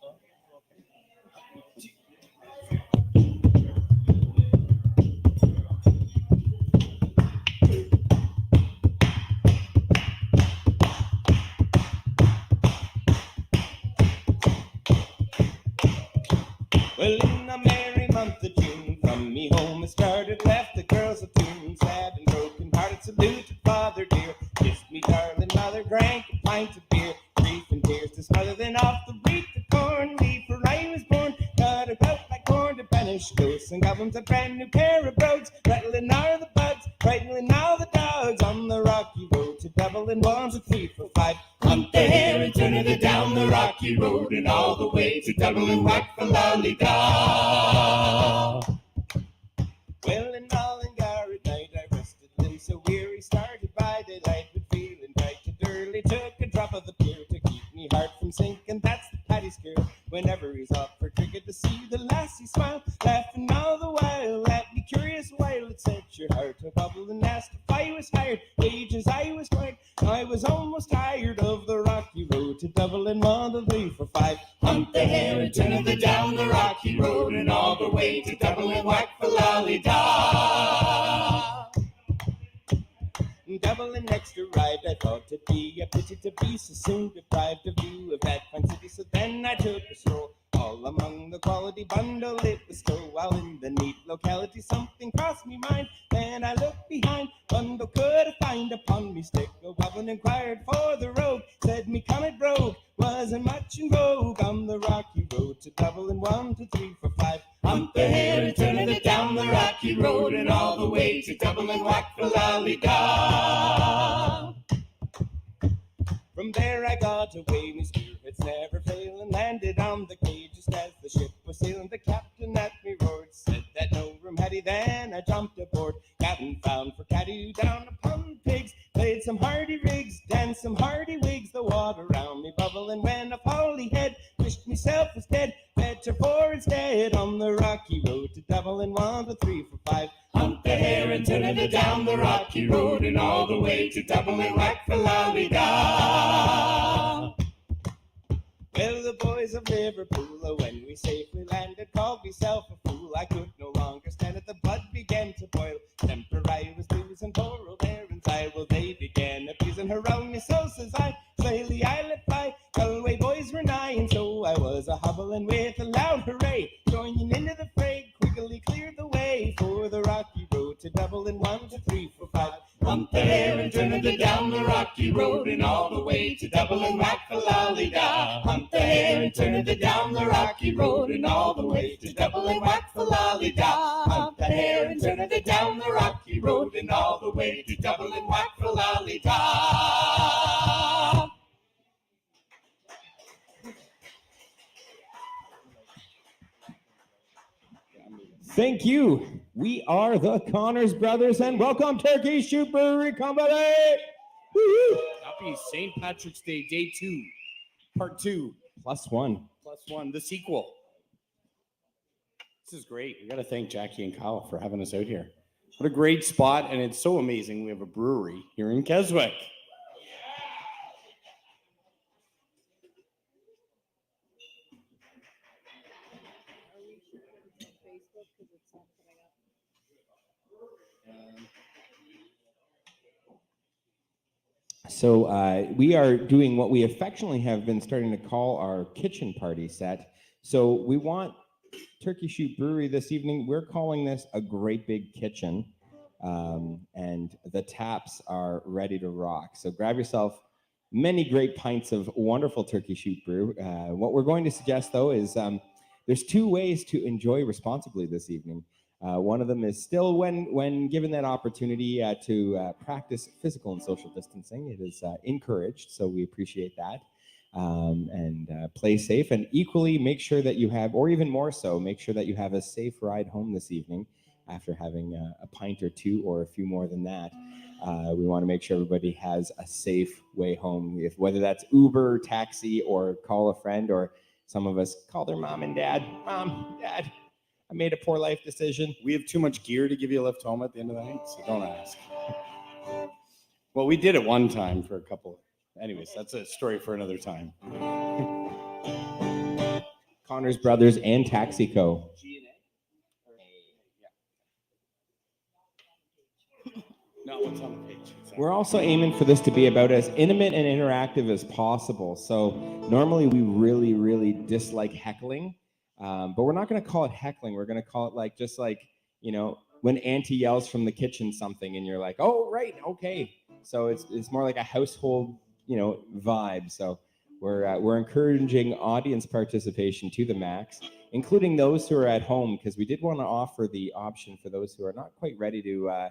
Well, in a merry month of June, from me home I started, left the girls a tune, sad and broken hearted, saluted father dear, kissed me darling mother, drank a pint of beer, grief and tears to smother, then off the wreath of corn leaf, for I was born, cut about like corn to banish ghosts, and goblins a brand new pair of brogues, rattling all the bugs, frightening all the dogs, on the rocky road to Dublin, 1, 2, 3, 4, 5. Hunt the hare and turn it down the rocky road, and all the way to Dublin, whack for lolly-da. Well, in Mullingar at night I rested limbs so weary, started by daylight, but feeling bright and early, took a drop of the beer to keep me heart from sinking. That's the Paddy's girl, whenever he's off for cricket, to see the lassie smile, laughing all the while at me curious while it set your heart a bubble and asked if I was hired. Ages I was quite, I was almost tired of the rocky road to Dublin, 1, 2, 3, 4, 5. Hunt the hare and turn it down the rocky road, and all the way to Dublin, whack for lolly-da. Dublin next arrived, I thought it'd be a pity to be so soon deprived of view of that fine city, so then I took a stroll all among the quality bundle it was stowed, while in the neat locality something crossed me mind, then I looked behind, bundle could I find upon me stick, a wobbin inquired for the rogue, said me comet brogue wasn't much in vogue on the rocky road to Dublin, 1, 2, 3, 4, 5. Hunt the hare and turn it down the rocky road, and all the way to Dublin, whack for lolly-da. From there I got away, me spirits never failing, landed on the quay just as the ship was sailing. The captain at me roared, said that no room had he, then I jumped aboard. Cabin found for Caddy down upon the pigs, played some hardy rigs, danced some hardy wigs, the water round me bubbling when a folly head, wished myself was dead, better for instead on the rocky road to Dublin, 1, 2, 3, 4, 5. Hunt the hare and turn it down the rocky road, and all the way to Dublin, whack for lolly-da. Well, the boys of Liverpool, when we safely landed, called myself a fool. I could no longer stand it, the blood began to boil. Temper I was losing, poor old Erin's eye. Well, they began abusing her on me, so says I, slowly I let fly. Galway boys were nigh, and so I was a hobbling with a loud hooray. Joining into the fray, quickly cleared the way for the rocky road to Dublin, 1, 2, 3, 4, 5. Hunt the hare and turn it down the rocky road, and all the way to Dublin, whack for lolly-da. Hunt the hare and turn it down the rocky road, and all the way to Dublin, whack for lolly-da. Hunt the hare and turn it down the rocky road, and all the way to Dublin, whack for lolly-da. Thank you. We are the Connors Brothers, and welcome Turkey Shoot Brewery Company. Woo-hoo. Happy St. Patrick's Day, Day 2, Part 2. +1. +1, the sequel. This is great. We got to thank Jackie and Kyle for having us out here. What a great spot, and it's so amazing we have a brewery here in Keswick. So we are doing what we affectionately have been starting to call our kitchen party set. So we want Turkey Shoot Brewery this evening. We're calling this a great big kitchen, and the taps are ready to rock. So grab yourself many great pints of wonderful Turkey Shoot brew. What we're going to suggest, though, is there's 2 ways to enjoy responsibly this evening. One of them is still when given that opportunity to practice physical and social distancing. It is encouraged, so we appreciate that. And play safe, and equally make sure that you have, or even more so, make sure that you have a safe ride home this evening after having a pint or 2 or a few more than that. We want to make sure everybody has a safe way home, whether that's Uber, taxi, or call a friend, or some of us call their mom and dad. Mom, Dad, I made a poor life decision. We have too much gear to give you a lift home at the end of the night, so don't ask. Well, we did it one time for a couple. Anyways, that's a story for another time. Connors Brothers, and Taxico. No, it's on the page. Exactly. We're also aiming for this to be about as intimate and interactive as possible. So normally we really, really dislike heckling, but we're not going to call it heckling. We're going to call it like just like, you know, when Auntie yells from the kitchen something and you're like, oh, right, okay. So it's more like a household, you know, vibe. So we're encouraging audience participation to the max, including those who are at home, because we did want to offer the option for those who are not quite ready to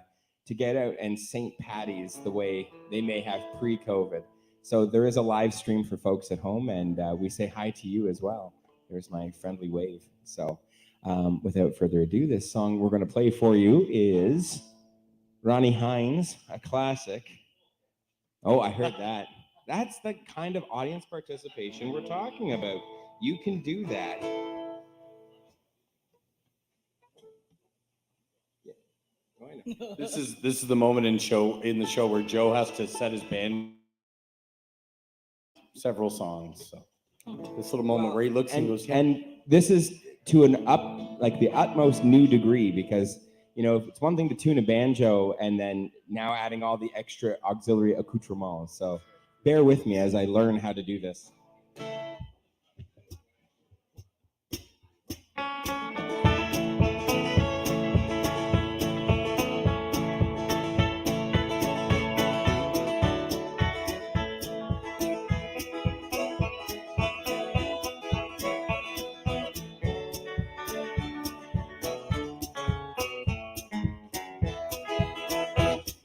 get out and St. Patty's the way they may have pre-COVID. So there is a live stream for folks at home, and we say hi to you as well. There's my friendly wave. So without further ado, this song we're going to play for you is Ronnie Hines, a classic. Oh, I heard that. That's the kind of audience participation we're talking about. You can do that. This is the moment in the show where Joe has to set his band several songs. So this little moment where he looks and goes, and this is to the utmost new degree, because you know, it's one thing to tune a banjo and then now adding all the extra auxiliary accoutrements. So bear with me as I learn how to do this.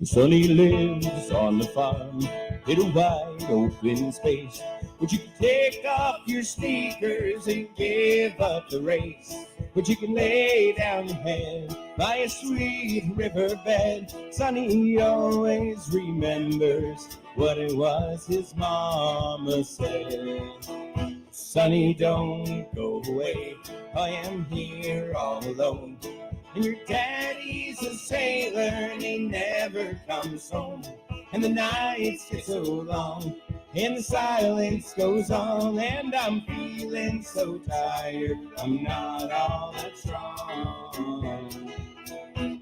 Sonny lives on the farm in a wide open space, but you can take off your sneakers and give up the race. But you can lay down your head by a sweet riverbed. Sonny always remembers what it was his mama said. Sonny, don't go away, I am here all alone. And your daddy's a sailor and he never comes home. And the nights get so long and the silence goes on. And I'm feeling so tired, I'm not all that strong.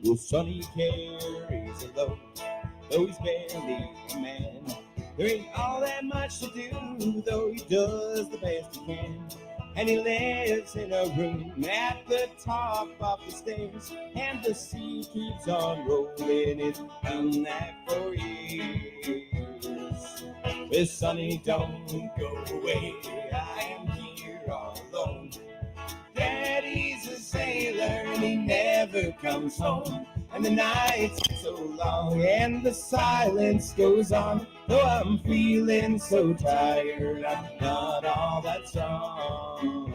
Well, Sonny carries a load, though he's barely a man. There ain't all that much to do, though he does the best he can. And he lives in a room at the top of the stairs, and the sea keeps on rolling. It's done that for years. Well, Sonny, don't go away, I am here all alone. Daddy's a sailor and he never comes home. And the nights get so long and the silence goes on. Though I'm feeling so tired, I'm not all that strong.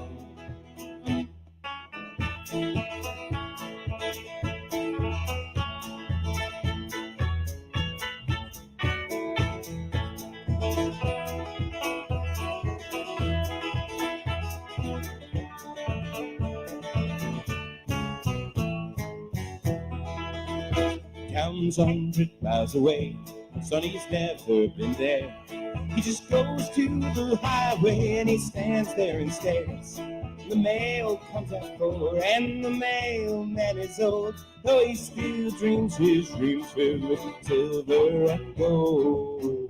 Town's 100 miles away, Sonny's never been there. He just goes to the highway and he stands there and stares. The mail comes at 4 and the mailman is old, though he still dreams his dreams filled with silver and gold.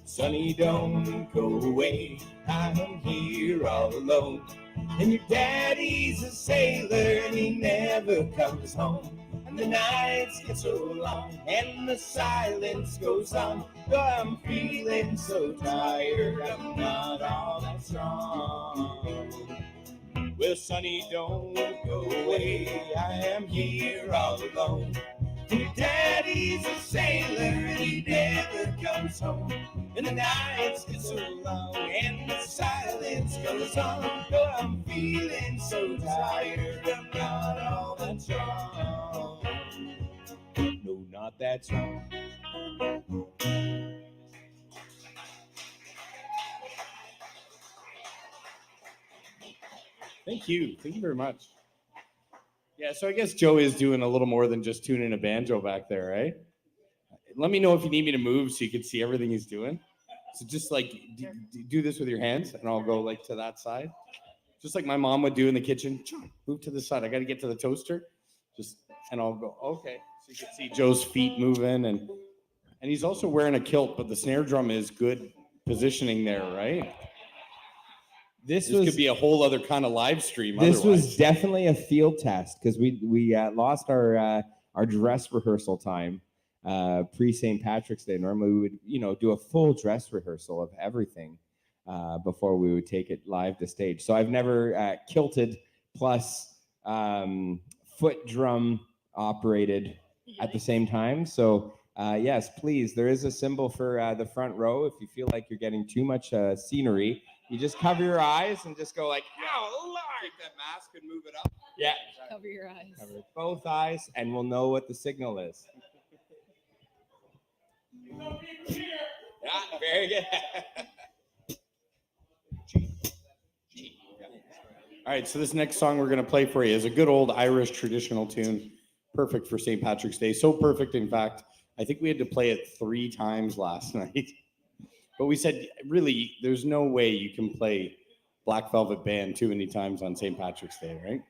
Sonny, don't go away, I'm here all alone. And your daddy's a sailor and he never comes home. And the nights get so long and the silence goes on. Though I'm feeling so tired, I'm not all that strong. Well, Sonny, don't go away, I am here all alone. And your daddy's a sailor and he never comes home. And the nights get so long and the silence goes on. Though I'm feeling so tired, I'm not all that strong. No, not that strong. Thank you very much. Yeah, so I guess Joe is doing a little more than just tuning a banjo back there, right? Let me know if you need me to move so you can see everything he's doing. So just like do this with your hands, and I'll go like to that side. just like my mom would do in the kitchen. Move to the side. I got to get to the toaster. And I'll go, okay. So you can see Joe's feet moving, and he's also wearing a kilt, but the snare drum is good positioning there, right? This could be a whole other kind of live stream. This was definitely a field test because we lost our dress rehearsal time pre St. Patrick's Day. Normally we would do a full dress rehearsal of everything before we would take it live to stage. So I've never kilted plus foot drum operated at the same time. So yes, please, there is a symbol for the front row. If you feel like you're getting too much scenery, you just cover your eyes and just go like, oh, Lord. Take that mask and move it up. Yeah. Cover your eyes. Cover both eyes, and we'll know what the signal is. Yeah, very good. All right, so this next song we're going to play for you is a good old Irish traditional tune, perfect for St. Patrick's Day. So perfect, in fact, I think we had to play it 3 times last night. But we said, really, there's no way you can play Black Velvet Band too many times on St. Patrick's Day, right?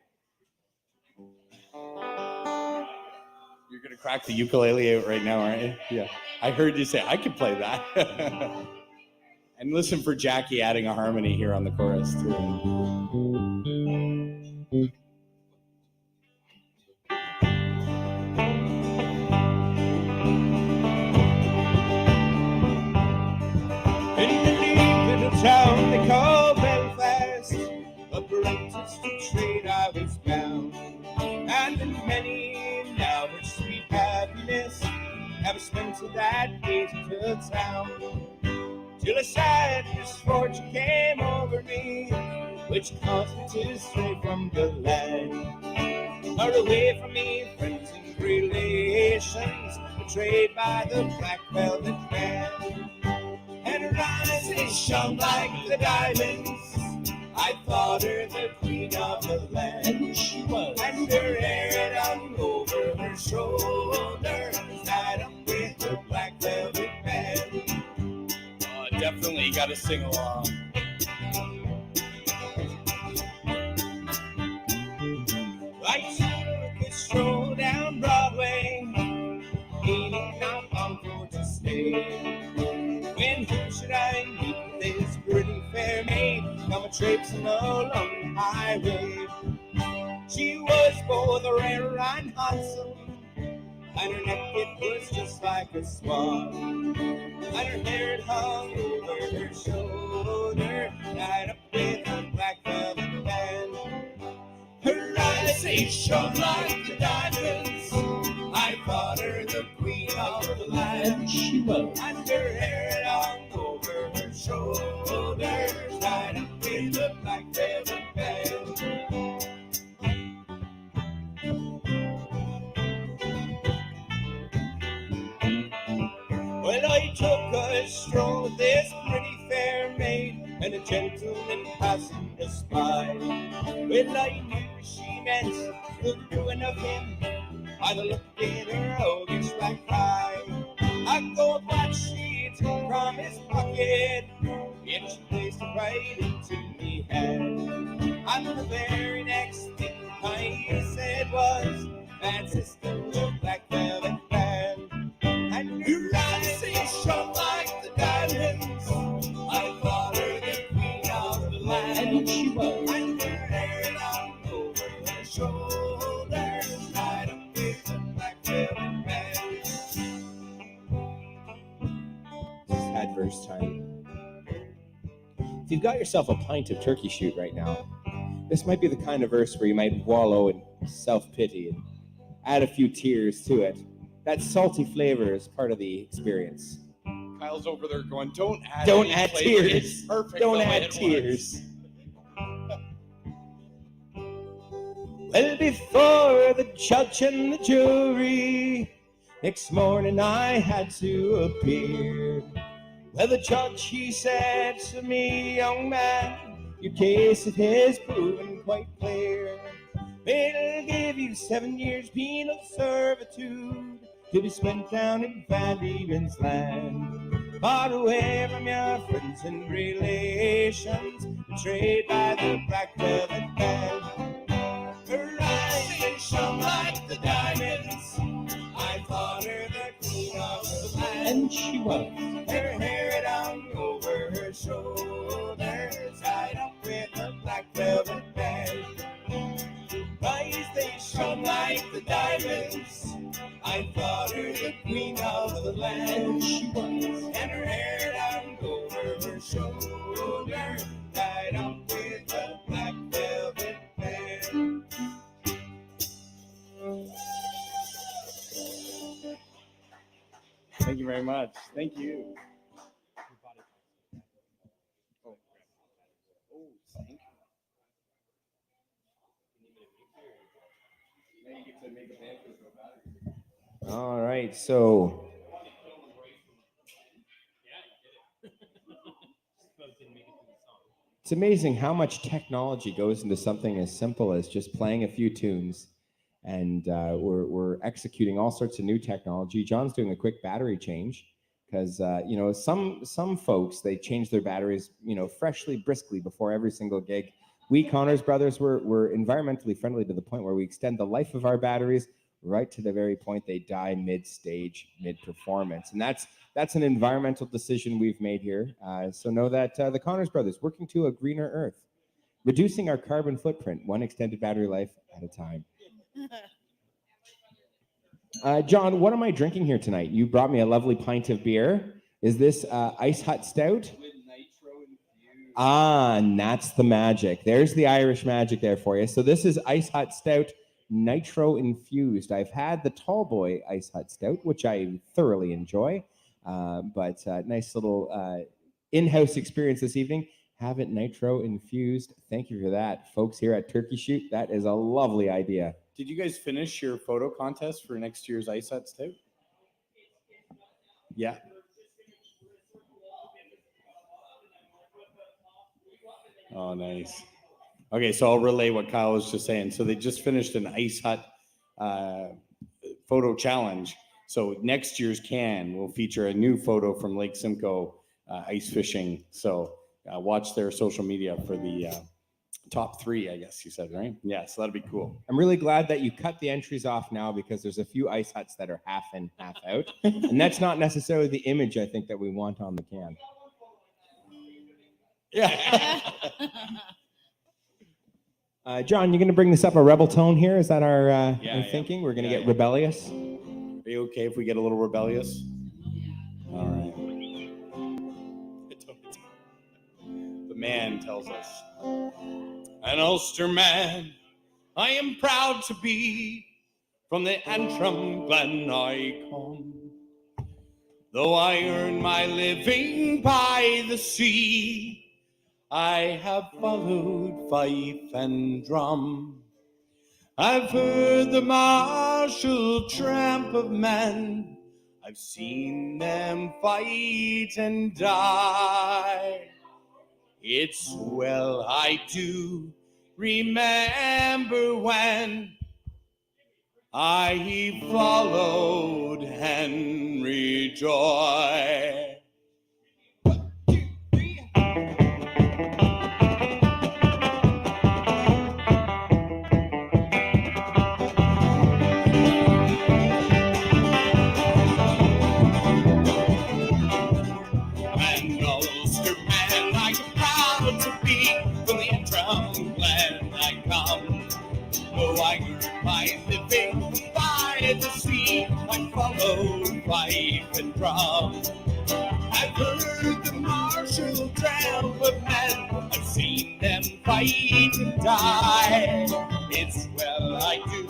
You're going to crack the ukulele out right now, aren't you? Yeah. I heard you say, I could play that. And listen for Jackie adding a harmony here on the chorus, too. Town they call Belfast, apprentice to trade I was bound, and in many an hour sweet happiness have spent to that gate to town, till a sad misfortune came over me, which caused me to stray from the land, far away from me, friends and relations, betrayed by the Black Velvet Band. And rising shone like the diamonds, I thought her the queen of the land. And she was. And her hair hung over her shoulder, tied up with the Black Velvet Band. Definitely got to sing along. I took a stroll down Broadway, meaning not long for to stay. When who should I meet this pretty fair maid, come a traipsing along the highway? She was both rare and handsome, and her neck it was just like a swan, and her hair it hung over her shoulder, tied up with a Black Velvet Band. Her eyes they shone like the diamonds, I thought her the queen of the land. She was. And her hair hung over her shoulders, tied up with a Black Velvet Band. Well, I took a stroll with this pretty fair maid, and a gentleman passing us by. Well, I knew she meant the ruin of him, by the look in her roguish black eye. I go what she took from his pocket, and she placed it right into me hand. And the very next thing I said was, "That's sister, the Black Velvet Band." And her eyes they shone like the diamonds, I thought her the queen of the land. And she was. And her hair hung over her shoulders, tied up with the Black Velvet Band. This is adverse time. If you've got yourself a pint of turkey shoot right now, this might be the kind of verse where you might wallow in self-pity and add a few tears to it. That salty flavor is part of the experience. Kyle's over there going, don't add tears. It's perfect. Don't add tears. Well, before the judge and the jury, next morning I had to appear. Well, the judge, he said to me, "Young man, your case it has proven quite clear. It'll give you 7 years penal servitude to be spent down in Van Diemen's land. Far away from your friends and relations, betrayed by the black velvet bed. Her eyes, they shone like the diamonds. I thought her the queen of the land. And she was. Her hair down over her shoulders, tied up with a black velvet band. Eyes, they shone like the diamonds. I thought her the queen of the land. She was. And her hair down over her shoulder, tied up with a black velvet band. Thank you very much. Thank you. Oh, thank you. All right, so it's amazing how much technology goes into something as simple as just playing a few tunes, and we're executing all sorts of new technology. John's doing a quick battery change because some folks, they change their batteries freshly, briskly before every single gig. We Connors Brothers, we're environmentally friendly to the point where we extend the life of our batteries right to the very point they die mid-stage, mid-performance. And that's an environmental decision we've made here. So know that the Connors Brothers, working to a greener earth, reducing our carbon footprint, one extended battery life at a time. John, what am I drinking here tonight? You brought me a lovely pint of beer. Is this Ice Hut Stout? With nitro infused. Ah, and that's the magic. There's the Irish magic there for you. So this is Ice Hut Stout, nitro infused. I've had the Tall Boy Ice Hut Stout, which I thoroughly enjoy, but nice little in-house experience this evening. Have it nitro infused. Thank you for that, folks here at Turkey Shoot. That is a lovely idea. Did you guys finish your photo contest for next year's Ice Hut Stout? Yeah. Oh, nice. Okay, so I'll relay what Kyle was just saying. So they just finished an Ice Hut photo challenge. So next year's can will feature a new photo from Lake Simcoe ice fishing. So watch their social media for the top 3, I guess you said, right? Yeah, so that'll be cool. I'm really glad that you cut the entries off now because there's a few ice huts that are half in, half out. And that's not necessarily the image I think that we want on the can. Yeah. John, you're going to bring this up a rebel tone here? Is that our Yeah. thinking? We're going to Yeah, get yeah. rebellious? Are you okay if we get a little rebellious? All right. The man tells us, an Ulster man, I am proud to be, from the Antrim Glen I come. Though I earn my living by the sea, I have followed fife and drum. I've heard the martial tramp of men. I've seen them fight and die. It's well I do remember when I followed Henry Joy. An Ulster man, I'm proud to be, from the Antrim Glen I come. Though I earn my living by the sea, I follow fife and drum. I've heard the martial tramp of men, I've seen them fight and die. It's well I do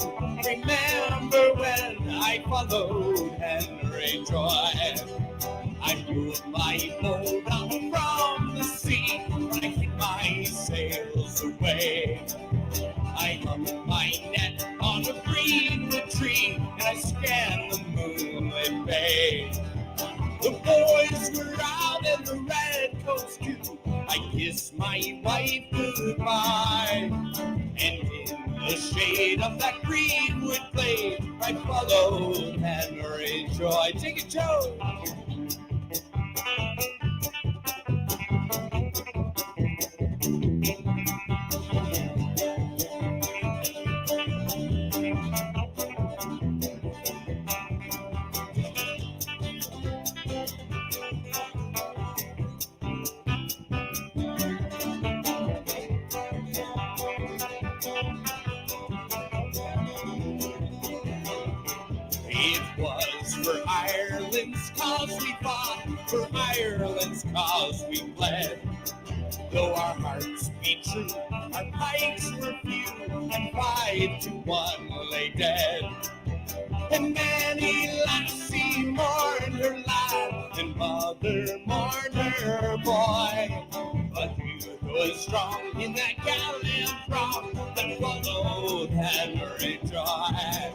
remember when I followed Henry Joy. I put my boat out from the sea, I hid my sails away. I hung my net on a greenwood tree, and I scanned the moonlit bay. The boys were out in the red coast too. I kissed my wife goodbye, and in the shade of that greenwood glade, I followed Henry Joy. Take it, Joe. for Ireland's cause we bled. Though our hearts beat true, our pikes were few, and 5-1 lay dead. And many lassie mourned her lad, and mother mourned her boy. But youth was strong in that gallant throng that followed Henry Joy.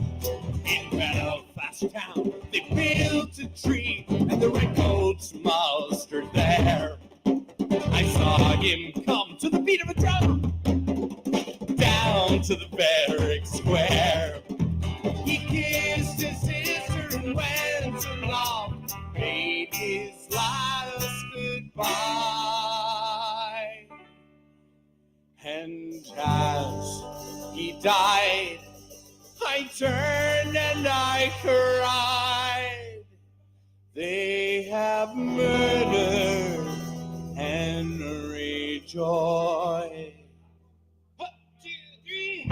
In Belfast town they built a tree, and the redcoats mustered there. I saw him come to the beat of a drum, down to the barrack square. He kissed his sister and went along, made his last goodbye. And as he died, I turned and I cried. They have murdered Henry Joy. 1, 2, 3.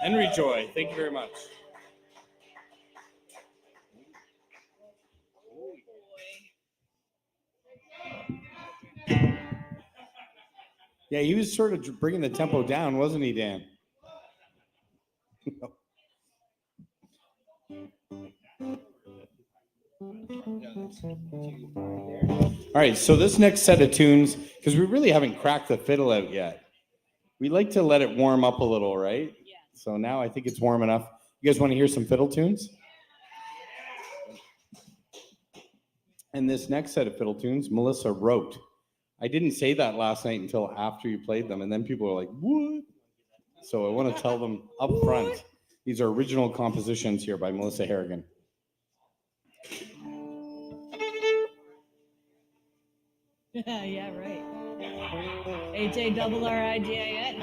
Henry Joy, thank you very much. Yeah, he was sort of bringing the tempo down, wasn't he, Dan? All right, so this next set of tunes, because we really haven't cracked the fiddle out yet. We like to let it warm up a little, right? Yeah. So now I think it's warm enough. You guys want to hear some fiddle tunes? And this next set of fiddle tunes, Melissa wrote. I didn't say that last night until after you played them, and then people were like, what? So I want to tell them up front. These are original compositions here by Melissa Harrigan. Yeah, right. HARRIGIN.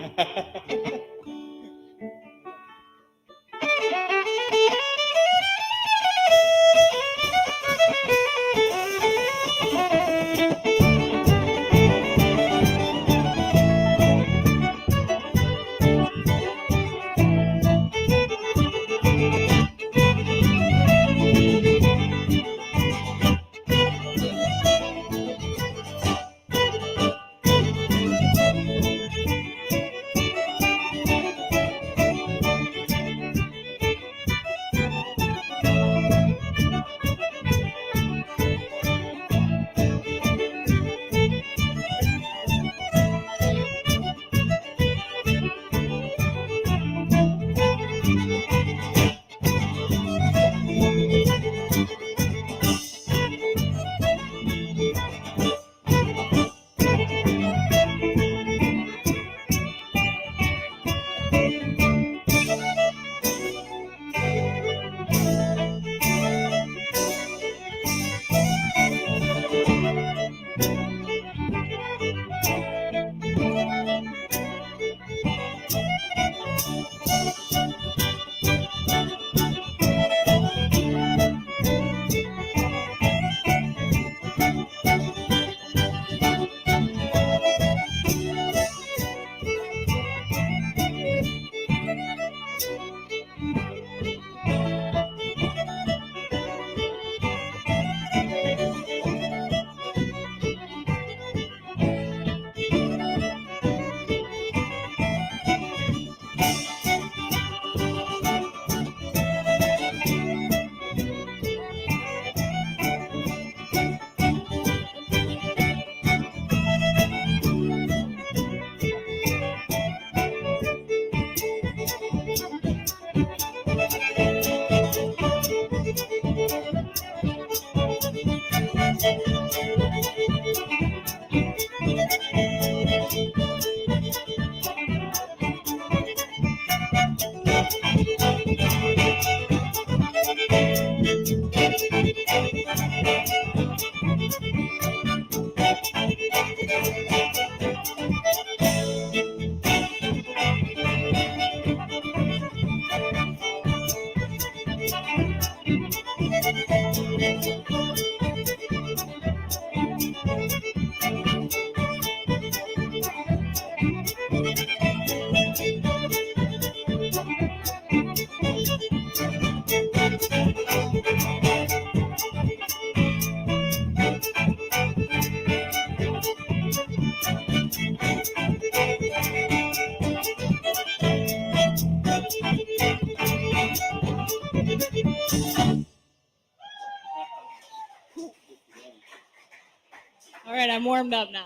All right, I'm warmed up now.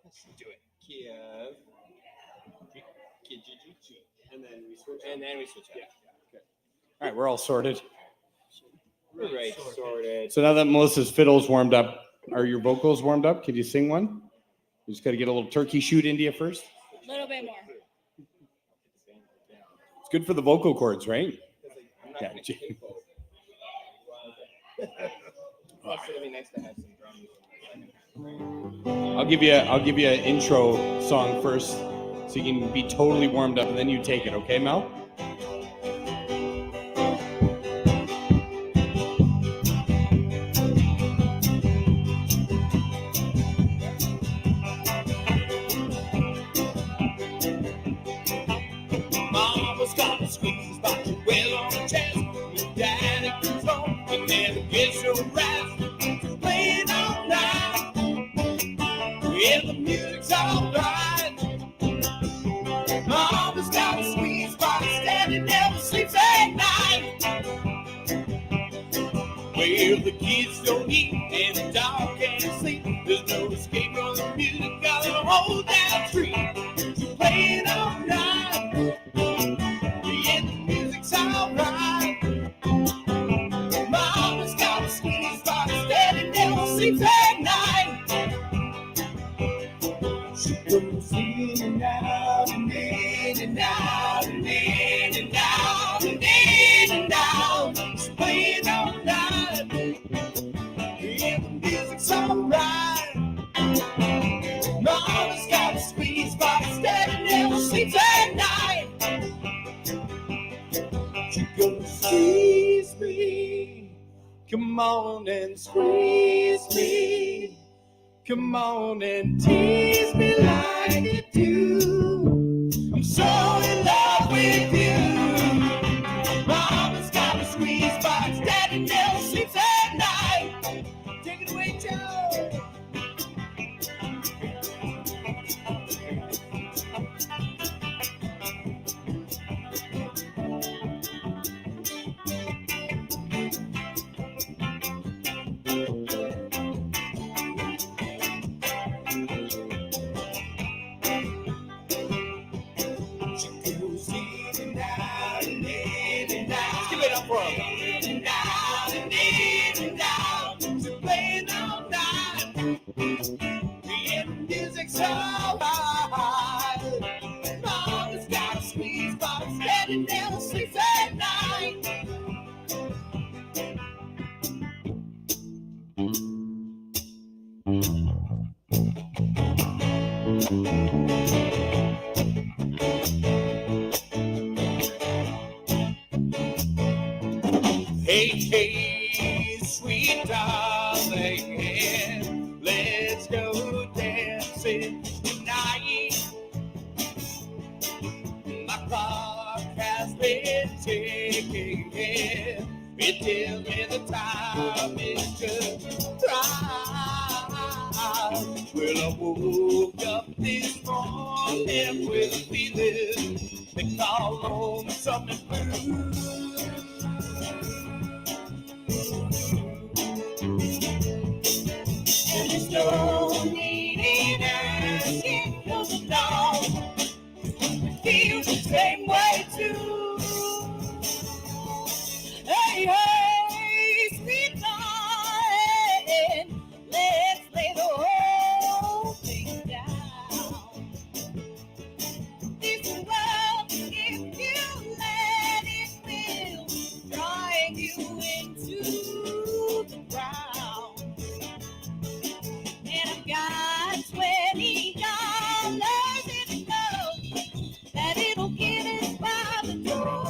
Let's do it. Kiev. And then we switch. And then we switch. Yeah. Okay. All right, we're all sorted. Right. Sorted. So now that Melissa's fiddle's warmed up, are your vocals warmed up? Could you sing one? You just got to get a little turkey shoot into you first. A little bit more. It's good for the vocal cords, right? Yeah. Plus, it'd be nice to have some drums. I'll give you an intro song first, so you can be totally warmed up, and then you take it, okay, Mel? Mama's got a squeeze, but you well on the chest. Your daddy control, you never get your rest. Playing all night, yeah, the music's all right. Mama's got a squeeze, but Daddy never sleeps at night. Well, the kids don't eat and the dog can't sleep. There's no escape from the music, gotta hold that tree. You're playing all night. Yeah, the music's alright. Mama's got a squeeze box, Daddy never sleeps at night. She goes in and out and in and out and in and out and in and out. She's playing all night. Yeah, the music's alright. Mama's got a squeeze box, Daddy never sleeps at night. She gonna squeeze me. Come on and squeeze me. Come on and tease me like you do. I'm so in love with you. Mama's got a squeeze box, Daddy never sleeps at night. Take it away, Joe. She goes in and out and in and out. Give it up for her. In and out and in and out. She's playing all night. Yeah, the music's alright. Mama's got a squeeze box, Daddy never sleeps at night. Hey, hey, sweet darling, let's go dancing tonight. My clock has been ticking. It tells me the time is just right. Well, I woke up this morning with a feeling they call on something blue. And there's no need in asking, 'cause I know it feels the same way too. Hey, hey, sweet darling, let's lay the whole thing down. This world, if you let it, will drive you into the ground. And I've got $20 in the note that it'll get us by the door.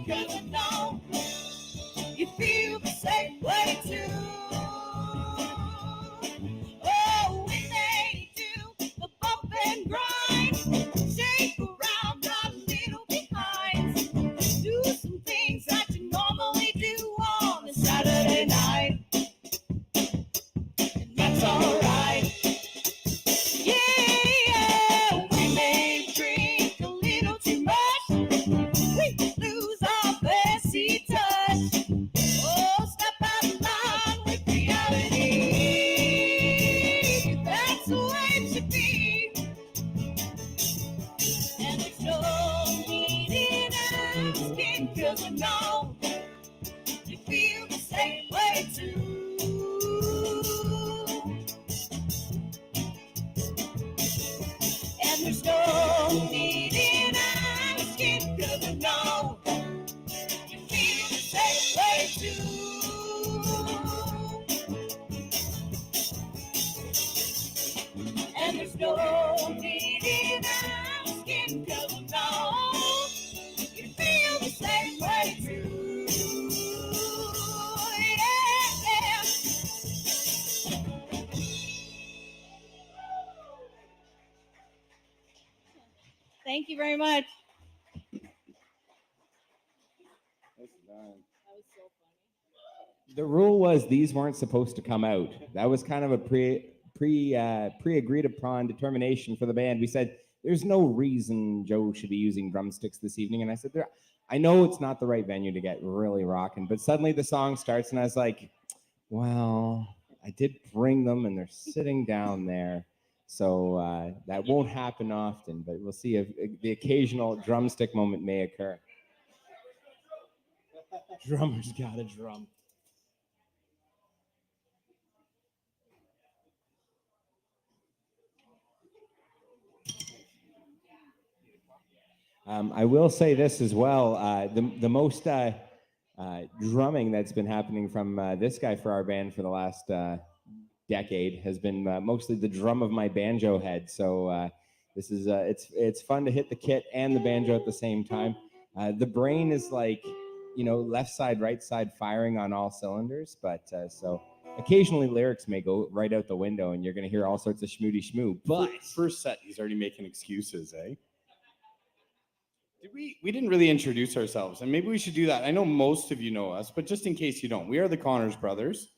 'cause I know you feel the same way too. Oh, we may do the bump and grind, shake around a little behind, do some things that you normally do on a Saturday night, and that's alright. Yeah, we may drink a little too much, we lose our fancy touch. Oh, step out of line with reality. That's the way it should be. And there's no need in asking, 'cause I know you feel the same way too. And there's no need in asking, 'cause I know you feel the same way too. And there's no need in asking, 'cause I know you feel the same way too. Yeah. Thank you very much. That was so funny. The rule was these weren't supposed to come out. That was kind of a pre-agreed upon determination for the band. We said there's no reason Joe should be using drumsticks this evening, and I said I know it's not the right venue to get really rocking, but suddenly the song starts, and I was like, well, I did bring them, and they're sitting down there. So that won't happen often, but we'll see if the occasional drumstick moment may occur. Drummer's got a drum. I will say this as well. The most drumming that's been happening from this guy for our band for the last decade has been mostly the drum of my banjo head. So this is it's fun to hit the kit and the banjo at the same time. The brain is like, left side, right side firing on all cylinders, but so occasionally lyrics may go right out the window and you're going to hear all sorts of schmoody schmoo. But First set, he's already making excuses, eh? We didn't really introduce ourselves, and maybe we should do that. I know most of you know us, but just in case you don't, we are the Connors brothers,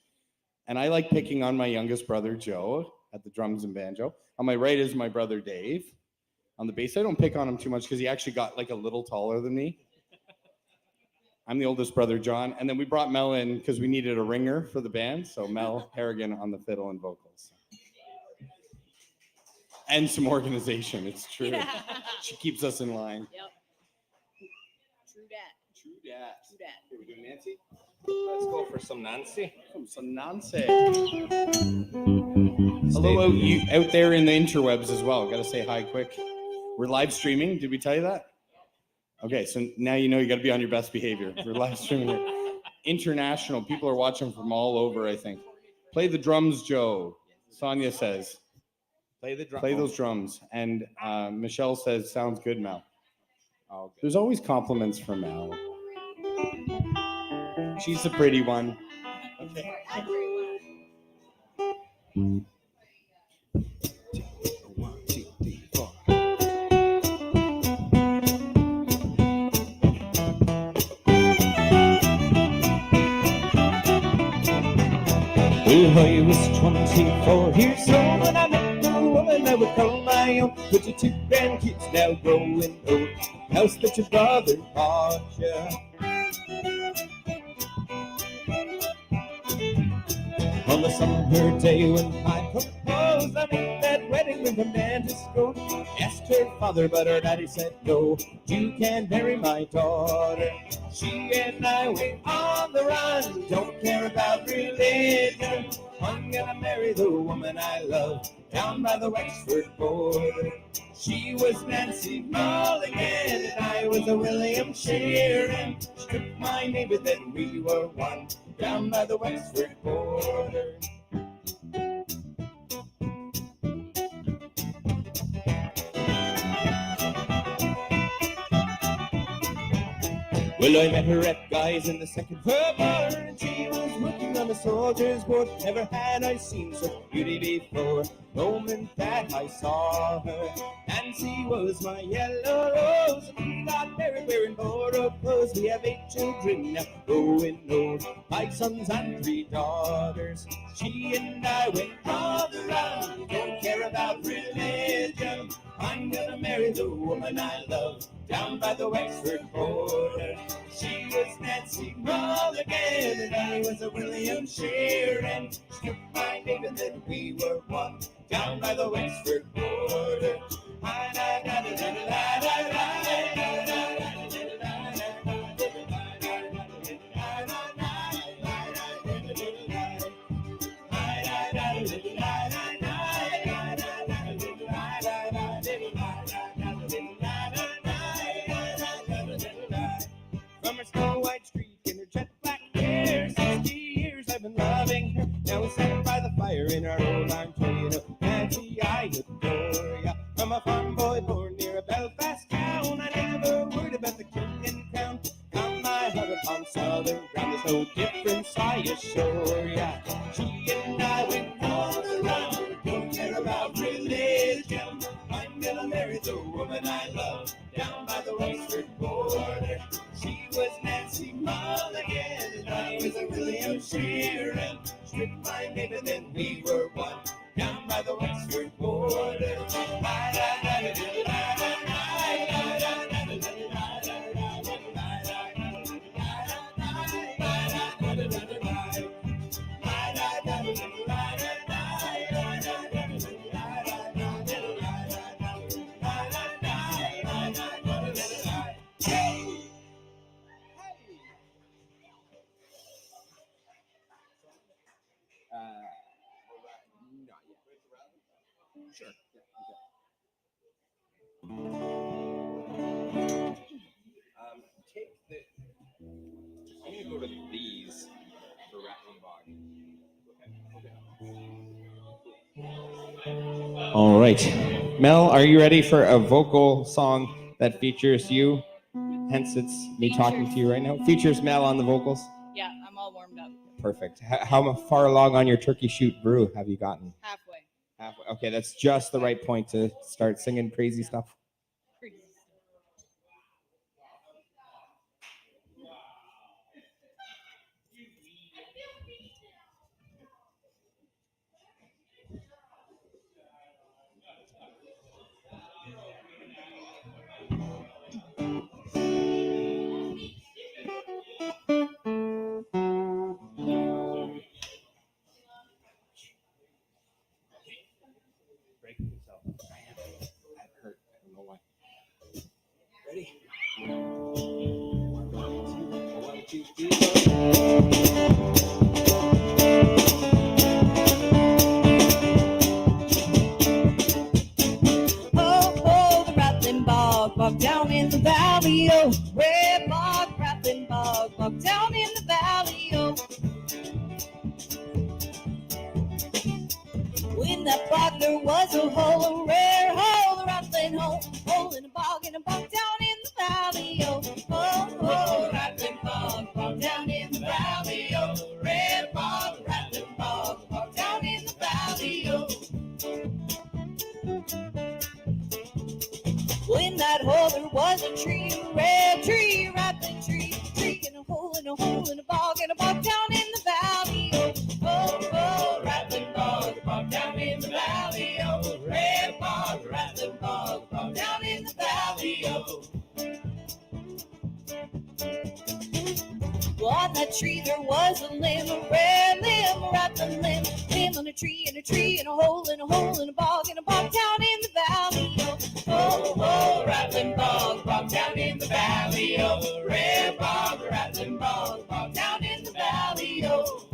and I like picking on my youngest brother, Joe, at the drums and banjo. On my right is my brother, Dave. On the bass, I don't pick on him too much because he actually got like a little taller than me. I'm the oldest brother, John, and then we brought Mel in because we needed a ringer for the band, so Mel Harrigan on the fiddle and vocals. And some organization, it's true. Yeah. She keeps us in line. Yep. True that. True that. True that. Here we do Nancy. let's go for some Nancy. Some Nancy. Hello out there in the interwebs as well. Got to say hi quick. We're live streaming. Did we tell you that? Okay, so now you know you got to be on your best behavior. We're live streaming here. International. People are watching from all over, I think. Play the drums, Joe. Sonia says. Play the drum. Play those drums. And Michelle says, sounds good, Mel. Oh, good. There's always compliments for Mel. She's the pretty one. Okay. 1, 2, 3, 4. Well, I was 24 years old when I met the woman I would call my own. Put your 2 grandkids now growing old. House that your brother bought you. On the summer day when I proposed, I made that wedding ring from Dan to school. Asked her father, but her daddy said no. You can't marry my daughter. She and I went on the run. Don't care about religion. I'm gonna marry the woman I love down by the Wexford border. She was Nancy Mulligan and I was a William Sheeran. She took my name, but then we were one down by the Wexford border. Well, I met her at Guy's in the second floor bar, and she was working on the soldier's board. Never had I seen such beauty before. Moment that I saw her, Nancy was my yellow rose. We got married wearing borrowed clothes. We have 8 children now, growing old, 5 sons and 3 daughters. She and I went all around. Don't care about religion. I'm gonna marry the woman I love down by the Wexford border. She was Nancy Mulligan and I was a William Sheeran. She took my name and then we were one down by the Wexford border. From her snow white streak and her jet black hair, 60 years I've been loving her. Now we sat by the fire in our old armchair. You know, Nancy, I adore ya. From a farm boy born near a Belfast town, I never worried about the king and crown. Got my heart upon southern ground, there's no difference, I assure ya. She and I went all around, don't care about religion. I'm gonna marry the woman I love down by the Wexford border. She was Nancy Mulligan and I was a William Sheeran. She took my name and then we were one down by the Wexford border. Not yet. Sure. Take the. I'm gonna go to these for Rattling Bog. All right, Mel, are you ready for a vocal song that features you? Hence, it's me talking to you right now. Features Mel on the vocals. Yeah, I'm all warmed up. Perfect. How far along on your turkey shoot brew have you gotten? Halfway. Halfway. Okay, that's just the right point to start singing crazy stuff. Break yourself. That hurt. I don't know why. Ready? One, two, three, Oh, the rattling bog, bog down in the valley, oh. Red bog, rattling bog, bog down in the valley, oh. In that bog there was a hole, a rare hole, a rattling hole in a bog down in the valley, oh. Oh, rattling bog down in the valley, oh. Red bog, rattling bog down in the valley, oh. In that hole there was a tree, a red tree, a rattling tree, and a hole in a bog down in the valley, oh. Oh, rattling bog down in the valley, oh. Red bog, rattling bog down in the valley, oh. Well, on that tree there was a limb, a red limb, a rattling limb on a tree, and a hole in a bog down in the valley, oh. Oh, rattling bog down in the valley, oh. Red bog, rattling bog down in the valley, oh.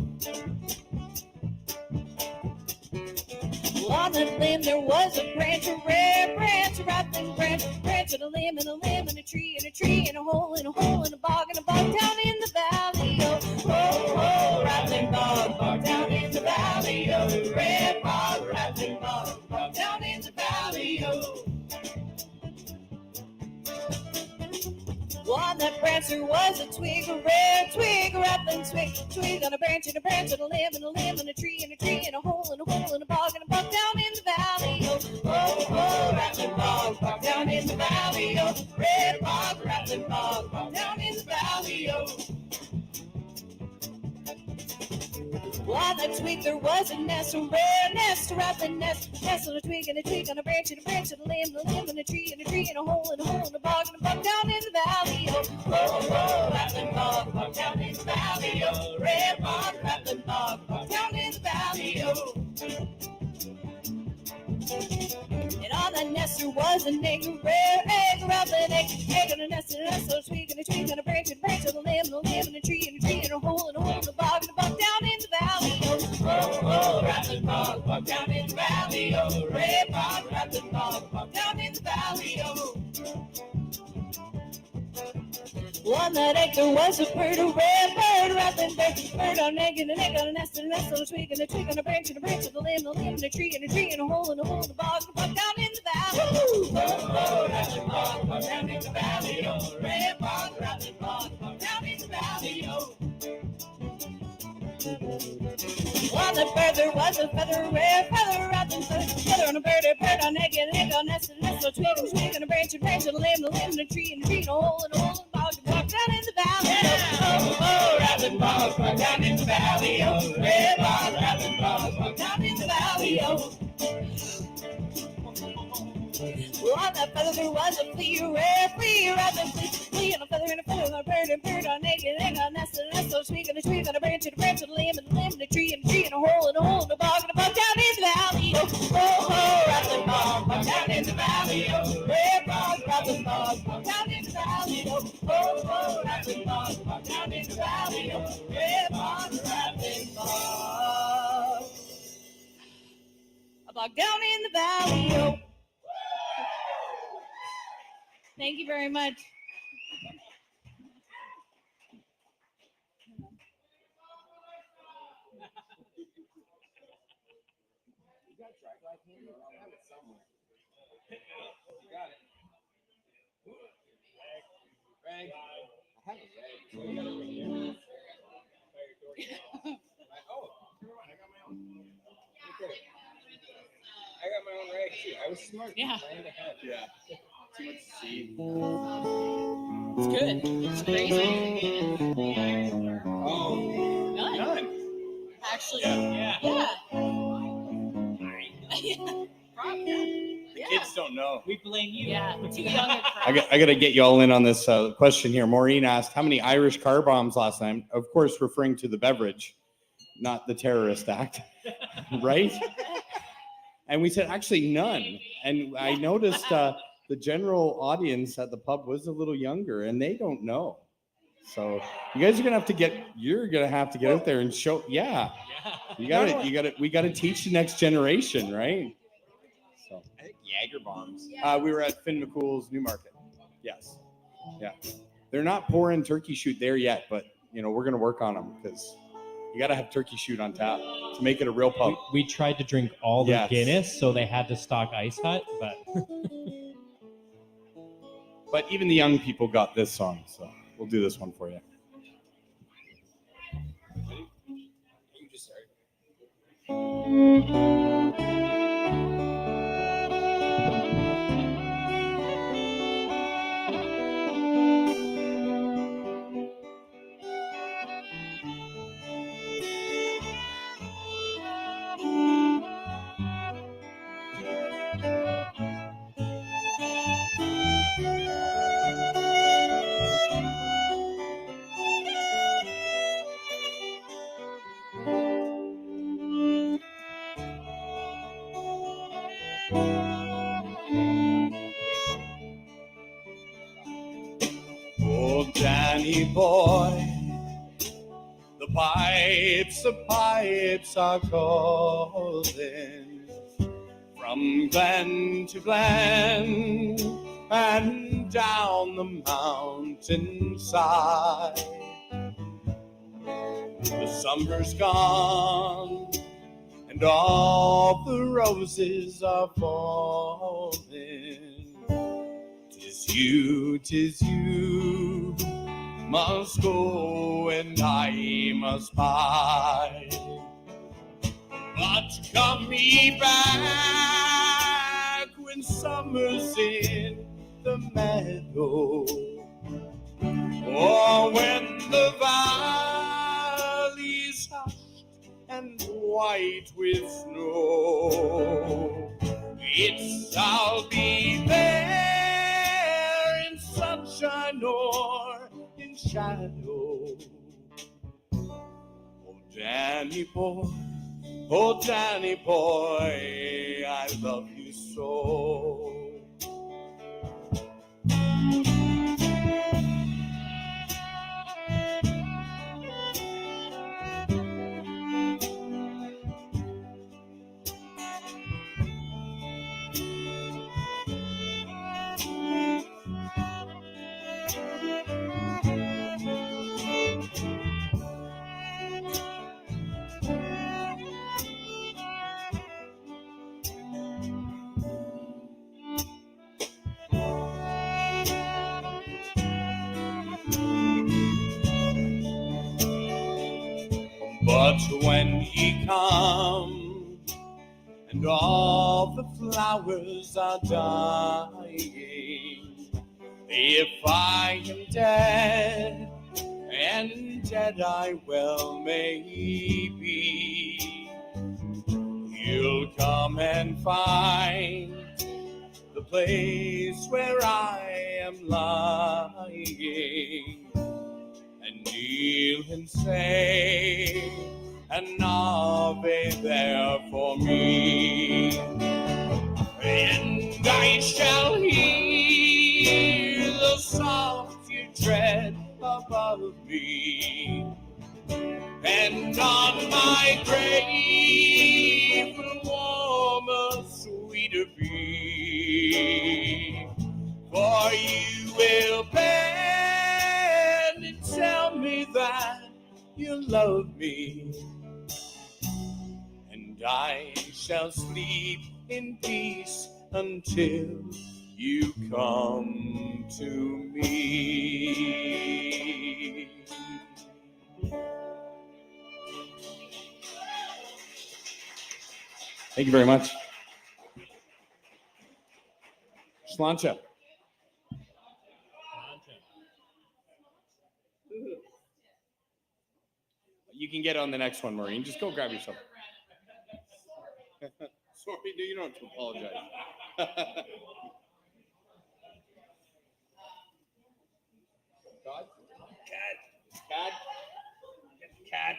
Well, on that limb there was a branch, a rare branch, a rattling branch, and a limb, and a tree, and a hole in a bog down in the valley, oh. Oh, rattling bog down in the valley, oh. Red bog, rattling bog down in the valley, oh. Well, on that branch there was was a twig, a rare twig, a rattling twig, twig on a branch, and a branch, and a limb, and a limb, and a tree, and a tree, and a hole, and a hole, and a bog down in the valley. Oh, rattling bog down in the valley. Oh, red bog, rattling bog down in the valley. Oh. On the twig there was a nest, a rare nest, a rattling nest, nest on a twig, and a twig on a branch, and a branch, and a limb, and a tree, and a tree, and a hole, and a hole, and a bog down in the valley. Oh, rattling bog down in the valley. Oh, red bog, rattling bog down in the valley. Oh. And on the nest there was an egg, a rare egg, a rattling egg, egg on a nest, and a nest on a twig, and a twig on a branch, and a branch, and a limb, and a tree, and a hole, and a hole, and a bog down in the valley. Oh, rattling bog down in the valley. Oh, red bog, rattling bog down in the valley. Oh. On that egg there was a bird, a rare bird, a rattling bird on an egg, and an egg on a nest, and a nest on a twig, and a twig on a branch, and a branch, and a limb, and a tree, and a hole, and a hole, and a bog down in the valley. Oh, rattling bog down in the valley. Oh, red bog, rattling bog down in the valley. Oh. On the bird there was a feather, a rare feather, a rattling feather on a bird on egg, and an egg on a nest, and a nest on a twig, and a branch, and a limb, and a tree, and a hole, and a hole, and a bog down in the valley. Oh, rattling bog down in the valley. Oh, red bog, rattling bog down in the valley. Oh. On that feather there was a flea, a rare flea, a rattling flea on a feather, and a feather on a bird on egg, and egg on a nest, and a nest on a twig, and a branch, and a limb, and a tree, and a hole, and a hole, and a bog down in the valley. Oh, rattling bog down in the valley. Oh, red bog, rattling bog down in the valley. Oh, rattling bog down in the valley. Oh, red bog, rattling bog. A bog down in the valley. Oh. Thank you very much. I got my own rag too. I was smart. Yeah. Yeah. Too much seed. It's good. It's crazy. Oh, None. Actually, Yeah. Yeah. Kids don't know. We blame you. Yeah. Too young at I got to get you all in on this question here. Maureen asked, how many Irish car bombs last night? Of course, referring to the beverage, not the terrorist act, right? And we said, actually, none. And I noticed the general audience at the pub was a little younger, and they don't know. So you guys are gonna have to get out there and show. Yeah, we got to teach the next generation, right? So I think Jaeger bombs. we were at Finn McCool's Newmarket. Yes, yeah, they're not pouring turkey shoot there yet, but we're gonna work on them because you got to have turkey shoot on tap to make it a real pub. We tried to drink all the Yes. Guinness, so they had to stock Ice Hut, but But even the young people got this song, so we'll do this one for you. You just start. Oh, Danny boy, the pipes are calling from glen to glen and down the mountainside. The summer's gone and all the roses are falling. 'Tis you must go and I must bide. But come me back when summer's in the meadow, or when the valley's hushed and white with snow. I'll be there in sunshine or in shadow. Oh, Danny boy, I love you so. But when he comes and all the flowers are dying, if I am dead, and dead I well may be, he'll come and find the place where I am lying, and kneel and say an Ave there for me, and I shall hear the soft tread above me, and on my grave will warm a sweeter be, for you will bend and tell me that you love me, and I shall sleep in peace until you come to me. Thank you very much. Sláinte. You can get on the next one, Maureen. Just go grab yourself. Sorry, no, you don't have to apologize. Cat.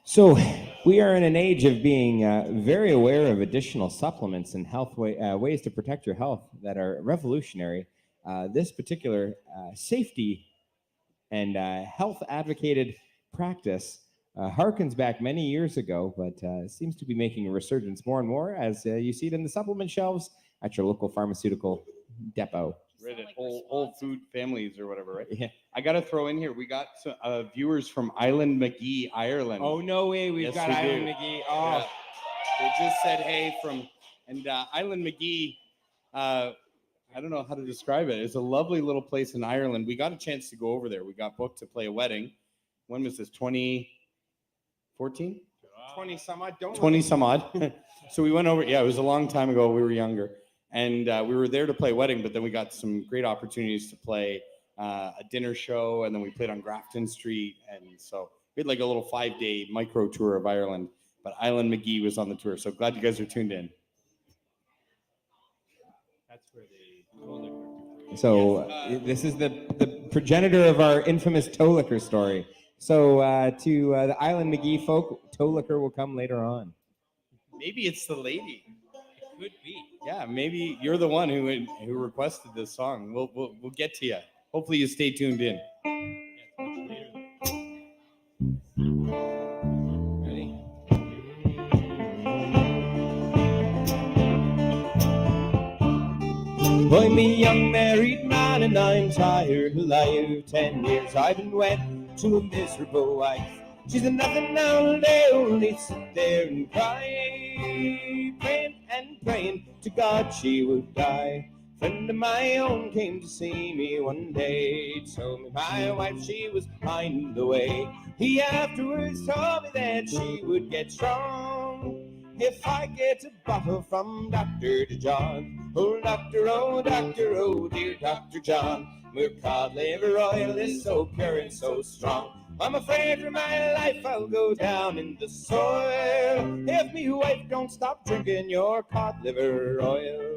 So we are in an age of being very aware of additional supplements and health ways to protect your health that are revolutionary. This particular safety and health advocated practice harkens back many years ago, but seems to be making a resurgence more and more as you see it in the supplement shelves at your local pharmaceutical depot. Read it, whole food families or whatever, right? Yeah. I got to throw in here. We got some, viewers from Island McGee, Ireland. Oh, no way. We've Yes, got we Island do. McGee. Yeah. Oh, They just said hey from, and Island McGee, I don't know how to describe it. It's a lovely little place in Ireland. We got a chance to go over there. We got booked to play a wedding. When was this? 2014? 20 some odd. 20 some odd. So we went over. Yeah, it was a long time ago. We were younger. And we were there to play a wedding, but then we got some great opportunities to play a dinner show, and then we played on Grafton Street. And so we had like a little 5-day micro tour of Ireland, but Island McGee was on the tour. So glad you guys are tuned in. That's where they told it. So this is the progenitor of our infamous toe liquor story. So to the Island McGee folk, toe liquor will come later on. Maybe it's the lady. Could be. Yeah, maybe you're the one who requested this song. We'll get to you. Hopefully you stay tuned in. Ready? Boy, me young married man, and I'm tired alive. 10 years I've been wed to a miserable wife. She's a nothing now, they only sit there and cry, praying and praying to God she would die. Friend of my own came to see me one day, told me my wife, she was pined away. He afterwards told me that she would get strong if I get a bottle from Dr. John. Oh, doctor, oh, dear Dr. John, your cod liver oil is so pure and so strong. I'm afraid for my life I'll go down in the soil if me wife don't stop drinking your cod liver oil.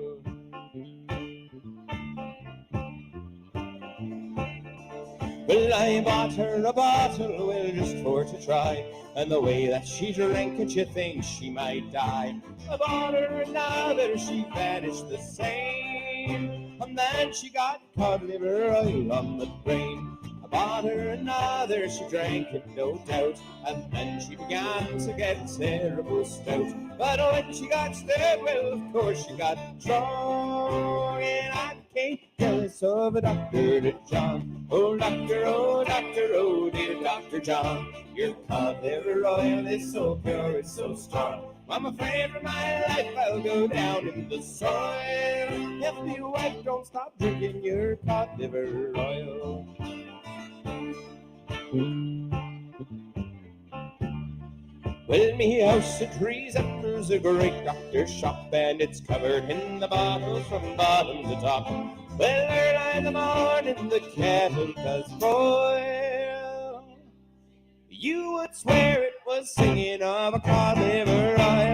Well, I bought her a bottle, well, just for to try, and the way that she drank it, you think she might die. I bought her another, she vanished the same, and then she got cod liver oil on the brain. I bought her another, she drank it, no doubt, and then she began to get terrible stout. But when she got stirred, well, of course she got drunk, and I became jealous of a Dr. John. Oh, dear Dr. John, your cod liver oil is so pure, it's so strong. I'm afraid for my life I'll go down in the soil if me wife don't stop drinking your cod liver oil. Well, me house at trees enters a great doctor's shop, and it's covered in the bottles from bottom to top. Well, early in the morning the kettle does boil. You would swear it was singing of a cod liver oil.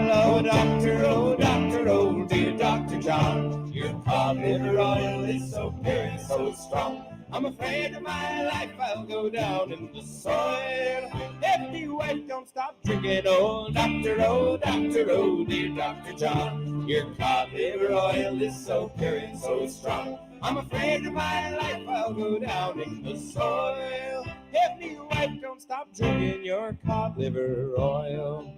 Oh, dear Dr. John, your cod liver oil is so pure and so strong. I'm afraid of my life I'll go down in the soil if the wife don't stop drinking. Oh, dear Dr. John, your cod liver oil is so pure and so strong. I'm afraid of my life I'll go down in the soil if the wife don't stop drinking your cod liver oil.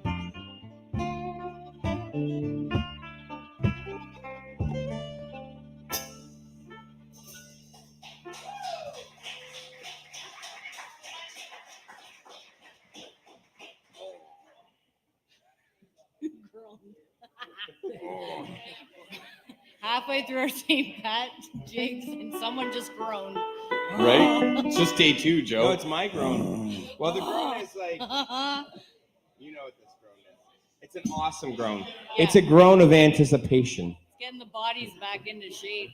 Halfway through our St. Pat jigs, and someone just groaned. Right? It's just day 2, Joe. No, it's my groan. Well, the groan is like, you know what this groan is. It's an awesome groan. Yeah. It's a groan of anticipation. It's getting the bodies back into shape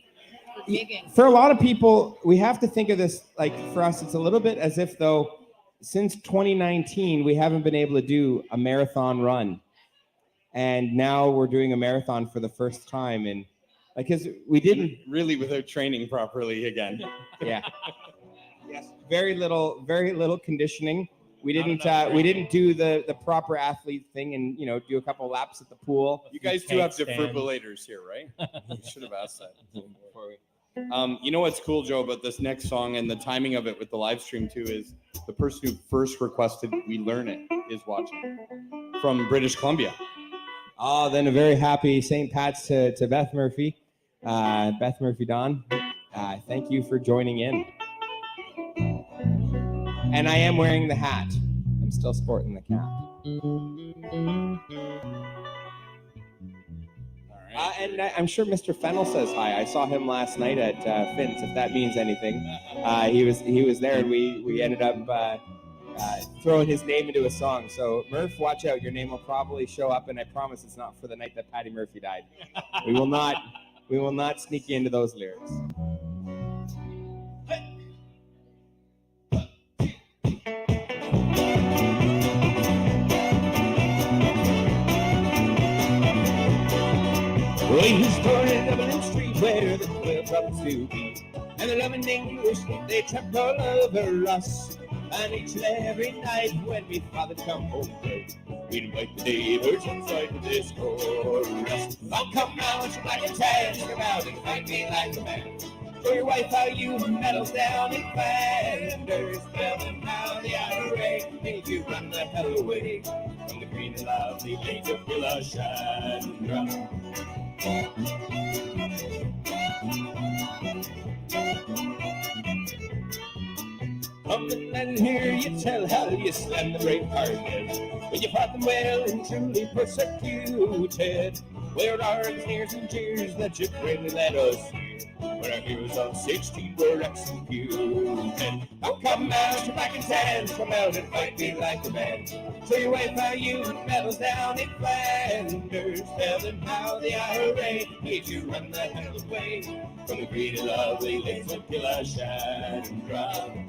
for gigging. For a lot of people, we have to think of this, like for us, it's a little bit as if though since 2019, we haven't been able to do a marathon run. And now we're doing a marathon for the first time. And because we didn't really without training properly again. Yeah. Yes. Very little conditioning. We didn't do the proper athlete thing and do a couple laps at the pool. You guys do have defibrillators here, right? You should have asked that before we. You know what's cool, Joe, about this next song and the timing of it with the live stream too is the person who first requested we learn it is watching from British Columbia. Oh, then a very happy St. Pat's to Beth Murphy. Beth Murphy Dawn, thank you for joining in. And I am wearing the hat. I'm still sporting the cap. And I'm sure Mr. Fennel says hi. I saw him last night at Finn's, if that means anything. He was there, and we ended up throwing his name into a song. So Murph, watch out. Your name will probably show up, and I promise it's not for the night that Patty Murphy died. We will not sneak you into those lyrics. Well, he started Dublin Street where the 12 brothers do be, and the loving English, they trapped all over us. And each and every night when we father come home, we'd invite the neighbors inside to this chorus. Oh, come now, it's like a test, come out and fight me like a man. Show your wife how you medals down in Flanders. Tell them how the IRA made you run the hell away from the green and lovely lake of Villa Chandra. Come and hear you tell how you slammed the brave Cardinals when you fought them well and truly persecuted. Where are the sneers and jeers that you bravely let us hear? when our heroes of 16 were executed. Oh, come out, you black and tans, come out and fight me like a man. Show your way how you medals down in Flanders. Tell them how the IRA made you run the hell away from the green and lovely lakes of Killashan and Drum.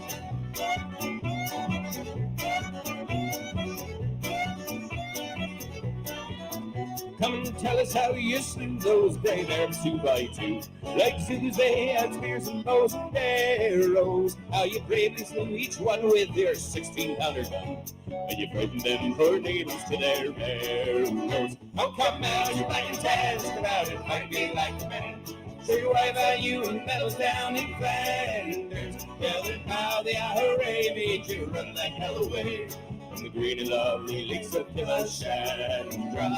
Come and tell us how you slew those brave Arabs 2x2. Like Susan's they had spears and bows and arrows. How you bravely slew each one with your 16-pounder gun. And you frightened them poor natives to their arrows. Oh, come out, you black and tans, come out and fight me like a man. Show your wife how you medals down in Flanders. Tell them how the IRA made you run the hell away from the green and lovely lakes of Killashan and Drum.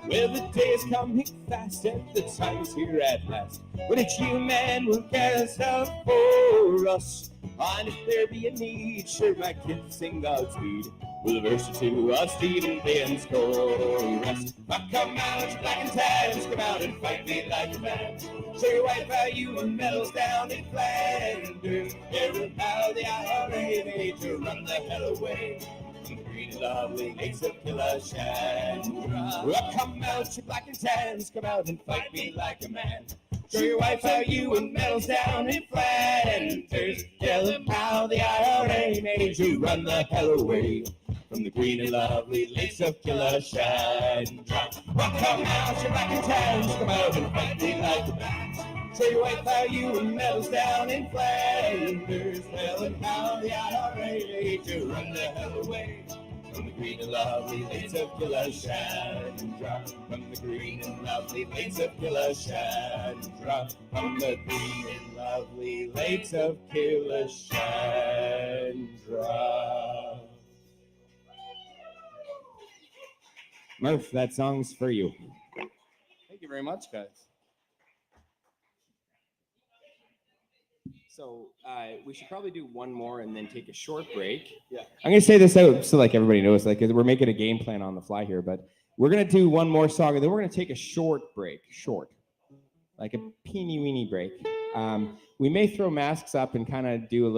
Well, the days coming fast and the time's here at last, when it's you, man, will cast out for us. And if there be a need, sure my kids sing Godspeed with a verse or two of Stephen Payne's chorus. But come out, you black and tans, come out and fight me like a man. Show your wife how you medals down in Flanders. Hear how the IRA made you run the hell away from the green and lovely lakes of Killashan. Well, come out, you black and tans, come out and fight me like a man. Show your wife how you medals down in Flanders. Tell them how the IRA made you run the hell away from the green and lovely lakes of Killashan. Well, come out, you black and tans, come out and fight me like a man. Show your wife how you medals down in Flanders. Tell them how the IRA made you run the hell away from the green and lovely lakes of Killashan. From the green and lovely lakes of Killashan. From the green and lovely lakes of Killashan. Murph, that song's for you. Thank you very much, guys. So we should probably do one more and then take a short break. Yeah. I'm going to say this out so like everybody knows, like we're making a game plan on the fly here, but we're going to do one more song and then we're going to take a short break, like a peeny weeny break. We may throw masks up and kind of do a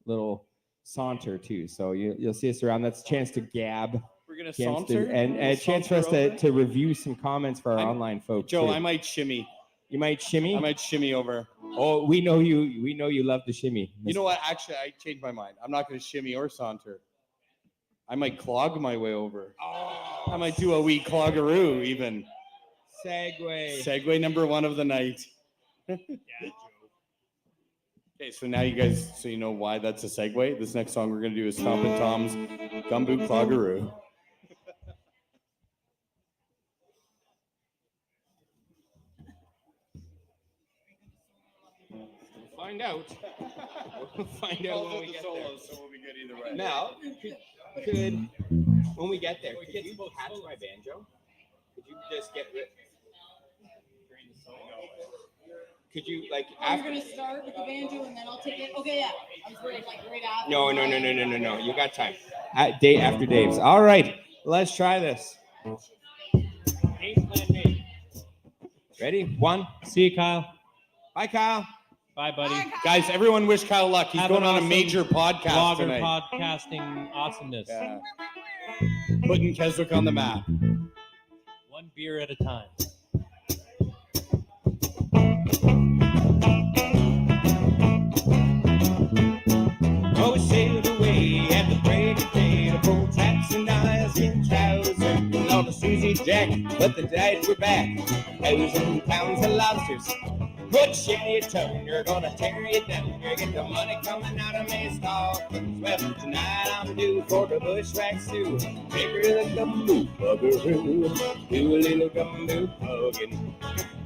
little saunter too. So you'll see us around. That's a chance to gab. We're going to Chance saunter? and a chance for us to review some comments for our online folks. Joe, too. I might shimmy. You might shimmy? I might shimmy over. Oh, we know you. We know you love to shimmy. You know what? Actually, I changed my mind. I'm not going to shimmy or saunter. I might clog my way over. Oh, I might do a wee cloggeroo even. segue. Segue number one of the night. Yeah, Joe. Okay, so now you guys, so you know why that's a segue. This next song we're going to do is Stompin' Tom's Gumbo Cloggeroo. Find out. We'll find out when we get there. So we'll be good either way. Mel, could when we get there, could you catch my banjo? Could you just get rid? Could you like Oh, after? you're gonna start with the banjo and then I'll take it. Okay, yeah. I was worried like right after. No. You got time. Day after Dave's. All right, let's try this. Game plan made. Ready? One. See you, Kyle. Bye, Kyle. Bye, buddy. Guys, everyone wish Kyle luck. He's Have going an on a awesome major podcast Blogger tonight. podcasting awesomeness. Yeah. Putting Keswick on the map. One beer at a time. Oh, we sailed away at the break of day to pull taps and dials in trousers on the Susie Jack, but the tide were back. 1,000 pounds of lobsters. Put shit in your tongue, you're gonna tear you down. You get the money coming out of my stalkings. Well, tonight I'm due for the bushwhack stew. Make her the gumbo buggeroo. Do a little gumbo hugging.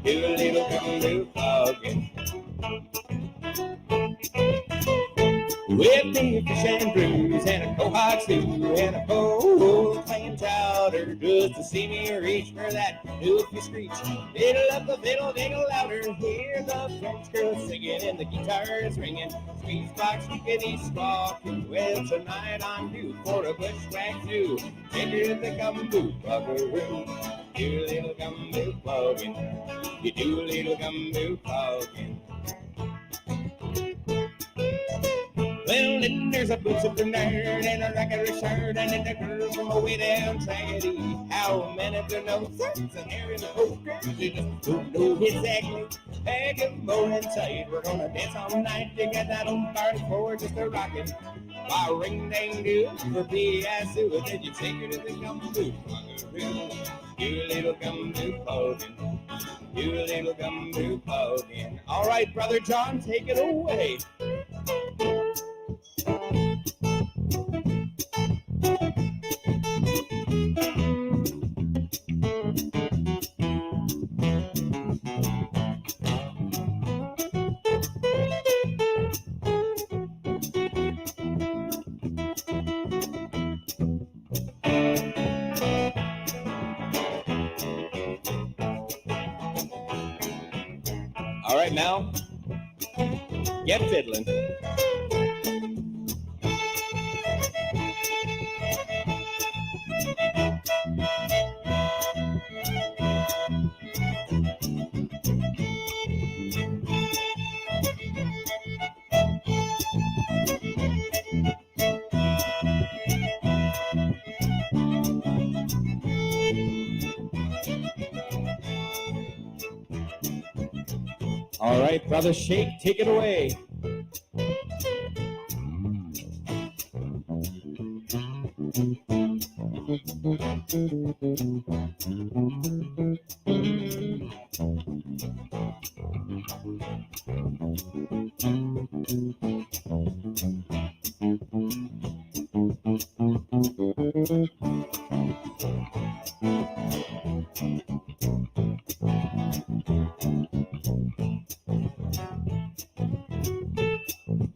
Do a little gumbo hugging. with me fish and brews and a quahog stew and a bowl of clam chowder just to see me reach for that goofy screech. Fiddle up the fiddle, diddle louder, hear the French girl singing and the guitar is ringing. Squeeze box, skickety squawking. Well, tonight I'm due for a bushwhack zoo. Take her to the gumbo buckaroo. Do a little gumbo clogging. You do a little gumbo clogging. Well, then there's a boots up the nerd and a racket shirt, and then the girl from away down Trinity. How many of them know sets and hair in the poker? You just don't know exactly. Bag of more inside. We're gonna dance all night to get that old bar forward just a rockin'. While ring dang do for P.S.U. And then you take her to the gumbo buckaroo. You a little gumbo clogging. You a little gumbo clogging. All right, Brother John, take it away. All right, Mel, get fiddling. All right, Brother Shake, take it away.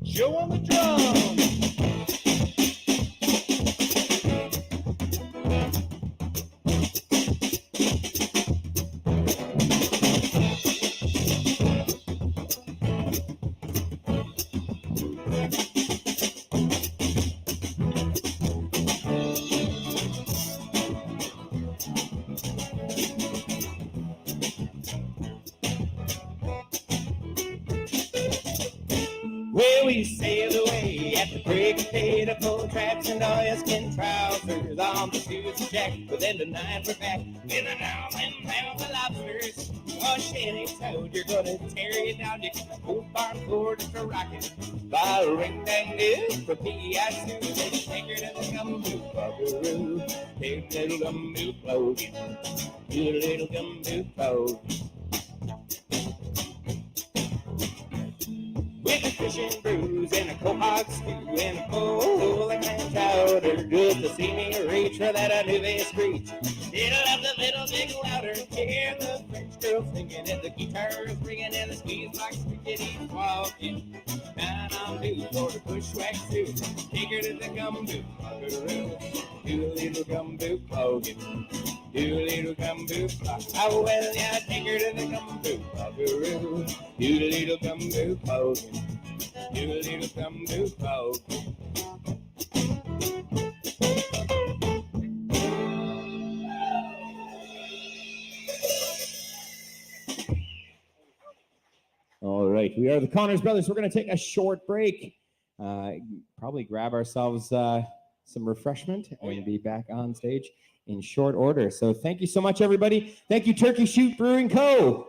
Joe on the drums. Well, we sailed away at the break of day to pull traps and oilskin trousers on the Susan Jack. But then tonight we're back with a thousand pounds of lobsters. Oh, Shanny told you're gonna tear you down. You can go far forward just a rocket. By ring dang do for P.I.S.U. Then you take her to the gumbo buckaroo. Take a little gumbo clothing. Do a little gumbo clothing. With a fish and brews and a quahog stew and a bowl of clam chowder, just to see me reach for that Anuve screech. Diddle up the little big louder, hear the French girl singing and the guitar is ringing and the squeeze box skickety walking. Down on due for the bushwhack zoo, take her to the gumbo buckaroo. Do a little gumbo clogging. Do a little gumbo clogging. Oh, well, yeah, take her to the gumbo buckaroo. Do a little gumbo clogging. Do a little gumbo clogging. All right, we are the Connors Brothers. We're going to take a short break. Probably grab ourselves some refreshment and be back on stage in short order. So thank you so much, everybody. Thank you, Turkey Shoot Brewing Co.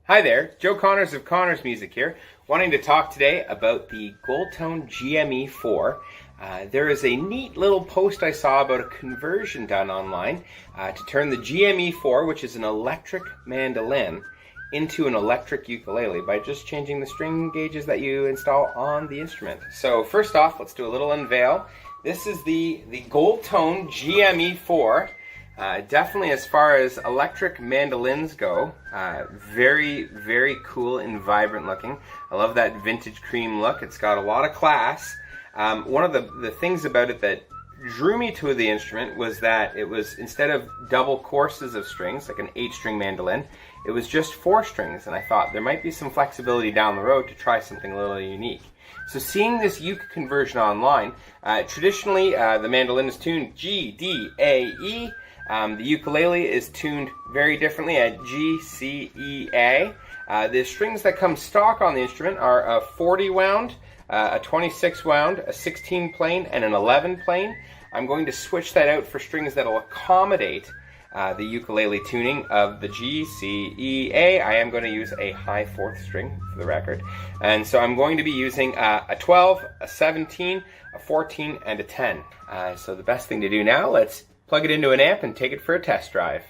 Hi there, Joe Connors of Connors Music here, wanting to talk today about the Goldtone GME4. There is a neat little post I saw about a conversion done online to turn the GME4, which is an electric mandolin, into an electric ukulele by just changing the string gauges that you install on the instrument. So first off, let's do a little unveil. This is the Goldtone GME4. Definitely, as far as electric mandolins go, very, very cool and vibrant looking. I love that vintage cream look. It's got a lot of class. One of the things about it that drew me to the instrument was that it was, instead of double courses of strings, like an 8-string mandolin, it was just 4 strings. And I thought there might be some flexibility down the road to try something a little unique. So seeing this uke conversion online, traditionally the mandolin is tuned G, D, A, E. The ukulele is tuned very differently at G, C, E, A. The strings that come stock on the instrument are a 40 wound, a 26 wound, a 16 plane, and an 11 plane. I'm going to switch that out for strings that will accommodate the ukulele tuning of the G, C, E, A. I am going to use a high 4th string for the record. And so I'm going to be using a 12, a 17, a 14, and a 10. So the best thing to do now, let's plug it into an amp and take it for a test drive.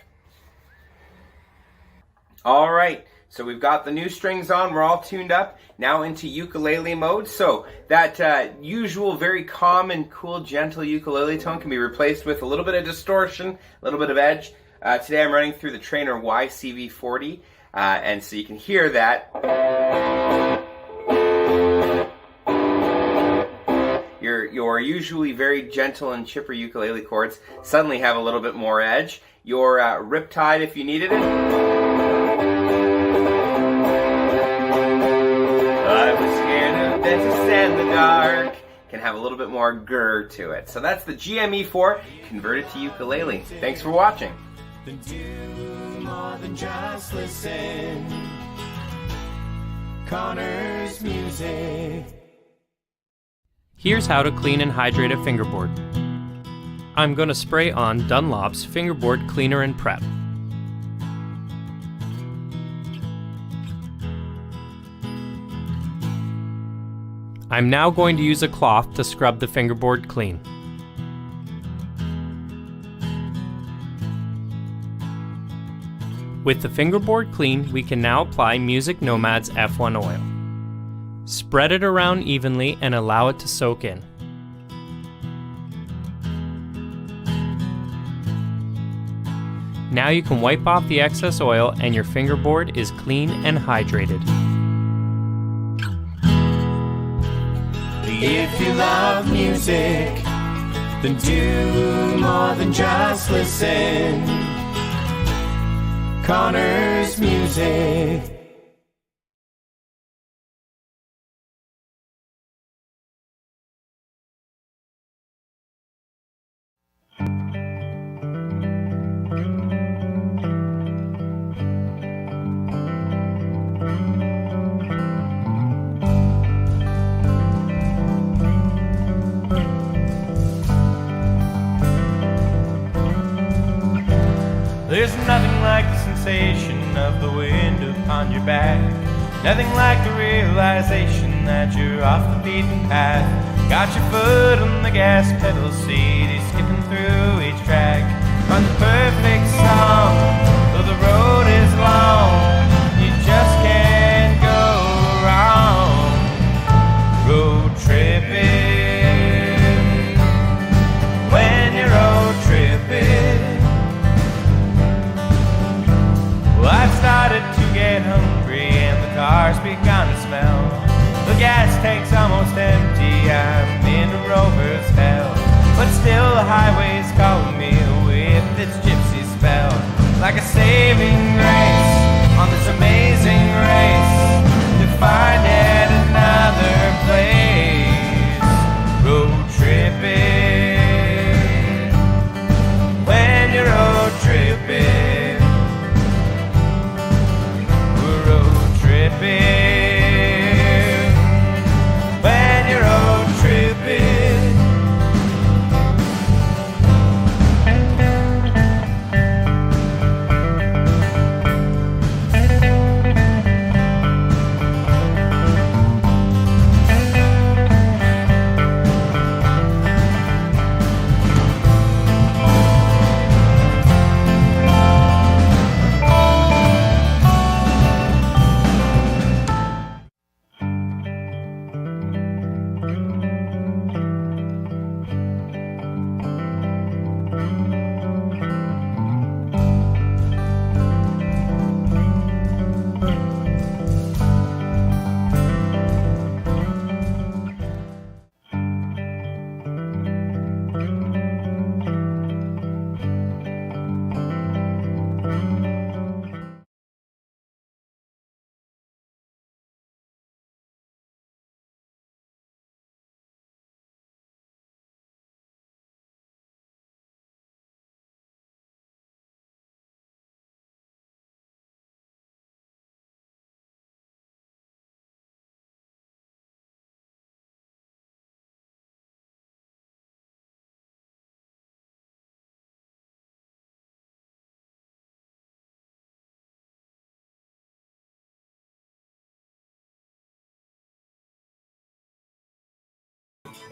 All right, so we've got the new strings on. We're all tuned up. Now into ukulele mode. So that usual, very calm and cool, gentle ukulele tone can be replaced with a little bit of distortion, a little bit of edge. Today I'm running through the Trainer YCV40, and so you can hear that. Your usually very gentle and chipper ukulele chords suddenly have a little bit more edge. Your riptide, if you needed it. I was scared of dentists and the dark. Can have a little bit more grr to it. So that's the GME4 converted to ukulele. Thanks for watching. Then do more than just listen. Connors Music. Here's how to clean and hydrate a fingerboard. I'm going to spray on Dunlop's Fingerboard Cleaner and Prep. I'm now going to use a cloth to scrub the fingerboard clean. With the fingerboard clean, we can now apply Music Nomad's F1 oil. Spread it around evenly and allow it to soak in. Now you can wipe off the excess oil and your fingerboard is clean and hydrated. If you love music, then do more than just listen. Connors Music. There's nothing like the sensation of the wind upon your back. Nothing like the realization that you're off the beaten path. Got your foot on the gas pedal seat, you're skipping through each track. Find the perfect song, though the road is long. You just can't go wrong. Road tripping, when you're road tripping. Well, I've started to get hungry and the car's begun to smell. The gas tank's almost empty, I'm in a rover's hell. But still the highway's calling me with its gypsy spell. Like a saving grace on this amazing race to find yet another place. Road tripping, when you're road tripping. When you're road tripping.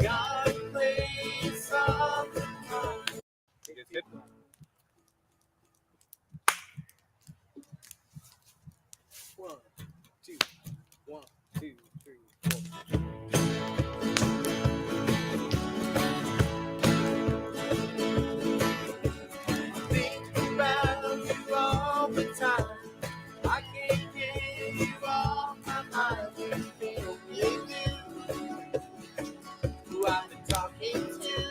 God plays some. One, two, 1, 2, 3, 4. Think about you all the time. I can't get you off my mind. You think you do who I've been talking to.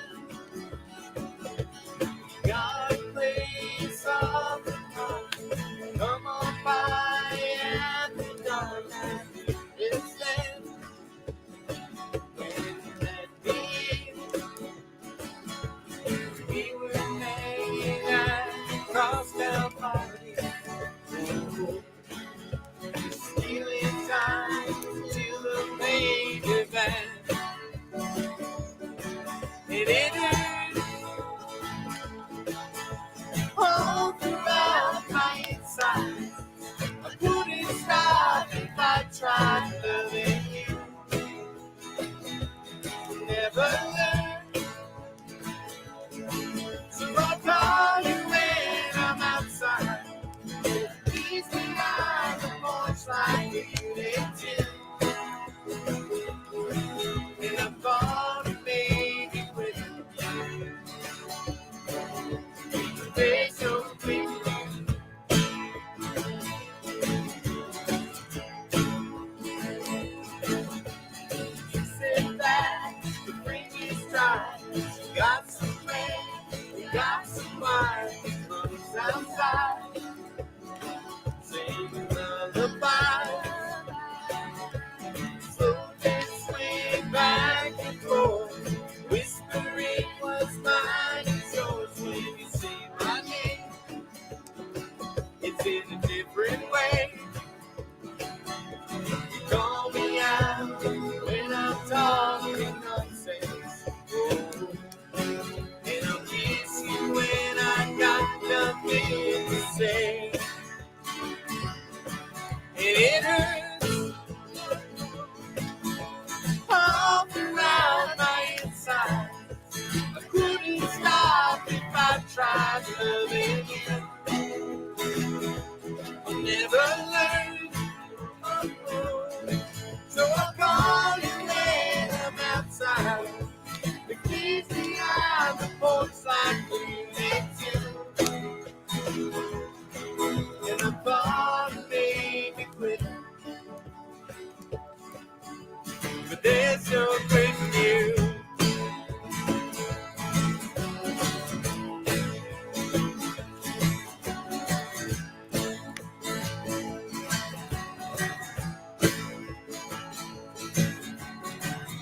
God plays some. Come on by and be done. It's then when that be. We were hanging at crosstown party, stealing time till the main event. And it hurt all throughout my inside. I wouldn't stop if I tried loving you. Never learned, so I'll call you when I'm outside. Please be on the porch like you did too. And I thought of maybe with you. They so quick. You said that the previous time you got some friends, you got some wine, money's outside, sing a lullaby. So they swing back and forth, whispering what's mine is yours. When you say my name, it's in a different way. You call me out when I'm talking nonsense. Oh, and I'll kiss you when I got nothing to say. And it hurts all throughout my inside. I couldn't stop if I tried loving you. I'll never learn. So I'll call you when I'm outside. The keys behind the porch like we did too. And I thought it made me quit. But there's no quitting you.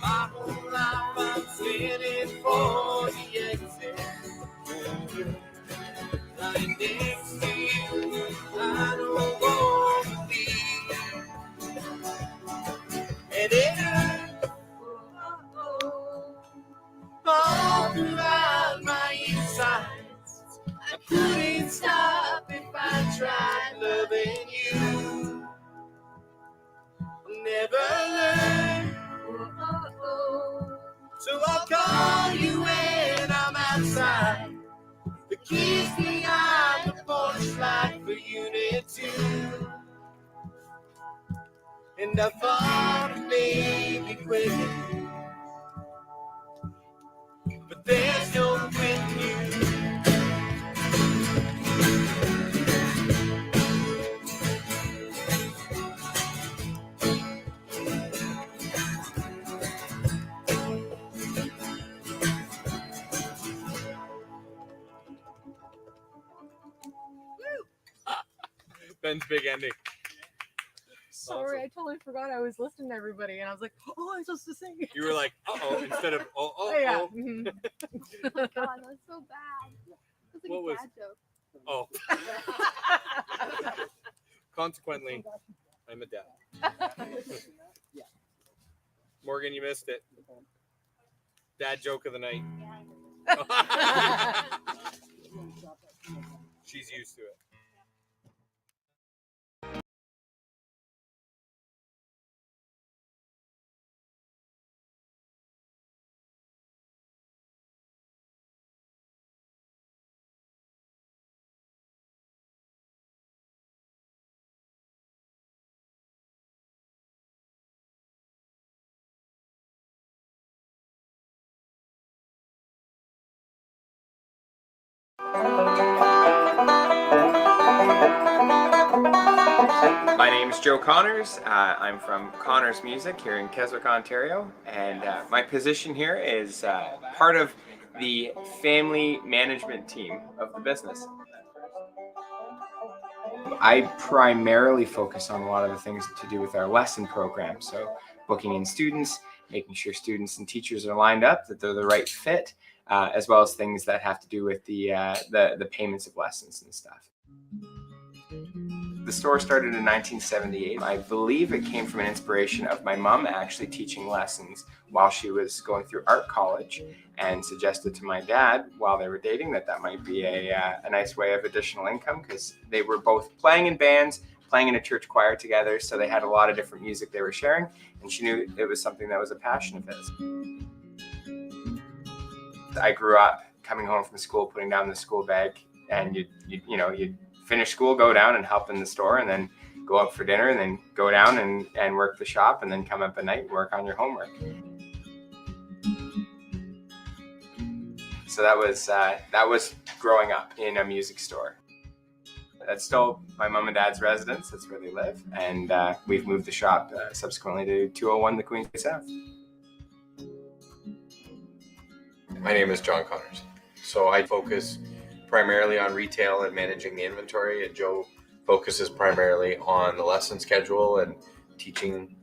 My whole life I'm sitting for the exit. Lying next to you, I don't want to be. And it hurts all throughout my insides. I couldn't stop if I tried loving you. I'll never learn. So I'll call you when I'm outside. The keys behind the porch like for Unit 2. And I thought of maybe quitting, but there's no quitting you. Ben's big ending. Sorry, I totally forgot I was listening to everybody, and I was like, "Oh, I'm supposed to sing." You were like, "Uh-oh," instead of "oh, oh, Yeah. oh." Mhm. Oh my god, that's so bad. That's like What a was- dad joke. Oh. Consequently, I'm a dad. Morgan, you missed it. Dad joke of the night. She's used to it. My name is Joe Connors. I'm from Connors Music here in Keswick, Ontario, and my position here is part of the family management team of the business. I primarily focus on a lot of the things to do with our lesson program, so booking in students, making sure students and teachers are lined up, that they're the right fit, as well as things that have to do with the payments of lessons and stuff. The store started in 1978. I believe it came from an inspiration of my mom actually teaching lessons while she was going through art college, and suggested to my dad while they were dating that might be a nice way of additional income, because they were both playing in bands, playing in a church choir together, so they had a lot of different music they were sharing, and she knew it was something that was a passion of his. I grew up coming home from school, putting down the school bag, and you'd finish school, go down and help in the store, and then go up for dinner, and then go down and work the shop, and then come up at night and work on your homework. So that was growing up in a music store. That's still my mom and dad's residence. That's where they live, and we've moved the shop subsequently to 201 the Queensway South. My name is John Connors. So I focus primarily on retail and managing the inventory, and Joe focuses primarily on the lesson schedule and teaching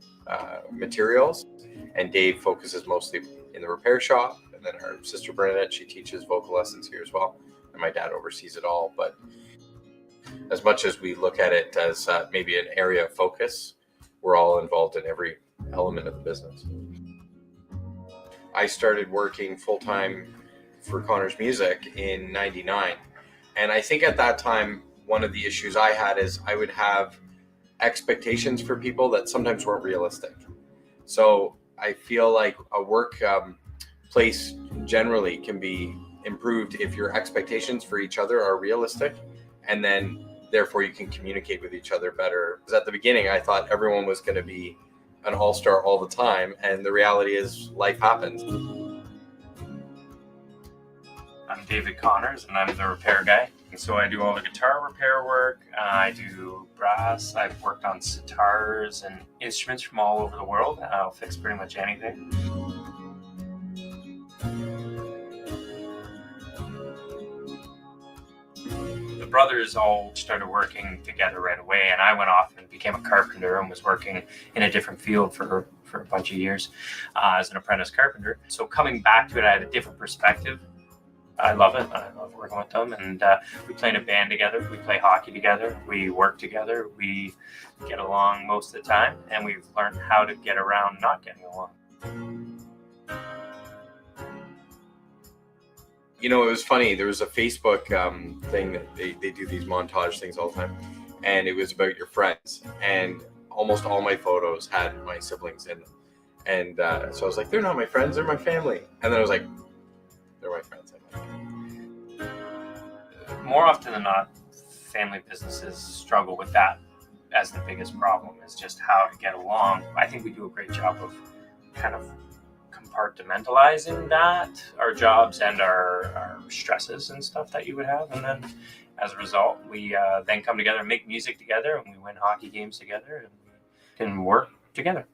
materials, and Dave focuses mostly in the repair shop, and then our sister Bernadette, she teaches vocal lessons here as well, and my dad oversees it all. But as much as we look at it as maybe an area of focus, we're all involved in every element of the business. I started working full-time for Connors Music in '99. And I think at that time, one of the issues I had is I would have expectations for people that sometimes weren't realistic. So I feel like a work place generally can be improved if your expectations for each other are realistic, and then therefore you can communicate with each other better. Because at the beginning, I thought everyone was going to be an all-star all the time, and the reality is life happens. I'm David Connors, and I'm the repair guy. And so I do all the guitar repair work. I do brass. I've worked on sitars and instruments from all over the world. I'll fix pretty much anything. The brothers all started working together right away, and I went off and became a carpenter and was working in a different field for a bunch of years as an apprentice carpenter. So coming back to it, I had a different perspective. I love it. I love working with them, and we play in a band together. We play hockey together. We work together. We get along most of the time, and we've learned how to get around not getting along. You know, it was funny. There was a Facebook thing that they do these montage things all the time, and it was about your friends, and almost all my photos had my siblings in them. And so I was like, they're not my friends, they're my family. And then I was like, they're my friends. More often than not, family businesses struggle with that as the biggest problem, is just how to get along. I think we do a great job of kind of compartmentalizing that, our jobs and our stresses and stuff that you would have. And then as a result, we then come together and make music together, and we win hockey games together, and we can work together.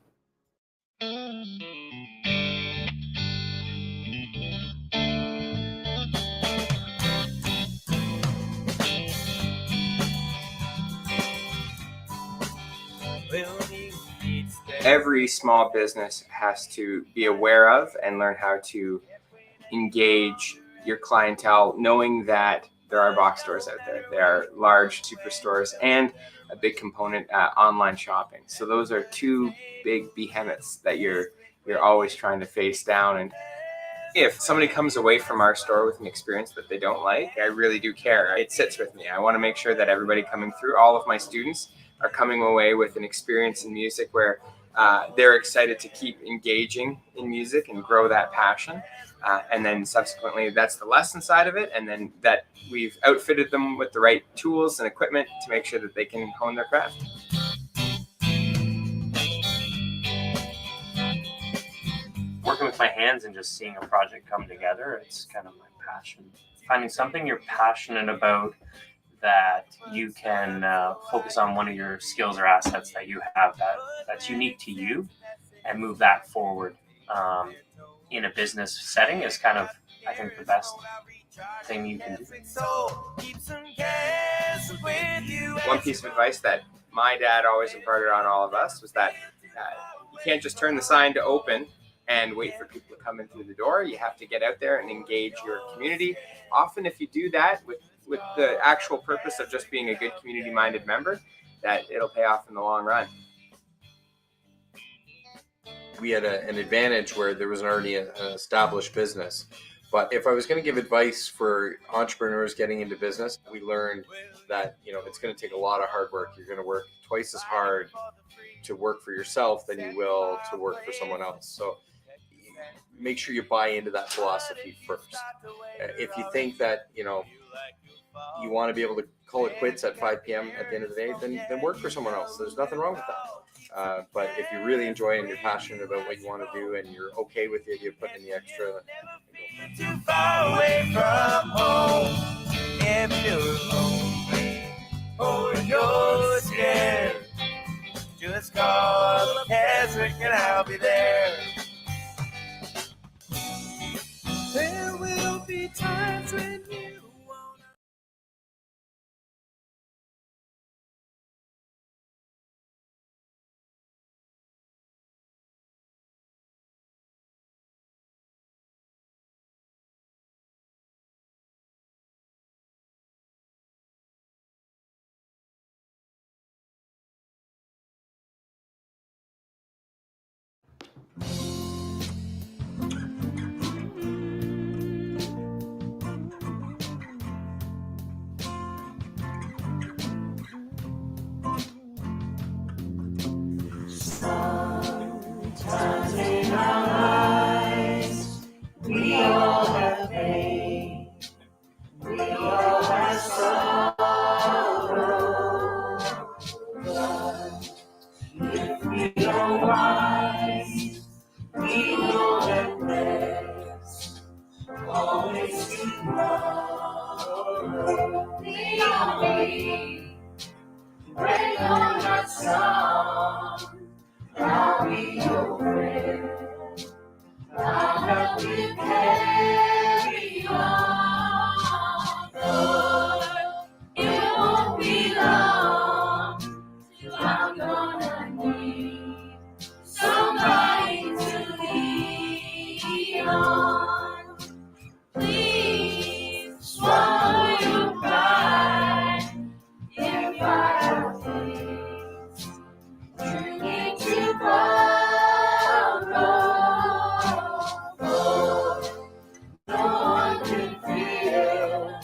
Every small business has to be aware of and learn how to engage your clientele, knowing that there are box stores out there. There are large superstores and a big component online shopping. So those are two big behemoths that you're always trying to face down. And if somebody comes away from our store with an experience that they don't like, I really do care. It sits with me. I want to make sure that everybody coming through, all of my students, are coming away with an experience in music where they're excited to keep engaging in music and grow that passion. And then subsequently, that's the lesson side of it. And then that we've outfitted them with the right tools and equipment to make sure that they can hone their craft. Working with my hands and just seeing a project come together, it's kind of my passion. Finding something you're passionate about that you can focus on one of your skills or assets that you have that's unique to you and move that forward in a business setting is kind of, I think, the best thing you can do. One piece of advice that my dad always imparted on all of us was that you can't just turn the sign to open and wait for people to come in through the door. You have to get out there and engage your community. Often if you do that with the actual purpose of just being a good community-minded member, that it'll pay off in the long run. We had an advantage where there was already an established business. But if I was going to give advice for entrepreneurs getting into business, we learned that, it's going to take a lot of hard work. You're going to work twice as hard to work for yourself than you will to work for someone else. So make sure you buy into that philosophy first. If you think that, you want to be able to call it quits at 5 p.m. at the end of the day, then work for someone else. There's nothing wrong with that. But if you really enjoy and you're passionate about what you want to do and you're okay with the idea of putting in the extra, Too far away from home. If you're lonely or you're scared, just call Keswick and I'll be there. There will be times when you wanna. Sometimes in our lives, we all have pain, we all have sorrow. But if we are wise, we know that there's always tomorrow. We all need break on our song. I'll be your friend. I'll help you carry on. Lord, it won't be long till I'm gonna need somebody to lean on. Please swallow your pride if I have things you need to borrow. No one can feel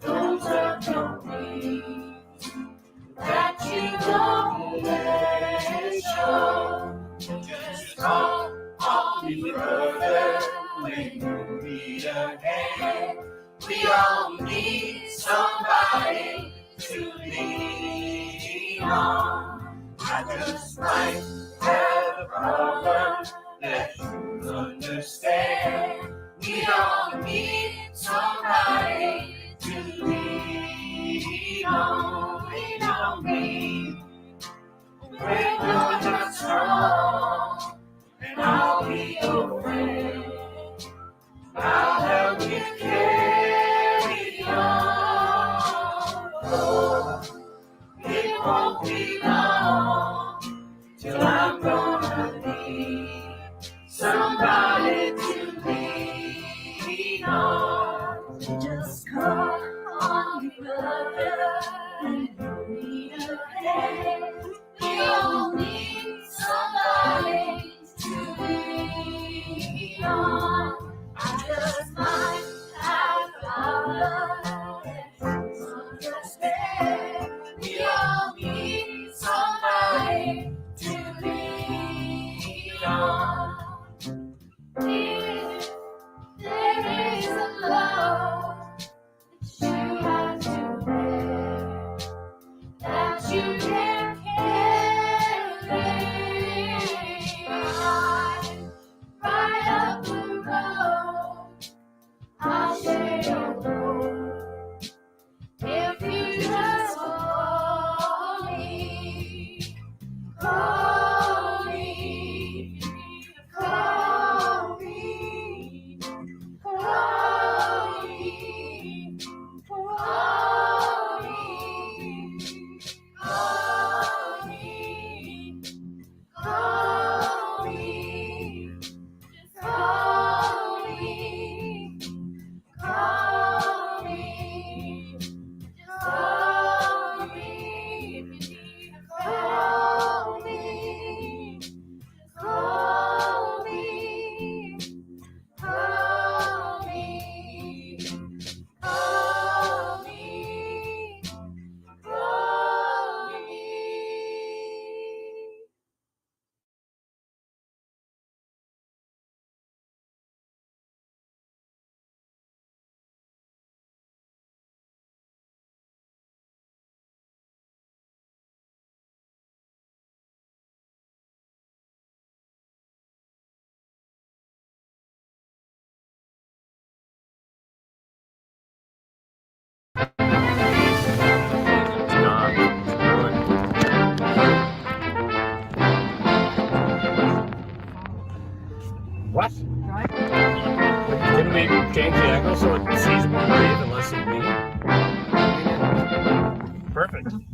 those that don't need that you don't let show. Just call on me, brother, when you need a hand. We all need somebody to lean on. I just might have a problem that you understand. We all need somebody to lean on. Lean on me. Break on your strong, and I'll be your friend. I'll help you carry on. Oh, it won't be long till I'm gonna need somebody to lean on. Just call on me, brother, when you need a hand. We all need somebody to lean on. I just might have a problem that you understand. We all need somebody to lean on. If there is a love that you have to bear, that you can't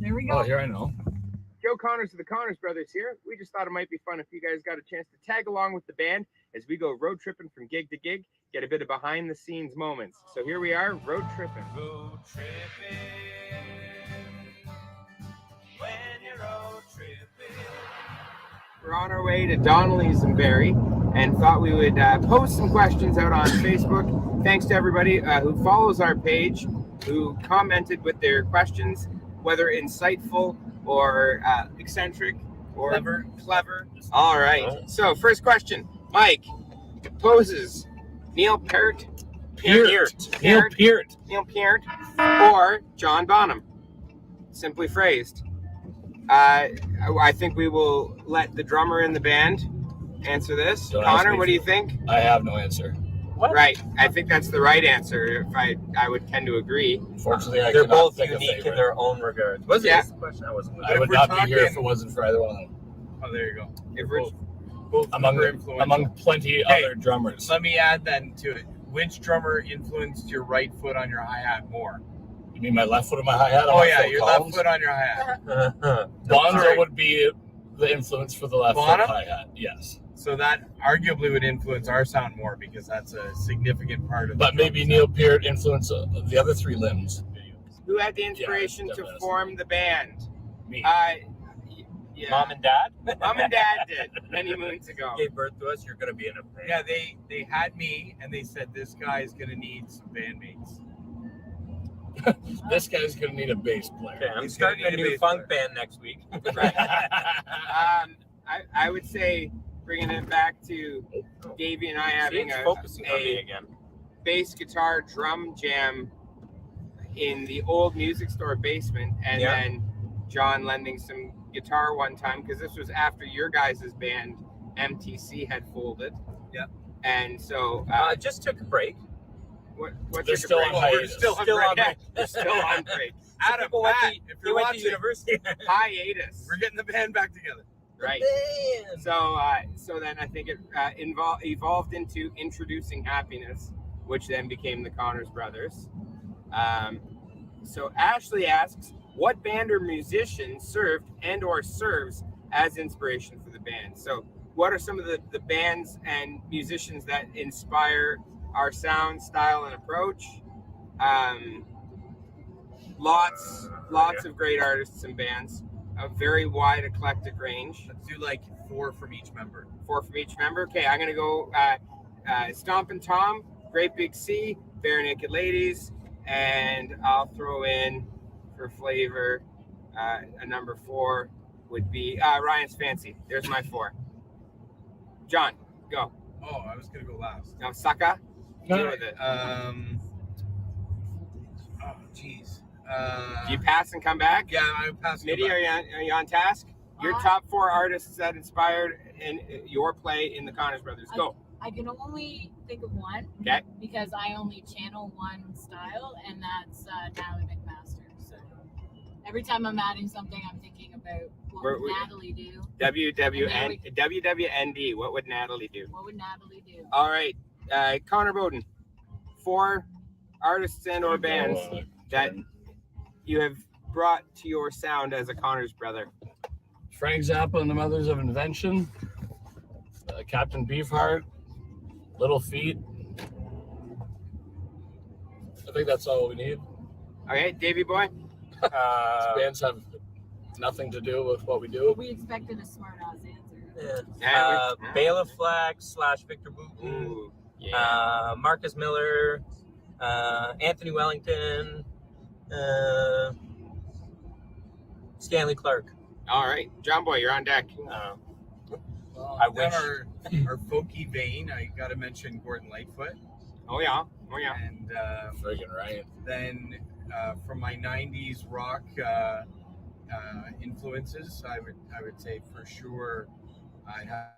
There we go. Oh, here I know. Joe Connors of the Connors Brothers here. We just thought it might be fun if you guys got a chance to tag along with the band as we go road tripping from gig to gig, get a bit of behind the scenes moments. So here we are, road tripping. Road tripping. When you're road tripping. We're on our way to Donnelly's and Barrie and thought we would post some questions out on Facebook. Thanks to everybody who follows our page, who commented with their questions, whether insightful or eccentric or clever. All right. So first question, Mike poses Neil Peart, or John Bonham. Simply phrased. I think we will let the drummer in the band answer this. Don't ask Connor, me what do you think? I have no answer. What? Right. I think that's the right answer. If I would tend to agree. Fortunately, They're cannot both think of unique in favorite. their own regards. Was Yeah. the question? I wasn't. I would we're not be here if talking- it wasn't for either one of them. Oh, there you go. If we're Both super influential. Among plenty Hey, other drummers. Let me add then to it. Which drummer influenced your right foot on your hi-hat more? You mean my left foot or my hi-hat? Oh yeah, your left foot on your hi-hat. Bonzo would be the influence for the left foot Bonham? hi-hat. Yes. So that arguably would influence our sound more because that's a significant part of But maybe Neil Peart influenced the other three limbs. who had the inspiration to definitely. form the band? Me. Yeah. Mom and Dad Mom and Dad did many moons ago. gave birth to us. You're going to be in a band. Yeah, they had me and they said this guy is gonna need some bandmates. This guy's going to need a bass player. Okay, I'm He's starting gonna a need a new bass funk player. band next week. I would say bringing it back to Davey and I having He's a focusing on me again. bass guitar drum jam in the old music store basement, and Yeah. then John lending some guitar one time because this was after your guys' band MTC had folded. Yeah. And so Just took a break. what's They're your still break? on We're hiatus. still on Still on break. break. We're still on break. Adam, People went Pat, to- if He you're went to watching, university. Hiatus. we're getting the band back together. Right. So then I think it evolved into Introducing Happiness, which then became the Connors Brothers. So Ashley asks, what band or musician served and or serves as inspiration for the band? So what are some of the bands and musicians that inspire our sound, style, and approach? Lots of great artists and bands, a very wide eclectic range. Let's do like 4 from each member. 4 from each member. Okay, I'm gonna go Stompin' Tom, Great Big Sea, Bare Naked Ladies, and I'll throw in for flavor a number 4 would be Ryan's Fancy. There's my 4. John, go. Oh, I was gonna go last. Now Saka, deal with it. Oh, jeez. Do you pass and come back? Yeah, I pass. Mitty, are you on task? Your top 4 artists that inspired in your play in the Connors Brothers. Go. I can only think of one. Okay. Because I only channel one style, and that's Natalie McMaster. So every time I'm adding something, I'm thinking about what would Natalie do? WWND. What would Natalie do? What would Natalie do? All right. Connor Bowden, 4 artists and or bands that you have brought to your sound as a Connors brother. Frank Zappa and the Mothers of Invention, Captain Beefheart, Little Feet. I think that's all we need. Okay, Davey boy. These bands have nothing to do with what we do. We expected a smart ass answer. Bela Flack / Victor Wooten, Marcus Miller, Anthony Wellington, Stanley Clark. All right, John boy, you're on deck. I wish. Our folky vein, I got to mention Gordon Lightfoot. Oh yeah. And friggin' right. Then from my '90s rock influences, I would say for sure I have.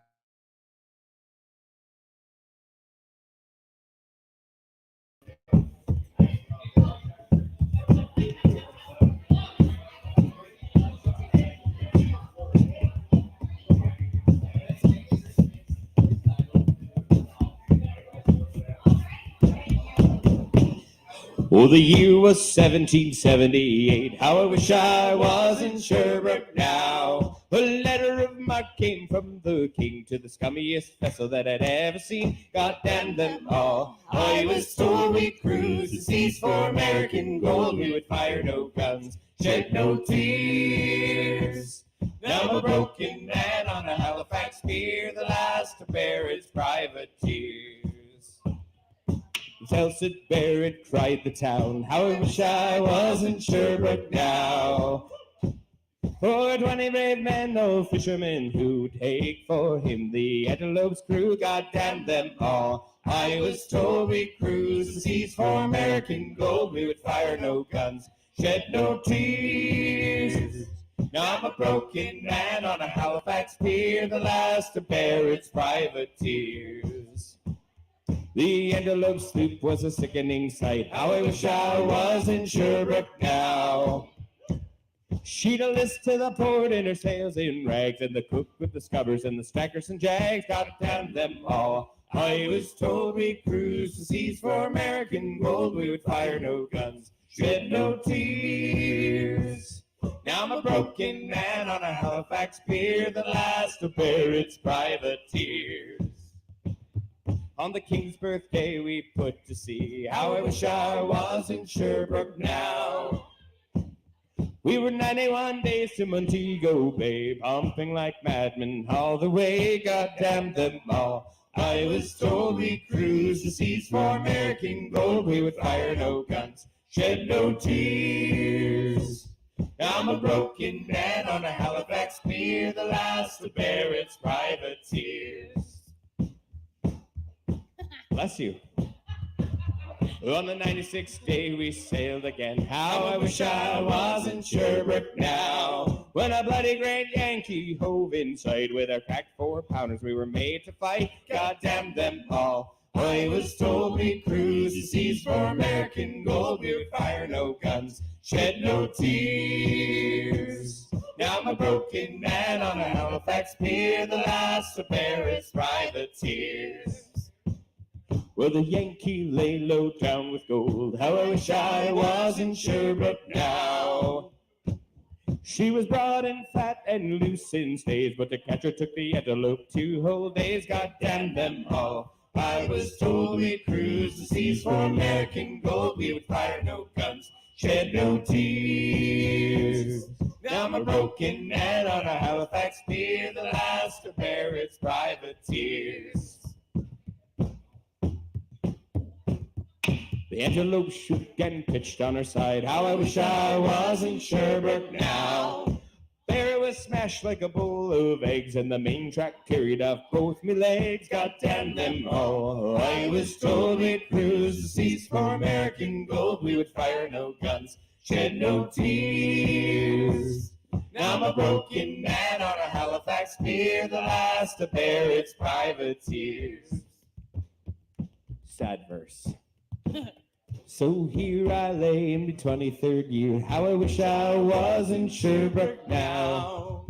Oh, the year was 1778. How I wish I was in Sherbrooke now. A letter of marque came from the king to the scummiest vessel that I'd ever seen. God damn them all. I was told we'd cruise the seas for American gold. We would fire no guns, shed no tears. Now I'm a broken man on a Halifax pier, the last to bear its privateers. Telsit Barrett cried the town, how I wish I was in Sherbrooke now. For 20 brave men, no fishermen, who take for him the Antelope's crew. God damn them all. I was told we'd cruise the seas for American gold. We would fire no guns, shed no tears. Now I'm a broken man on a Halifax pier, the last to bear its privateers. The Antelope sloop was a sickening sight. How I wish I was in Sherbrooke now. She'd a list to the port and her sails in rags, and the cook with the scubbers and the stackers and jags. God damn them all. I was told we'd cruise the seas for American gold. We would fire no guns, shed no tears. Now I'm a broken man on a Halifax pier, the last to bear its privateers. On the King's birthday we put to sea. How I wish I was in Sherbrooke now. We were 91 days to Montego Bay, pumping like madmen all the way. God damn them all. I was told we'd cruise the seas for American gold. We would fire no guns, shed no tears. I'm a broken man on a Halifax pier, the last to bear its privateers. Bless you. On the 96th day we sailed again. How I wish I was in Sherbrooke now. When a bloody great Yankee hove in sight with our cracked 4-pounders, we were made to fight. God damn them all. I was told we'd cruise the seas for American gold. We would fire no guns, shed no tears. Now I'm a broken man on a Halifax pier, the last to bear its privateers. Well, the Yankee lay low down with gold. How I wish I was in Sherbrooke now. She was broad and fat and loose in stays, but to catch her took the Antelope 2 whole days. God damn them all. I was told we'd cruise the seas for American gold. We would fire no guns, shed no tears. Now I'm a broken man on a Halifax pier, the last to bear its privateers. The Antelope shook and pitched on her side. How I wish I was in Sherbrooke now. There it was smashed like a bowl of eggs, and the main track carried off both me legs. God damn them all. I was told we'd cruise the seas for American gold. We would fire no guns, shed no tears. Now I'm a broken man on a Halifax pier, the last to bear its privateers. Sad verse. So here I lay in my 23rd year. How I wish I was in Sherbrooke now.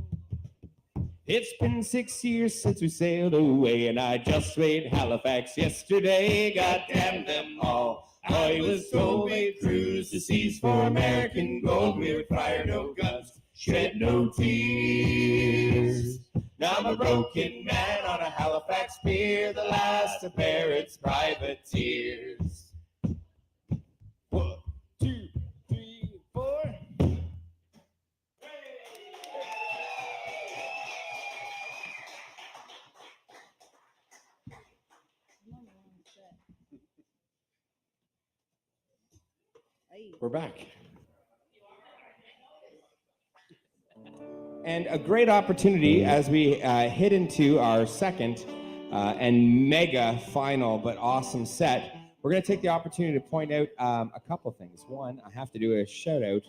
It's been 6 years since we sailed away, and I just made Halifax yesterday. God damn them all. I was told we'd cruise the seas for American gold. We would fire no guns, shed no tears. Now I'm a broken man on a Halifax pier, the last to bear its privateers. 1, 2, 3, 4. We're back. And a great opportunity as we hit into our second and mega final but awesome set. We're going to take the opportunity to point out a couple things. One, I have to do a shout out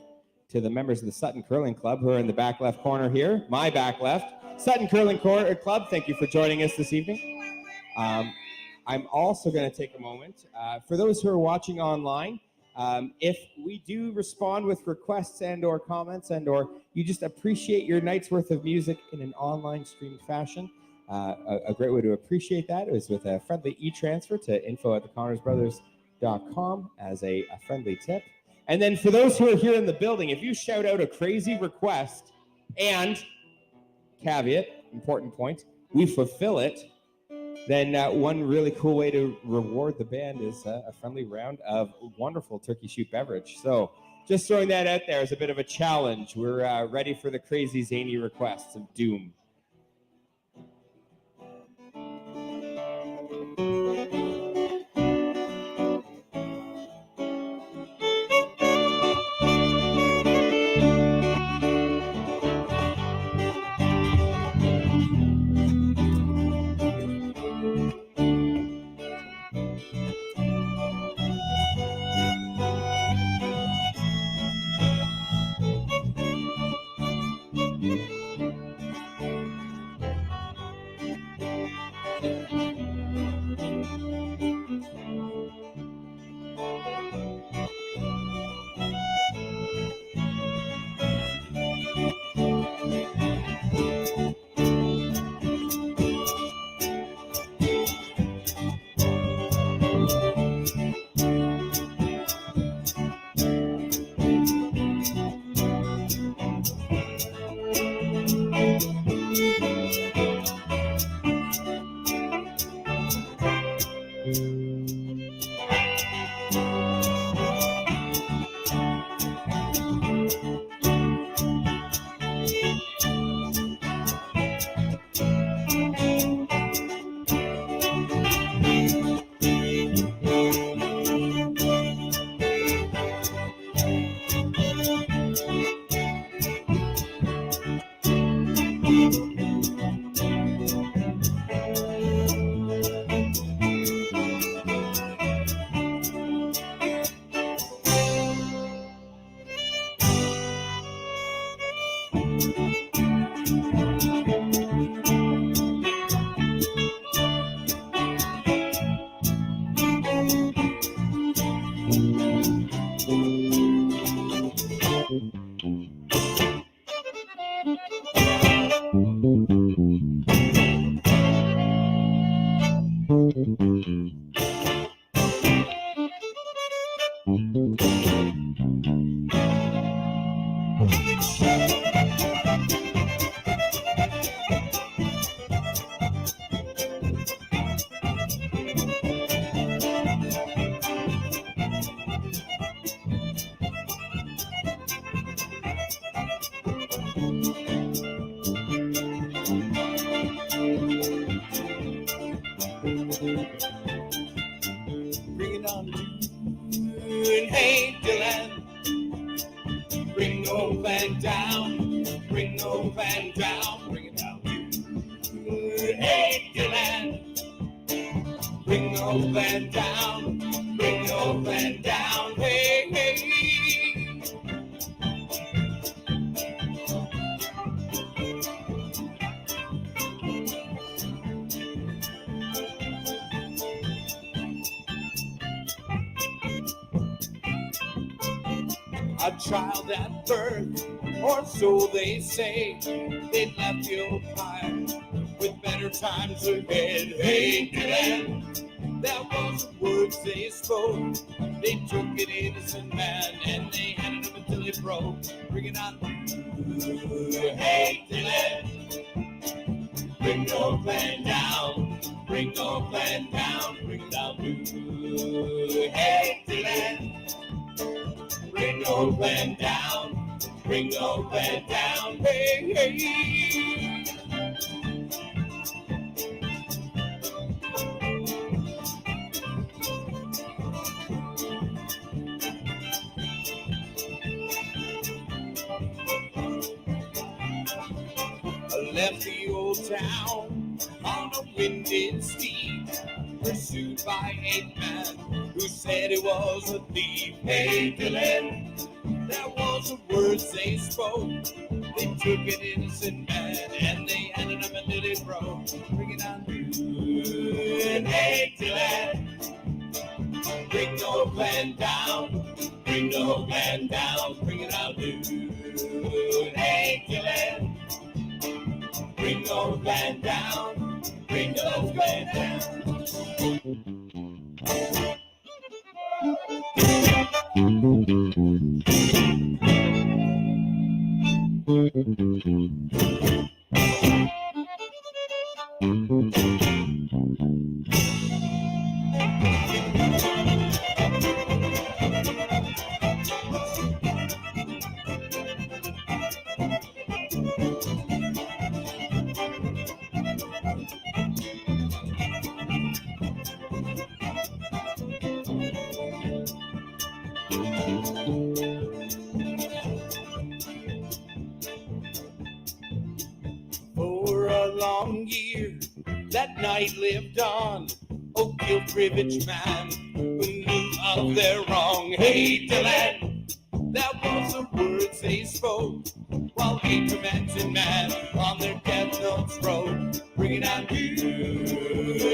to the members of the Sutton Curling Club who are in the back left corner here, my back left. Sutton Curling Club, thank you for joining us this evening. I'm also going to take a moment. For those who are watching online, if we do respond with requests and or comments and or you just appreciate your night's worth of music in an online streamed fashion, a great way to appreciate that is with a friendly e-transfer to info@theconnorsbrothers.com. brewing.com as a friendly tip. And then for those who are here in the building, if you shout out a crazy request and caveat, important point, we fulfill it, then one really cool way to reward the band is a friendly round of wonderful turkey shoot beverage. So just throwing that out there as a bit of a challenge. We're ready for the crazy zany requests of doom. Bring it on, June. Hey, Dylan. Bring no van down. Bring no van down. Bring it down, June. Hey, Dylan. Bring no van down. Bring no van down. Hey, hey. A child at birth, or so they say, they left you behind with better times ahead. Hey, Dylan, that was the words they spoke. They took an innocent man and they handed him until it broke. Bring it on, hey, Dylan. Bring no plan down, bring no plan down, bring it down, hey, Dylan. Bring no plan down, bring no plan down, hey, hey. I left the old town on a winded steed, pursued by a man who said he was a thief. Hey, Dylan, that was the words they spoke. They took an innocent man and they handed him until it broke. Bring it on, dude. Hey, Dylan, bring no plan down. Bring no plan down. Bring it on, dude. Hey, Dylan, bring no plan down. Bring no plan down. For a long year, that night lived on. Oh, guilt rich man who knew of their wrong. Hey, Dylan, that was the words they spoke while we tormented man on their death notes wrote. Bring it on, you.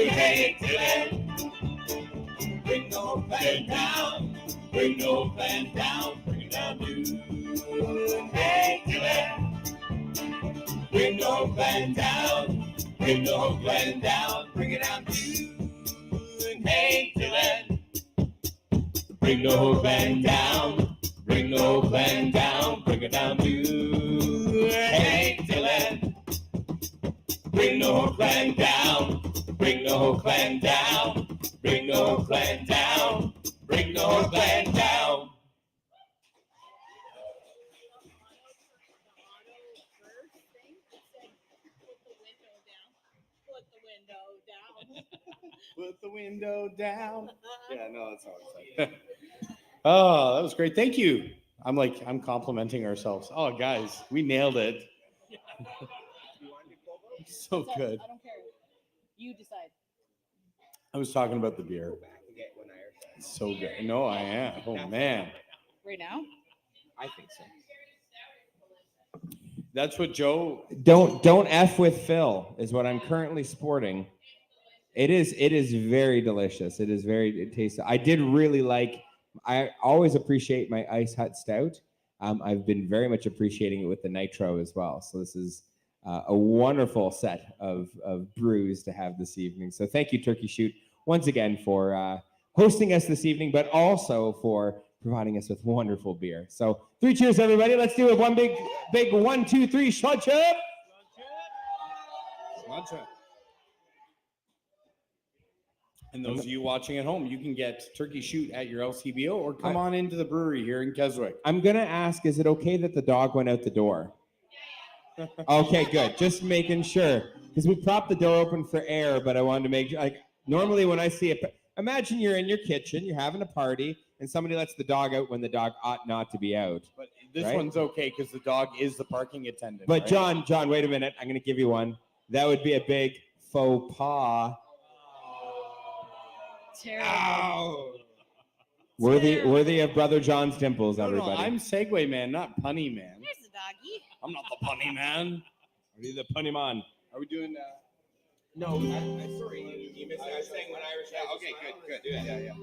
Hey, Dylan, bring no plan down. Bring no plan down. Bring it down, you. Hey, Dylan. Bring no plan down, bring no plan down, bring it down to hey Dylan. Bring no plan down, bring no plan down, bring it down to hey Dylan. Bring no plan down, bring no plan down, bring no plan down, bring no plan down. Put the window down. Yeah, no, that's how it's like. Oh, that was great. Thank you. I'm complimenting ourselves. Oh, guys, we nailed it. So good. I don't care. You decide. I was talking about the beer. It's so good. No, I am. Oh, man. Right now? I think so. That's what Joe. Don't F with Phil is what I'm currently sporting. It is very delicious. It tastes. I did really like. I always appreciate my Ice Hut Stout. I've been very much appreciating it with the Nitro as well. So this is a wonderful set of brews to have this evening. So thank you, Turkey Shoot, once again for hosting us this evening, but also for providing us with wonderful beer. So 3 cheers, everybody. Let's do it. One big 1, 2, 3. Sláinte. Sláinte. And those of you watching at home, you can get Turkey Shoot at your LCBO or come on into the brewery here in Keswick. I'm going to ask, is it okay that the dog went out the door? Okay, good. Just making sure. Because we propped the door open for air, but I wanted to make sure. Like, normally when I see it, imagine you're in your kitchen, you're having a party, and somebody lets the dog out when the dog ought not to be out. But this right? one's okay because the dog is the parking attendant. But right? John, wait a minute. I'm going to give you one. That would be a big faux pas. Terrible. Ow. Worthy of Brother John's dimples, everybody. No, I'm Segway man, not Punny man. There's the doggy. I'm not the Punny man. Are you the punny man? Are we doing No, I'm sorry. You missed it. I was saying when Irish. Yeah, okay, good. Yeah.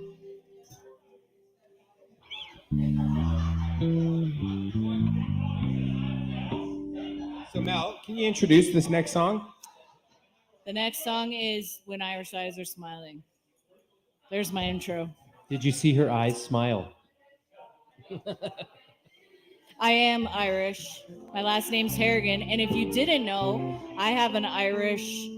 So Mel, can you introduce this next song? The next song is When Irish Eyes Are Smiling. There's my intro. Did you see her eyes smile? I am Irish. My last name's Harrigan. And if you didn't know, I have an Irish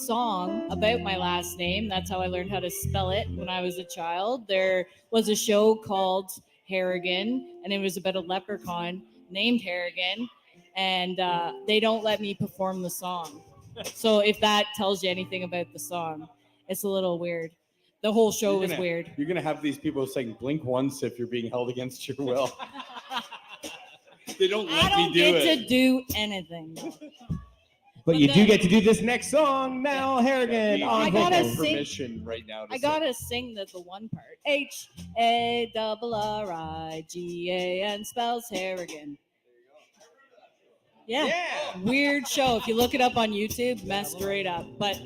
song about my last name. That's how I learned how to spell it when I was a child. There was a show called Harrigan, and it was about a leprechaun named Harrigan. And they don't let me perform the song. So if that tells you anything about the song, it's a little weird. The whole show was weird. You're going to have these people saying blink once if you're being held against your will. They don't let me do it. I don't get to do anything. But you do get to do this next song, Mel Harrigan. I gotta sing. Permission right now. I gotta sing the one part. HARRIGAN spells Harrigan. Yeah. Weird show. If you look it up on YouTube, messed right up. But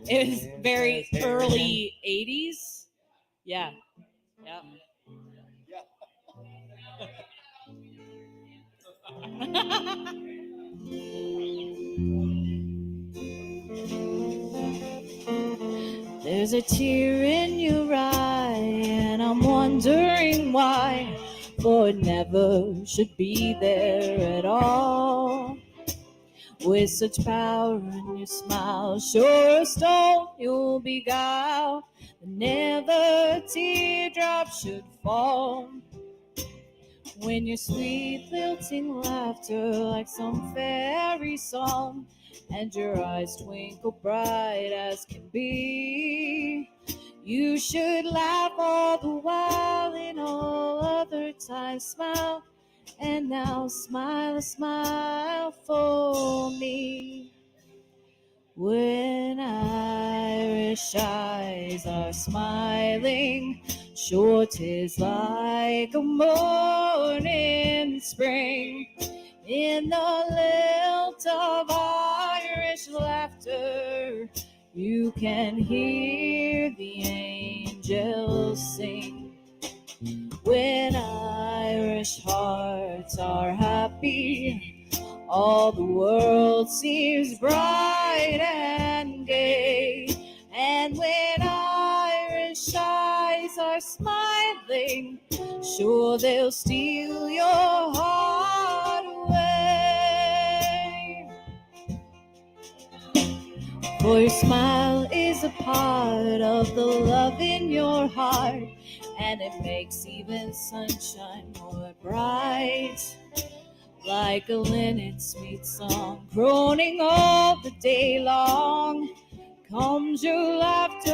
it was very early 80s. Yeah. There's a tear in your eye, and I'm wondering why. For but never should be there at all. With such power in your smile, sure a stone you'll beguile, but never a teardrop should fall. When your sweet lilting laughter like some fairy song, and your eyes twinkle bright as can be, you should laugh all the while, in all other times smile, and now smile a smile for me. When Irish eyes are smiling, sure 'tis like a morning spring. In the lilt of Irish laughter, you can hear the angels sing. When Irish hearts are happy, all the world seems bright and gay. And when Irish eyes are smiling, sure they'll steal your heart away. For your smile is a part of the love in your heart, and it makes even sunshine more bright. Like a linnet sweet song, groaning all the day long, comes your laughter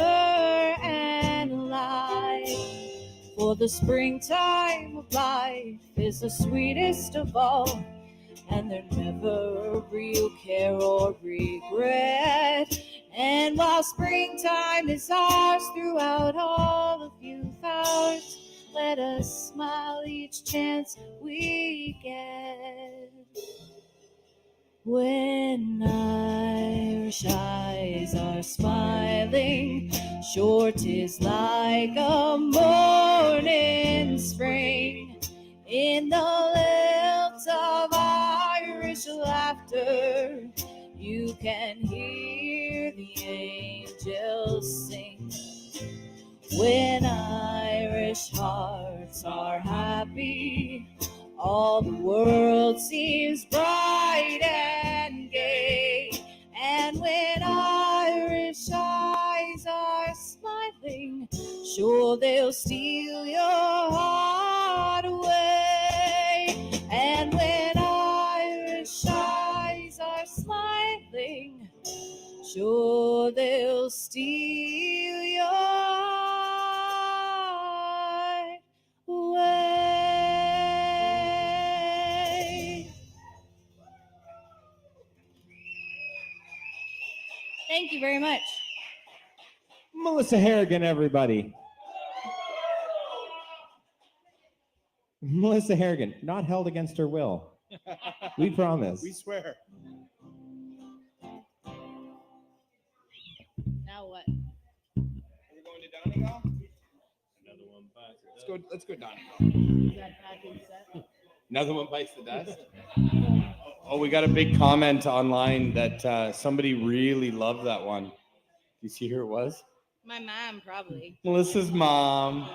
and light. For the springtime of life is the sweetest of all, and there's never a real care or regret. And while springtime is ours throughout all the youth hours, let us smile each chance we get. When Irish eyes are smiling, sure 'tis like a morning spring. In the lilt of Irish laughter, you can hear the angels sing. When Irish hearts are happy, all the world seems bright and gay. And when Irish eyes are smiling, sure they'll steal your heart away. And when Irish eyes are smiling, sure they'll steal your heart away. Thank you very much. Melissa Harrigan, everybody. Melissa Harrigan, not held against her will. We promise. We swear. Now what? Are we going to Donegal? Another one bites. Let's go Donegal. Is that packing set? Another one bites the dust. Oh, we got a big comment online that somebody really loved that one. Do you see who it was? My mom, probably. Melissa's mom.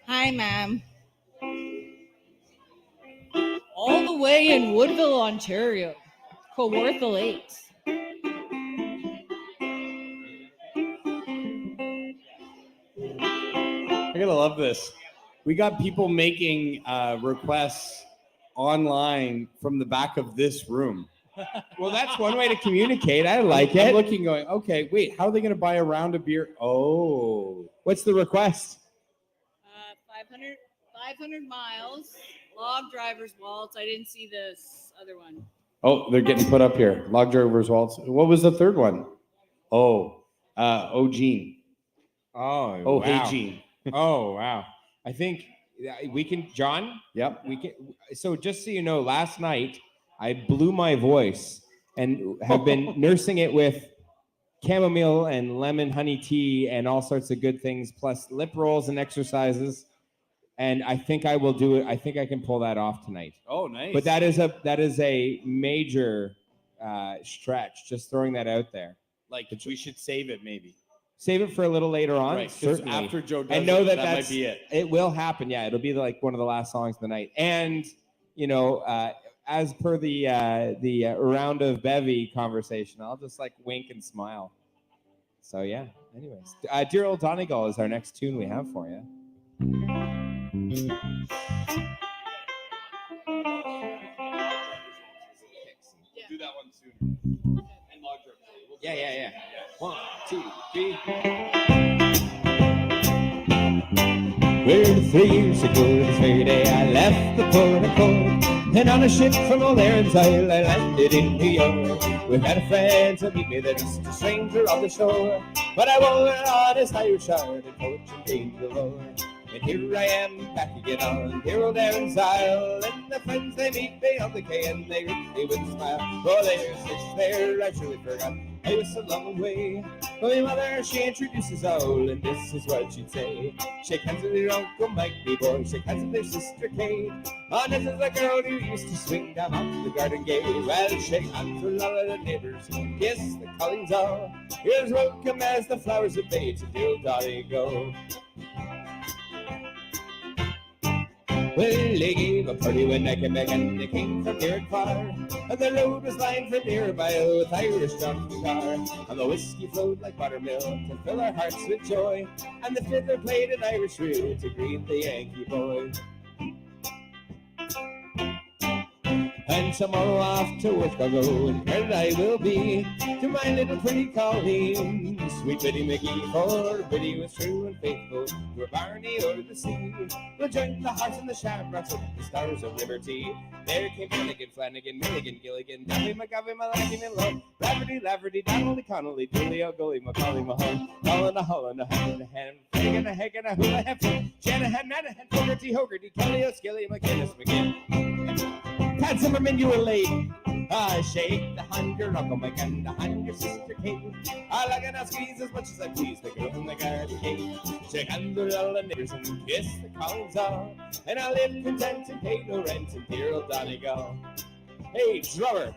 Hi, ma'am. All the way in Woodville, Ontario. Kawartha Lakes. I gotta love this. We got people making requests online from the back of this room. Well, that's one way to communicate. I like I'm it. looking, going, okay, wait, how are they gonna buy a round of beer? Oh, What's the request? 500 miles. Log driver's waltz. I didn't see this other one. oh, they're getting put up here. Log driver's waltz. What was the third one? Oh, Gene. Oh, Oh, wow. hey, Gene. Oh, wow. I think we can, John. Yep. We can. So just so you know, last night I blew my voice and have been nursing it with chamomile and lemon honey tea and all sorts of good things, plus lip rolls and exercises. And I think I will do it. I think I can pull that off tonight. Oh, nice. But that is a major stretch. Just throwing that out there. like we should save it maybe. Save it for a little later on. Right, 'cause Certainly. after Joe does I know it, that that might that's, be it. It will happen. Yeah, it'll be like one of the last songs of the night. And as per the round of bevy conversation, I'll just like wink and smile. So yeah. Anyways, Dear Old Donegal is our next tune we have for you. Do that one soon. And log drum. Yeah. 1, 2, 3. Well, 3 years ago, this very day, I left the port of Cork, and on a ship from Old Erin's Isle, I landed in New York. Without a friend to meet me, there just a stranger on the shore. But I wore an honest Irish heart and fortune gave the Lord. And here I am back again on dear Old Erin's Isle, and the friends they meet me on the quay, and they greet me with a smile. Oh, there's this there, I surely forgot. I was so long away. But my mother, she introduces all, and this is what she'd say. Shake hands with your Uncle Mike, me boy. Shake hands with your sister Kate. Oh, this is the girl who used to swing down on the garden gate. Well, shake hands with all of the neighbors. Kiss the callings all. Here's welcome as the flowers of May to dear Donegal. Well, they gave a party when I came back, and they came from near and far. And the road was lined from near a mile with Irish Johnny car. And the whiskey flowed like buttermilk to fill our hearts with joy. And the fiddler played an Irish reel to greet the Yankee boy. And tomorrow off to work I'll go, and where I will be, to my little pretty Colleen, sweet Biddy McGee, for Biddy was true and faithful to her Barney over the sea. We'll join the hearts and the shamrocks with the stars of liberty. There came Flanagan, Milligan, Gilligan, Duffy, McGuffey, Malachi, and Love, Rafferty, Donnelly, Connolly, Dooley, O'Gully, Macaulay, Mahone, Holland, a hand, Hagan, a Hagan, a Hula, Heffer, Shanahan, Manahan, Hogarty, Kelly, O'Skilly, McGinnis, McGinn. Pat Zimmerman, you were late. Shake the hand, your Uncle Mike, and the hand, your sister Kate. I like it, I'll squeeze as much as I please the girl from the garden gate. Shake hands with all the neighbors and kiss the collins all. And I'll live content and pay no rent in dear Old Donegal. Hey, drummer.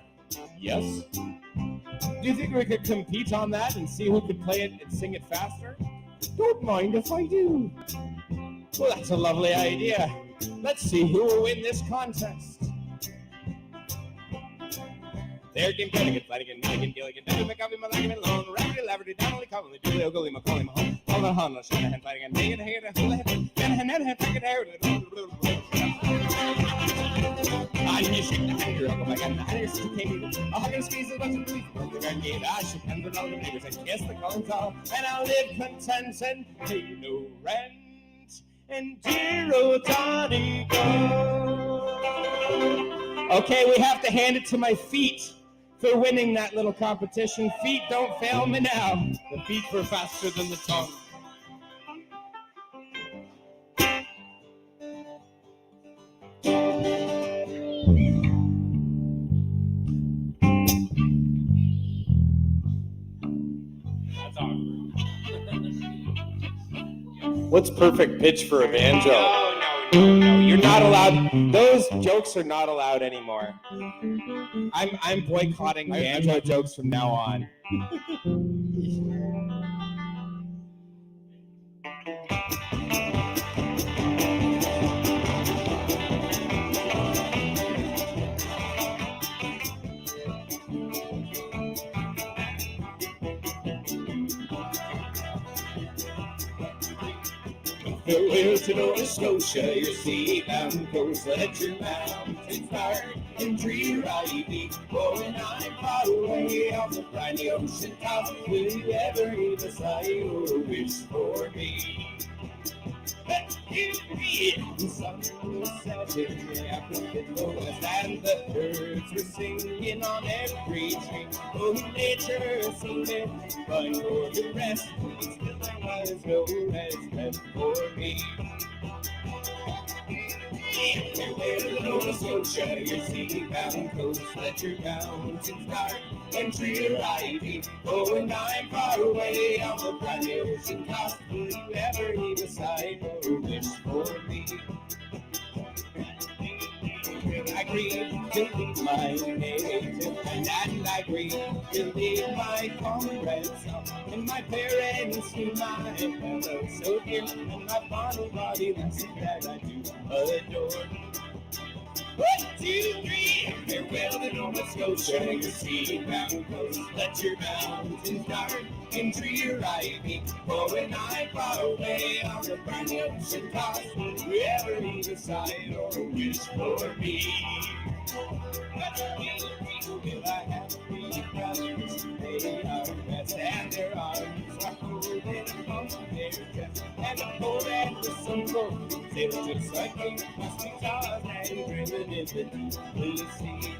Yes? Do you think we could compete on that and see who could play it and sing it faster? Don't mind if I do. Well, that's a lovely idea. Let's see who will win this contest. There came Flanagan, Milligan, Gilligan, Duffy, McGuffey, Malachi, Long, Rafferty, Donnelly, Connolly, Dooley, O'Gully, Macaulay, Mahone, Holland, Shanahan, Flanagan, Hagan, Hagan, Hula, Shanahan, Manahan, Hagan, and you shake the hand, your Uncle Mike, and the hand, your sister Kate. I'll hug and squeeze as much as please from the garden gate. I shake hands with all the neighbors and kiss the collins all. And I'll live content and pay no rent in dear Old Donegal. Okay, we have to hand it to my feet for winning that little competition. Feet, don't fail me now. The feet were faster than the tongue. That's awkward. What's perfect pitch for a banjo? No, you're not allowed. Those jokes are not allowed anymore. I'm boycotting banjo jokes from now on. Well, to Nova Scotia, your sea-bound coast, let your mountains start and tree ivy. Oh, and I'm far away on the briny ocean top. Will you ever hear the sigh or wish for me? The sun was setting after the west, and the birds were singing on every tree. Oh, nature seemed to find for the rest, but still there was no rest left for me. Well, Nova Scotia, your sea-bound coast, let your mountains start and tree your ivy. Oh, and I'm far away on the briny ocean top. Will you ever heave a sigh or wish for me? I grieve to leave my native land, and I grieve to leave my comrades and my parents whom I have held so dear, and my fond body that I do adore. 1, 2, 3, farewell to Nova Scotia, your sea-bound coast. Let your mountains dark and tree your ivy, for when I far away on the briny ocean toss, whoever be beside or wish for me. Will I have 3 brothers? They are best, and their arms are holding upon their chest, and the cold and the sun cold sail just like me, must be tossed and driven in the deep blue sea.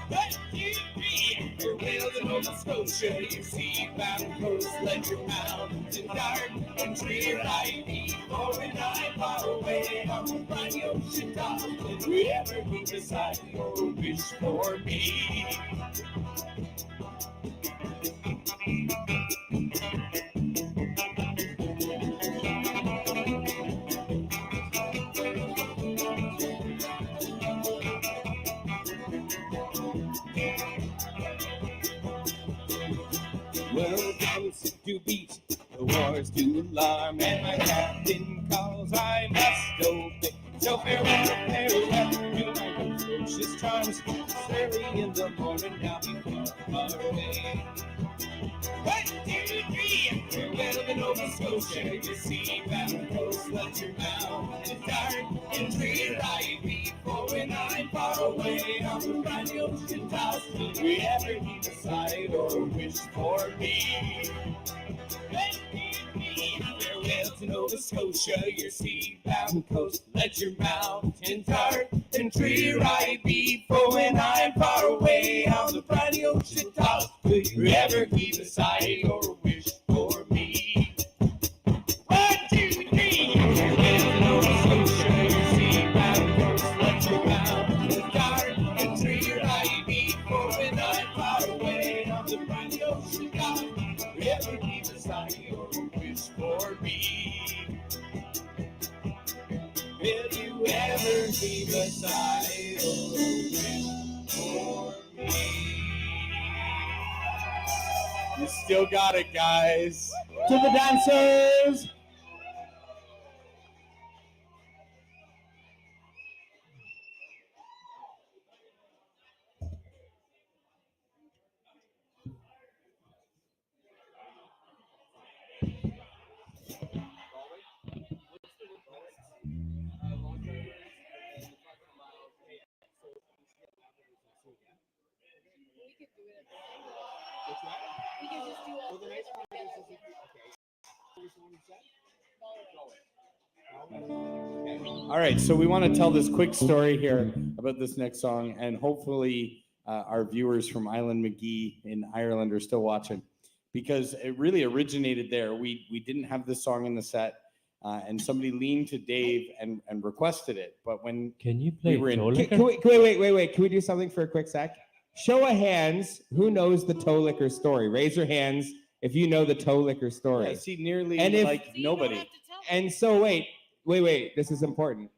1, 2, 3, farewell to Nova Scotia, your sea-bound coast. Let your mountains dark and tree your ivy, for when I'm far away on the briny ocean top, and whoever be beside or wish for me. Well, guns to beat, the wars to alarm, and my captain calls, I must obey. So farewell, farewell to my ferocious charms. It's early in the morning now before far away. 1, 2, 3, farewell to Nova Scotia, your sea-bound coast. Let your mountains dark and tree your ivy, for when I'm far away on the briny ocean toss, will we ever be beside or wish for me? Farewell to Nova Scotia, your sea-bound coast. Let your mountains dark and tree your ivy, for when I'm far away on the briny ocean toss, will you ever be beside or wish for me? 1, 2, 3, farewell to Nova Scotia, your sea-bound coast. Let your mountains dark and tree your ivy, for when I'm far away on the briny ocean toss, will you ever be beside or wish for me? Will you ever be beside or wish for me? You still got it, guys. To the dancers. All right, so we want to tell this quick story here about this next song, and hopefully our viewers from Island McGee in Ireland are still watching, because it really originated there. We didn't have this song in the set, and somebody leaned to Dave and requested it. But when Can you play we were in, toe can, liquor? can we, wait. Can we do something for a quick sec? Show of hands, who knows the toe liquor story? Raise your hands if you know the toe liquor story. I see nearly And if- like nobody. And so wait, this is important.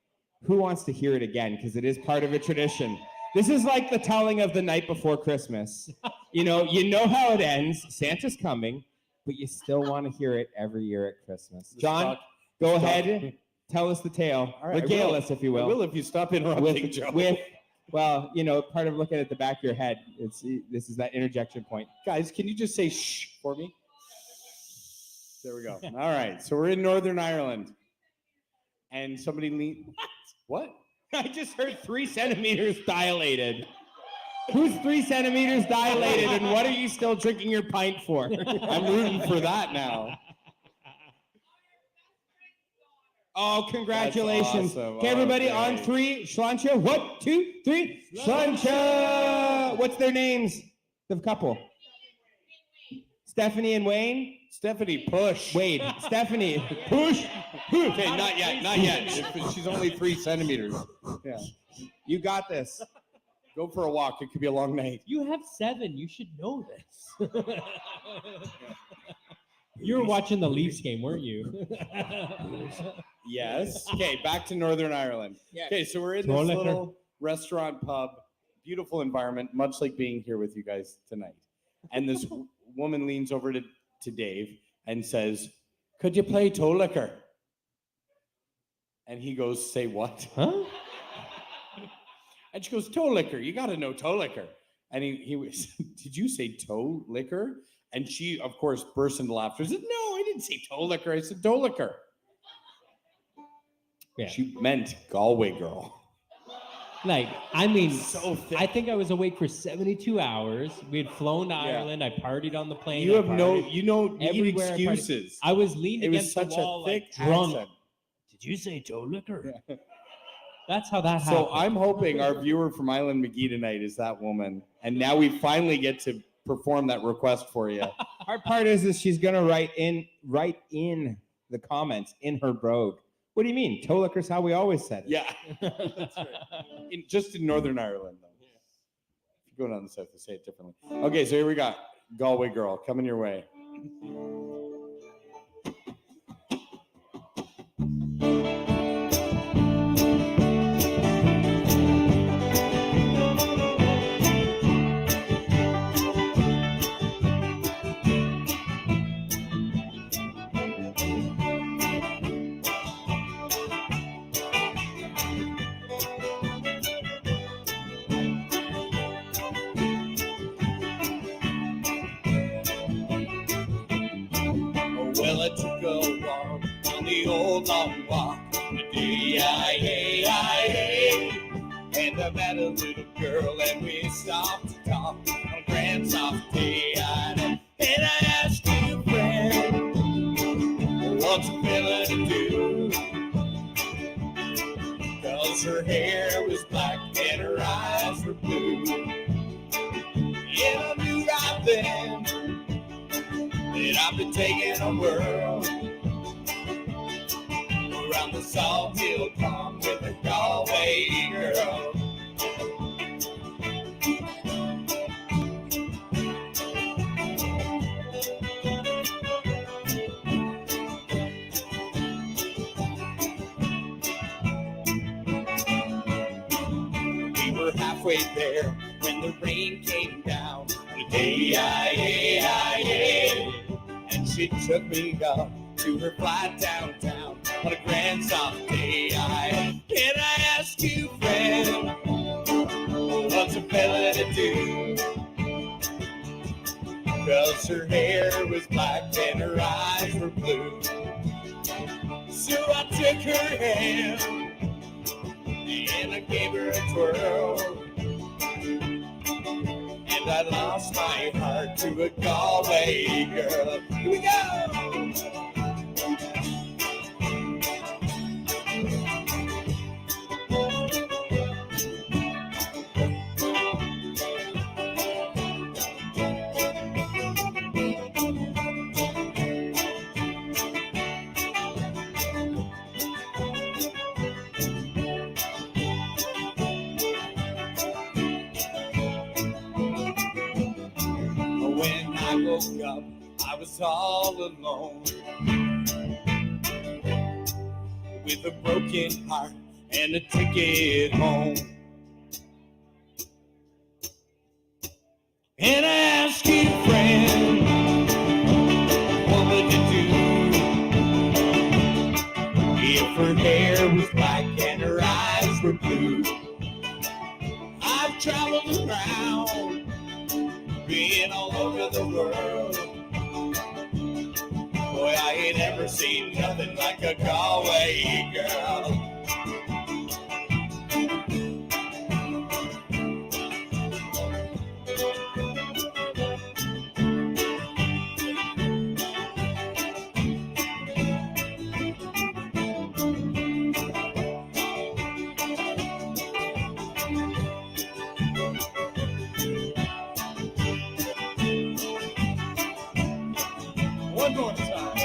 Who wants to hear it again? Because it is part of a tradition. This is like the telling of the night before Christmas. You know how it ends. Santa's coming, but you still want to hear it every year at Christmas. John, go ahead, tell us the tale. All right, Regale I will. us, if you I will. will if you stop interrupting, Joe. Well, part of looking at the back of your head, this is that interjection point. Guys, can you just say shh for me? There we go. All right, so we're in Northern Ireland, and somebody leaned. What? I just heard 3 centimeters dilated. Who's 3 centimeters dilated, and what are you still drinking your pint for? I'm rooting for that now. Oh, congratulations. That's awesome. Okay, everybody, Okay. on 3, Sláinte. 1, 2, 3, Sláinte. What's their names? The couple. Stephanie and Wayne? Stephanie, push. Wade. Stephanie, push. Okay, not yet. She's only 3 centimeters. Yeah. You got this. Go for a walk. It could be a long night. You have 7. You should know this. You were watching the Leafs game, weren't you? Yes. Okay, back to Northern Ireland. Yeah. Okay, so we're in Toe this liquor. restaurant, pub, beautiful environment, much like being here with you guys tonight. And this woman leans over to Dave and says, "Could you play toe liquor?" And he goes, "Say what?" Huh? And she goes, "Toe liquor. You got to know toe liquor." And he was, "Did you say toe liquor?" And she, of course, burst into laughter. She said, "No, I didn't say toe liquor. I said toe liquor." Yeah. She meant Galway girl. Like, I mean, So thick. I think I was awake for 72 hours. We had flown to Yeah. Ireland. I partied on the plane. You I have no, partied need everywhere I partied. excuses. I was leaned It was against the such wall, a thick like, drunk. accent. Did you say toe liquor? That's how that So happened. I'm hoping our viewer from Island McGee tonight is that woman, and now we finally get to perform that request for you. Hard part is she's gonna write in the comments in her brogue. What do you mean? Toe liquor's how we always said it. Yeah, that's right. Just in Northern Ireland, though. If you go down the south, they say it differently. Okay, so here we got Galway girl coming your way. Well, I took a walk on the old long walk, and I met a little girl and we stopped to talk on a grand soft day. And I asked you, friend, what's a fella to do? 'Cause her hair was black and her eyes were blue. Yeah, I knew right then that I've been taking a whirl around the Salt Hill Pond with a Galway girl. We were halfway there when the rain came down on a day, and she took me up to her flat downtown on a grand soft day. Can I ask you, friend, what's a fella to do? 'Cause her hair was black and her eyes were blue. So I took her hand and I gave her a twirl. And I lost my heart to a Galway girl. Here we go! When I woke up, I was all alone with a broken heart and a ticket home. And I asked you, friend, what would you do if her hair was black and her eyes were blue? I've traveled around, been all over the world. Boy, I ain't ever seen nothing like a Galway girl. One more time.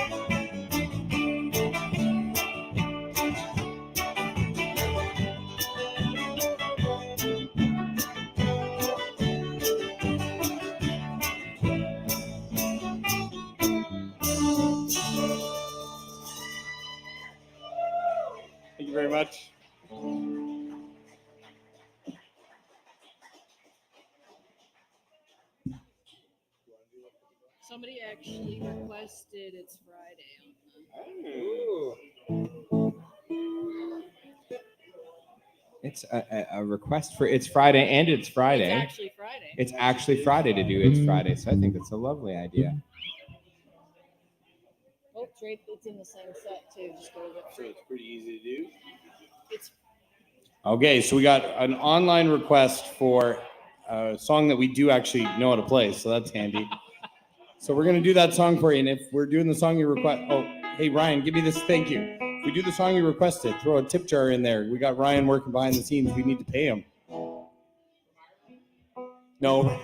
Somebody actually requested it's Friday. It's a request for It's Friday, and it's Friday. It's actually Friday. It's actually Friday to do It's Friday, so I think that's a lovely idea. Oh, Drake, it's in the same set too. Just go with So it's pretty easy to do. It's Okay, so we got an online request for a song that we do actually know how to play, so that's handy. So we're gonna do that song for you, and if we're doing the song you request, hey Ryan, give me this. Thank you. If we do the song you requested, throw a tip jar in there. We got Ryan working behind the scenes. We need to pay him. No,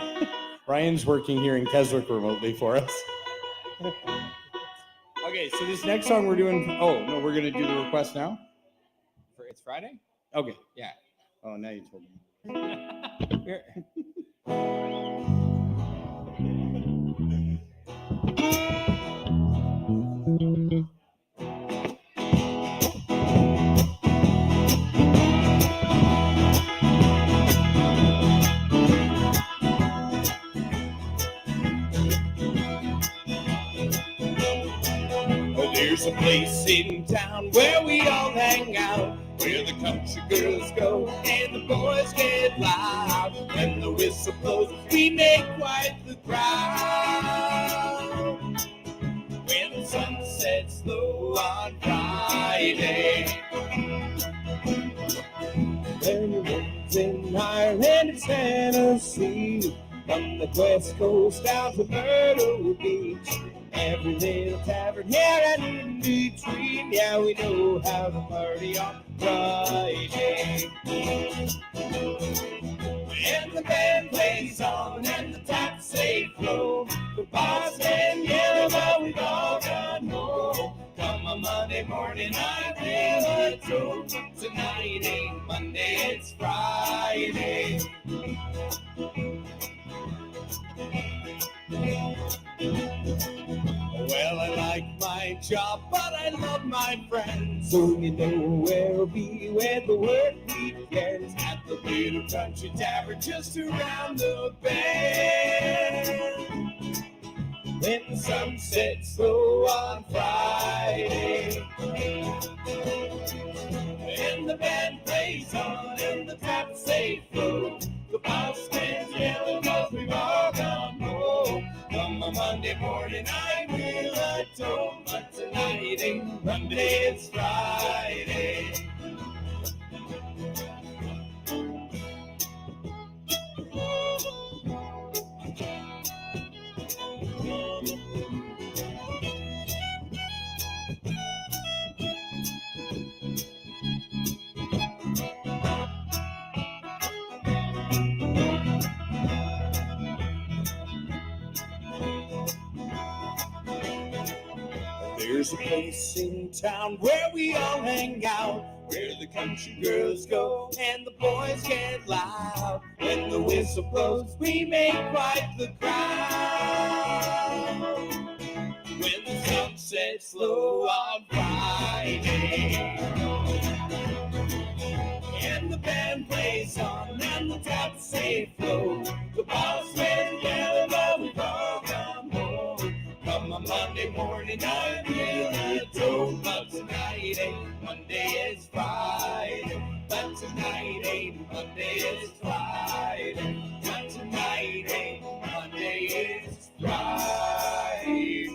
Ryan's working here in Keswick remotely for us. Okay, so this next song we're doing. Oh no, we're gonna do the request now. For It's Friday? Okay. Yeah. Oh, now you told me. There's a place in town where we all hang out, where the country girls go and the boys get loud. When the whistle blows, we make quite the crowd. When the sun sets low on Friday, when the wind's in Ireland, it's Tennessee. From the West Coast down to Myrtle Beach, every little tavern here and in between, yeah, we know how to party on Friday. When the band plays on and the taps they flow, the boss and yell about we've all gone home. Come on Monday morning, I will adore. Tonight ain't Monday, it's Friday. Well, I like my job, but I love my friends. So you know where we'll be when the work begins. At the little country tavern just around the bend. When the sun sets low on Friday, and the band plays on and the taps they flow, the boss stands yelling cause we've all gone home. Come on Monday morning, I will atone, but tonight ain't Monday, it's Friday. There's a place in town where we all hang out, where the country girls go and the boys get loud. When the whistle blows, we make quite the crowd. When the sun sets low on Friday, and the band plays on and the taps they flow, the boss man yelling, but we've all come home. Come on Monday morning, I will atone, but tonight ain't Monday, it's Friday. But tonight ain't Monday, it's Friday. But tonight ain't Monday, it's Friday.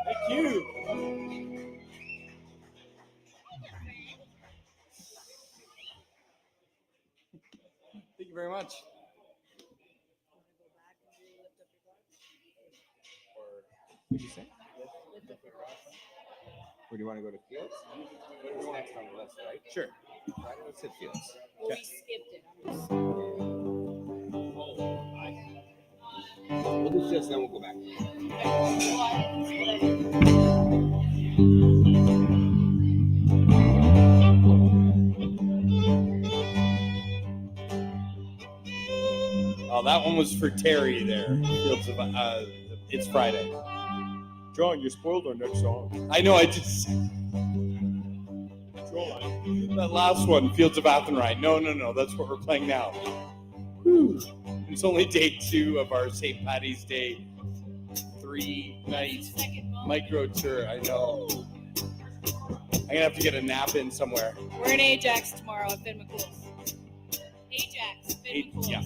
Thank you. Thank you very much. What did you say? Or do you want to go to Fields? It's next on the list, right? Sure. Right, let's hit Fields. well, we skipped it. We'll do Fields, then we'll go back. Oh, that one was for Terry there. Fields of, it's Friday. John, you spoiled our next song. I know, I just... John. That last one, Fields of Athenry. No, that's what we're playing now. Whew. It's only day 2 of our St. Patty's Day 3-night micro tour. I know. I'm gonna have to get a nap in somewhere. We're in Ajax tomorrow at Finn McCool's. Ajax, Finn McCool's. Yeah.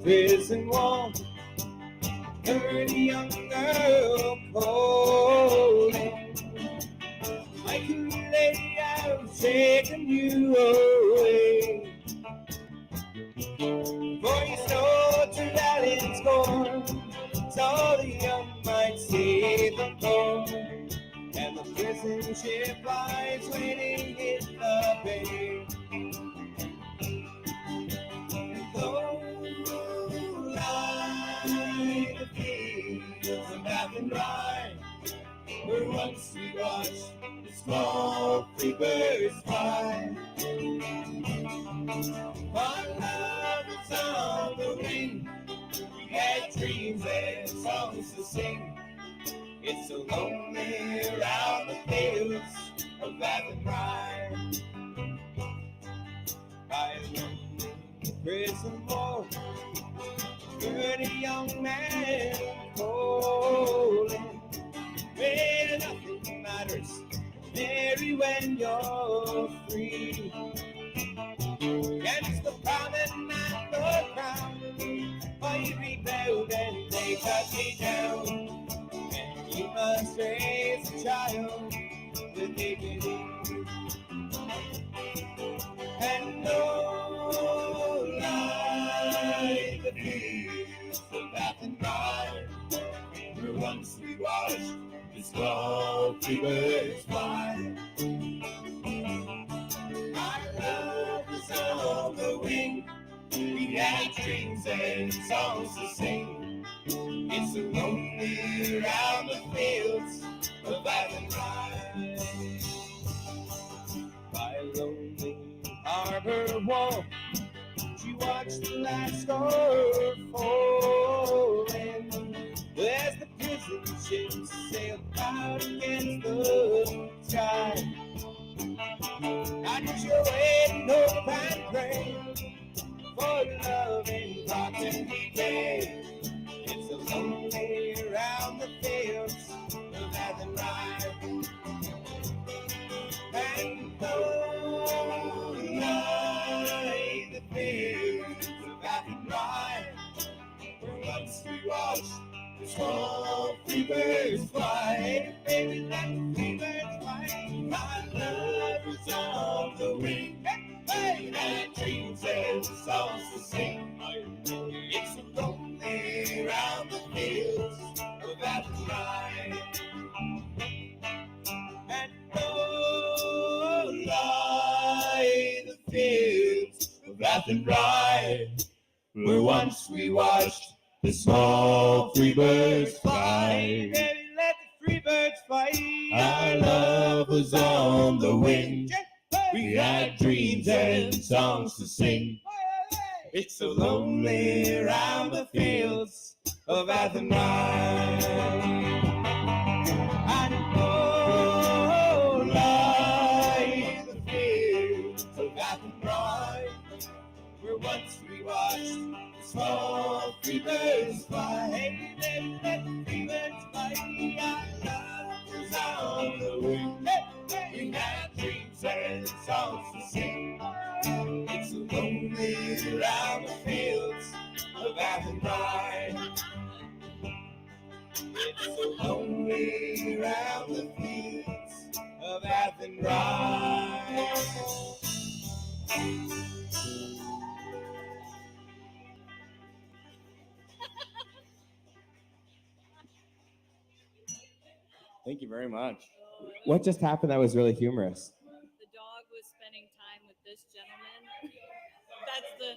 Prison wall, heard a young girl calling. I could lay out, taking you away. For you stole to rally scorn, so the young might save the born. And the prison ship lies waiting in the bay. The fields of Bath and Rye, where once we watched the small free birds fly. Our love was on the wing, we had dreams and songs to sing. It's so lonely around the fields of Bath and Rye. By a lonely prison wall, heard a young man calling, where nothing matters, Mary, when you're free. Against the promise and the crown, I rebelled and they cut me down. And you must raise a child with dignity. And no lie the fields of Bath and Rye, where once we watched the small free birds fly. Our love was on the wing, we had dreams and songs to sing. It's so lonely around the fields of Bath and Rye. By a lonely harbor wall, she watched the last star falling, as the prison ships sailed out against the sky. And you're waiting, hope and pray for love and cotton decay. It's so lonely around the fields of Bath and Rye. And no lie the fields of Bath and Rye, where once we watched the small free birds fly. Hey, baby, let the free birds fly. My love is on the wing. Hey, and dreams and songs to sing. It's so lonely around the fields of Bath and Rye. And no lie the fields of Bath and Rye, where once we watched the small free birds fly. Baby, let the free birds fly. Our love was on the wing. We had dreams and songs to sing. It's so lonely around the fields of Bath and Rye. And oh, lie the fields of Bath and Rye, where once we watched the small free birds fly. Hey, baby, let the free birds fly. Our love was on the wing. We had dreams and songs to sing. It's so lonely around the fields of Bath and Rye. It's so lonely around the fields of Bath and Rye. Thank you very much. What just happened that was really humorous? The dog was spending time with this gentleman. That's the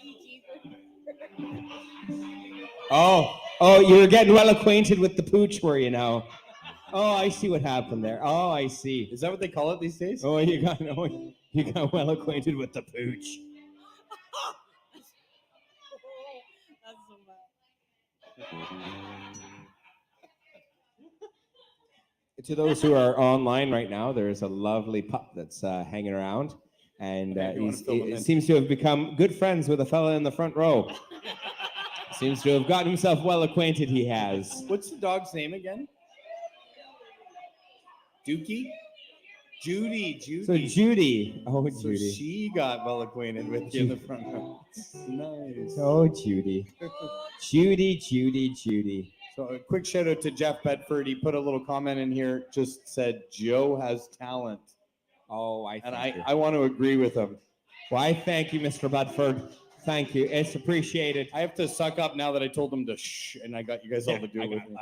beekeeper. Oh, you were getting well acquainted with the pooch, were you now? Oh, I see what happened there. Oh, I see. Is that what they call it these days? Oh, you got well acquainted with the pooch. That's so bad. To those who are online right now, there's a lovely pup that's hanging around, and he seems to have become good friends with a fella in the front row. Seems to have gotten himself well acquainted. He has. What's the dog's name again? Dookie? Judy. So Judy. Oh, So Judy. she got well acquainted with you in the front row. Nice. Oh, Judy. Judy. So a quick shout out to Jeff Bedford. He put a little comment in here, just said Joe has talent. Oh, I want to agree with him. Why, thank you, Mr. Bedford. Thank you. It's appreciated. I have to suck up now that I told him to shh, and I got you guys all to do it with me.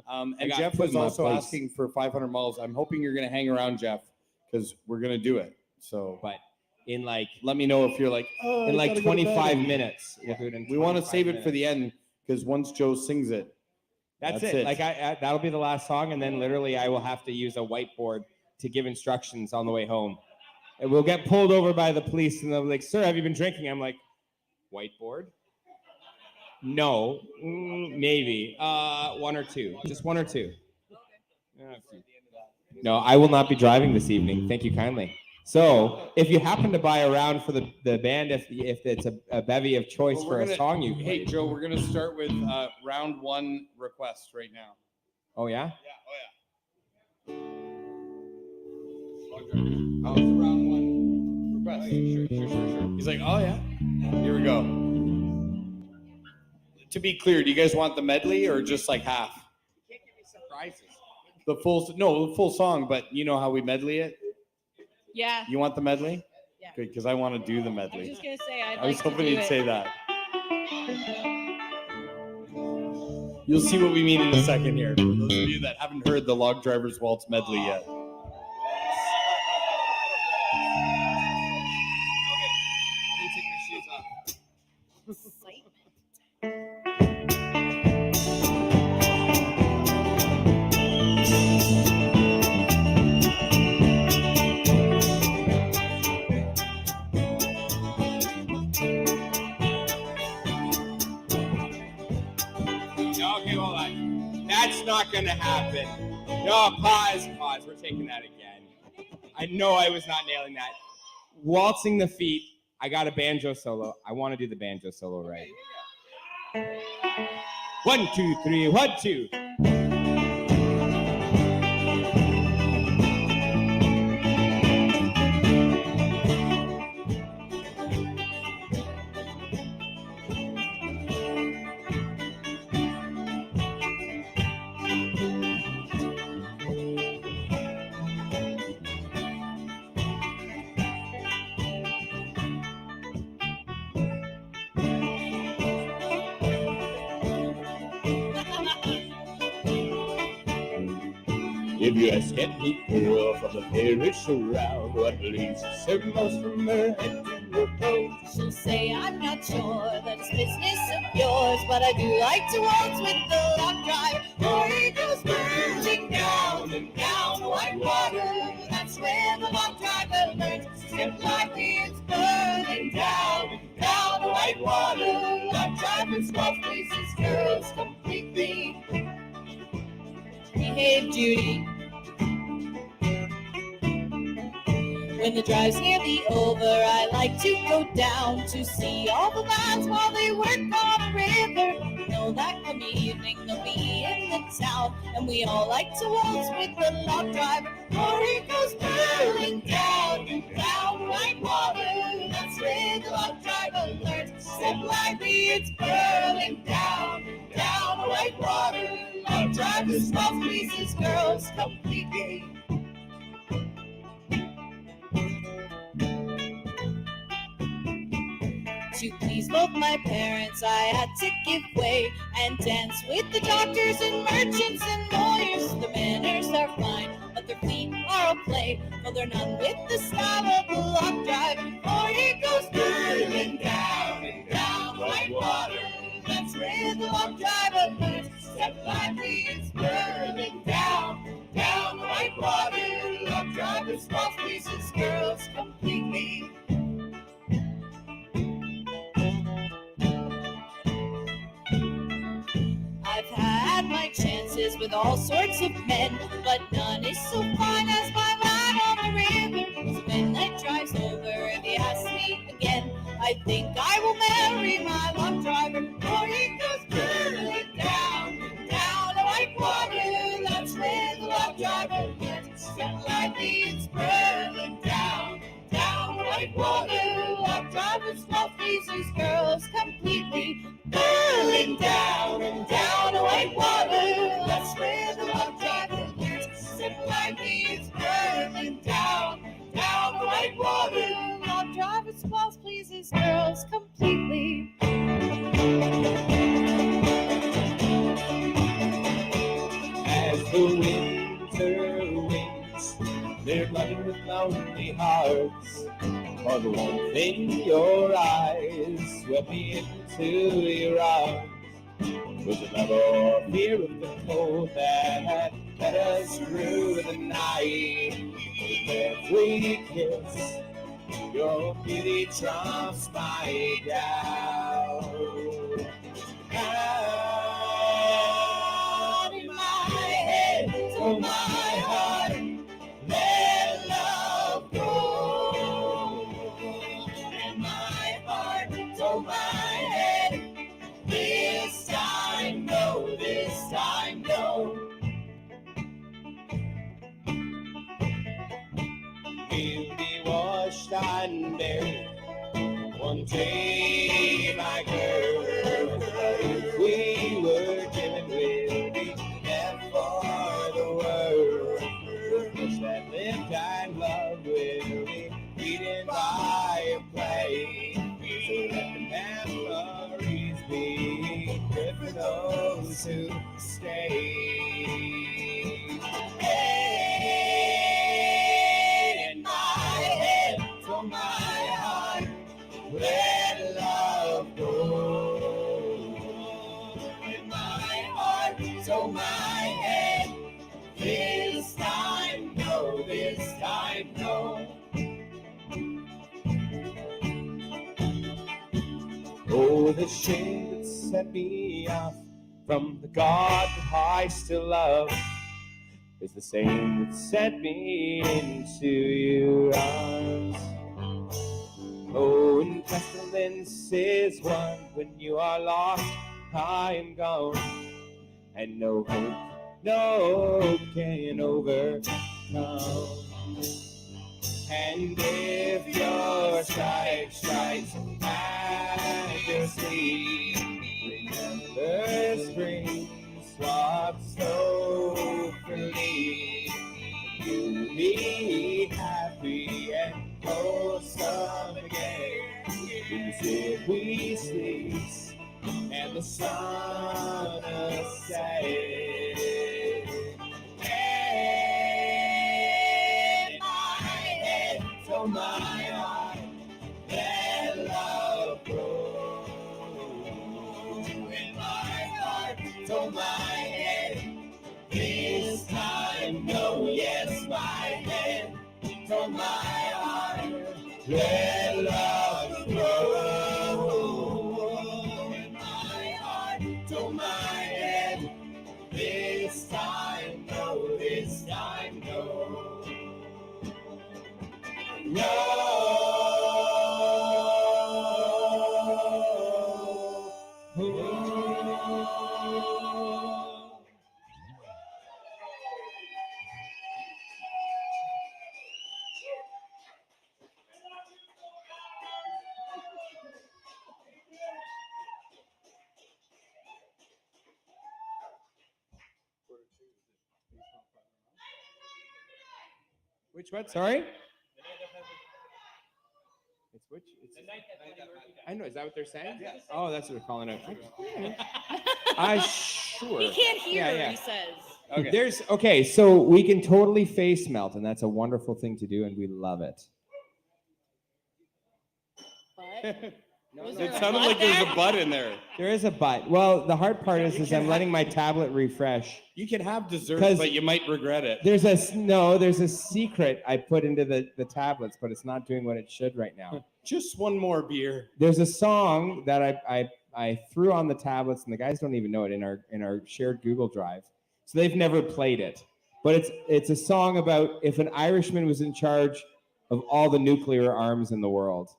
And Jeff was also asking for 500 miles. I'm hoping you're going to hang around, Jeff, because we're going to do it. So, but in like, let me know if you're like, in like 25 minutes. Yeah. We want to save it for the end because once Joe sings it, that's it. Like that'll be the last song, and then literally I will have to use a whiteboard to give instructions on the way home. And we'll get pulled over by the police, and they'll be like, "Sir, have you been drinking?" I'm like, "Whiteboard? No, maybe one or two, just one or two." No, I will not be driving this evening. Thank you kindly. So, if you happen to buy a round for the band, if it's a bevy of choice for a song you Hey, played. Joe, we're going to start with round one request right now. Oh, yeah? Oh, it's round one request. Sure. He's like, oh, yeah. Here we go. To be clear, do you guys want the medley or just like half? You can't give me surprises. The full song, but you know how we medley it? Yeah. You want the medley? Yeah. Good, because I want to do the I was medley. just gonna say I was like hoping to do you'd it. say that. You'll see what we mean in a second here. For those of you that haven't heard the Log Driver's Waltz medley yet. Okay, hold on. That's not going to happen. No, pause. We're taking that again. I know I was not nailing that. Waltzing the feet. I got a banjo solo. I want to do the banjo solo right. 1, 2, 3, 1, 2. If you ask any girl from the parish around what leads her most from her head to her toes, She'll say, I'm not sure that it's business of yours, but I do like to waltz with the lock driver. For he goes burning down and down the white water. That's where the lock driver learns to step lightly. It's burning down and down the white water. Lock drivers waltz places girls completely. Behave, Judy. When the drive's nearly over, I like to go down to see all the lads while they work on the river. Know that come evening they'll be in the town, and we all like to waltz with the lock driver. For he goes burning down and down the white water. That's where the lock driver learns to step lightly. It's burning down and down the white water. Lock driver small squeezes girls completely. To please both my parents, I had to give way and dance with the doctors and merchants and lawyers. The manners are fine, but their feet are a play, for they're none with the style of the lock drive. For it goes burning down and down like water. That's where the lock driver burns. Step lively, it's burning down, down like water. Lock drivers, false pieces, girls completely. I've had my chances with all sorts of men, but none is so fine as my lad on the river. So when night drives over, if he asks me again, I think I will marry my lock driver. For he goes burning down, down like water. That's where the lock driver gets. Step lightly, it's burning down, down like water. Lock drivers, false pieces, girls completely. Burning down and down like water. That's where the lock driver gets. Step lightly, it's burning down, down like water. Lock drivers, false pleases, girls completely. As the winter winds, they're flooded with lonely hearts. For the warmth in your eyes swept me into your arms. Was it love or fear of the cold that had led us through the night? With every kiss, your beauty trumps my doubt. Out in my head, to my heart, let love go. In my heart, to my head, this time no, this time no. We'll be washed and buried one day, my girl. If we were given, we'll be there for the world. Those that lived and loved will be greeted by a play. So let the memories be good for those who stay. Hey, in my head, to my heart, let love go. In my heart, to my head, this time no, this time no. Oh, the shame that set me off from the God that I still love is the same that sent me into your arms. Oh, and pestilence is one when you are lost, I am gone, and no hope, no hope can overcome. And if your strike strikes at your sleep, remember spring swaps so freely. You'll be happy and wholesome again. Because if we sleep and the sun is setting, to my heart, let love grow. In my heart, to my head, this time no, yes, my head, to my heart, let love grow. In my heart, to my head, this time no, this time no. No. Which what? Sorry? It's which? It's I know. Is that what they're saying? Yes. Oh, that's what they're calling it. Sure. He can't hear, Yeah. he says. Okay. So we can totally face melt, and that's a wonderful thing to do, and we love it. But was there It a sounded butt like there was there? a butt in there. There is a but. Well, the hard part is I'm letting my tablet refresh. You can have dessert, 'Cause but you might regret it. There's a secret I put into the tablets, but it's not doing what it should right now. Just one more beer. There's a song that I threw on the tablets, and the guys don't even know it in our shared Google Drive, so they've never played it. But it's a song about if an Irishman was in charge of all the nuclear arms in the world.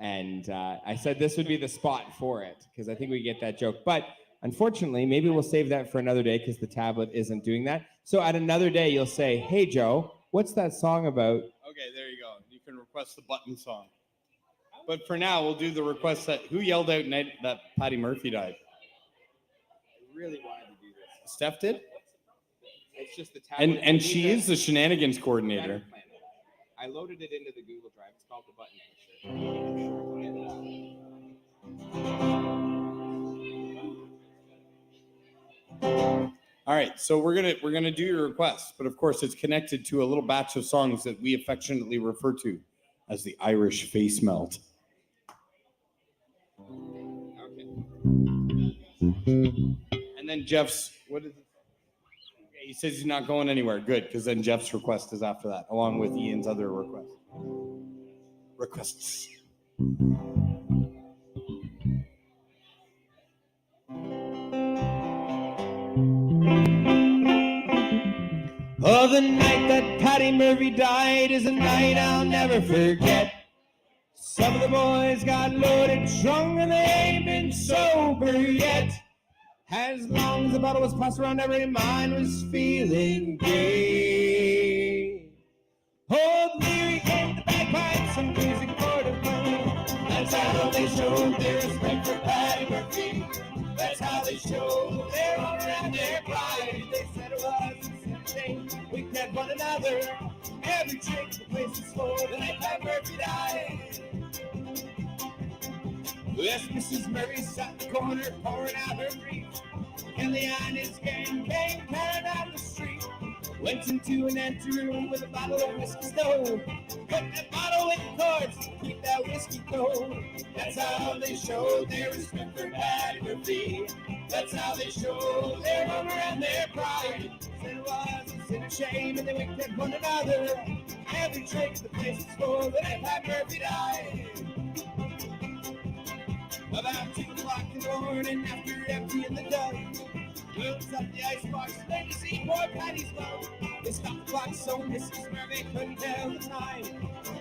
And I said this would be the spot for it because I think we get that joke. But unfortunately, maybe we'll save that for another day because the tablet isn't doing that. So at another day, you'll say, "Hey, Joe, what's that song about?" Okay, there you go. You can request the button song. But for now, we'll do the request that who yelled out that Patty Murphy died. I really wanted to do this. Steph did, It's just the tablet. and she is the shenanigans coordinator. I loaded it into the Google Drive. It's called the button pusher. All right, so we're gonna do your request, but of course it's connected to a little batch of songs that we affectionately refer to as the Irish face melt. Okay. And then Jeff's what is it? Okay, he says he's not going anywhere. Good, because then Jeff's request is after that, along with Ian's other requests. Oh, the night that Patty Murphy died is a night I'll never forget. Some of the boys got loaded drunk and they ain't been sober yet. As long as the bottle was passed around, every mind was feeling gay. Oh, the lyric came the bagpipes and music for the fun. That's how they showed their respect for Patty Murphy. That's how they showed their honor and their pride. They said it was a shame. We kept one another. Every trick the place was full. The night Pat Murphy died. Yes, Mrs. Murphy sat in the corner pouring out her grief. And the honest gang came carrying down the street. Went into an empty room with a bottle of whiskey stove. Put that bottle in the cords to keep that whiskey cold. That's how they showed their respect for Patty Murphy. That's how they showed their honor and their pride. Said it was a sin of shame and they winked at one another. Every trick the place was full, but Pat Murphy died. About 2 o'clock in the morning after emptying the dug, loads up the icebox, then to see poor Patty's mouth. They stopped the clock so Mrs. Murphy couldn't tell the time.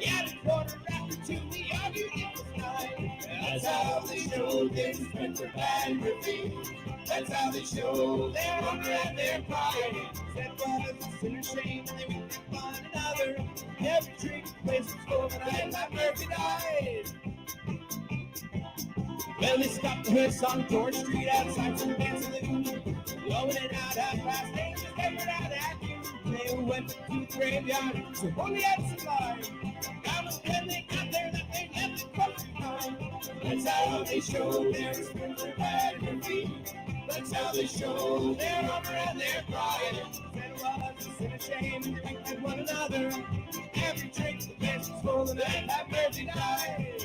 He had a quarter after 2, we argued it was 9. That's how they showed their respect for Patty Murphy. That's how they showed their honor and their pride. Said it was a sin or shame and they winked at one another. Every drink the place was full, but Pat Murphy died. Well, they stopped the hearse on George Street outside some dance saloon. Blowing it out 8:30, just peppered out at you. They went to the graveyard, so only had some line. Down when they got there, that they left the cross behind. That's how they showed their respect for Patty Murphy. That's how they showed their honor and their pride. Said it was a sin of shame, and they winked at one another. Every drink the place was full, and then Pat Murphy died.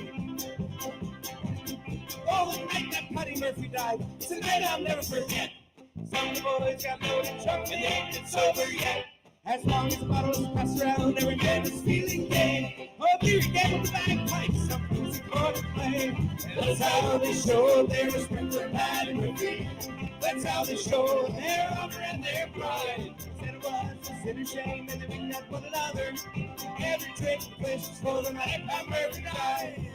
Oh, the night that Patty Murphy died, it's a night I'll never forget. Some of the boys got loaded drunk and they ain't been sober yet. As long as the bottle was passed around, every man was feeling gay. Oh, beer again with the bagpipes, some music for the play. That's how they showed their respect for Patty Murphy. That's how they showed their honor and their pride. Said it was a sin or shame and they winked at one another. Every trick the place was full, and Pat Murphy died.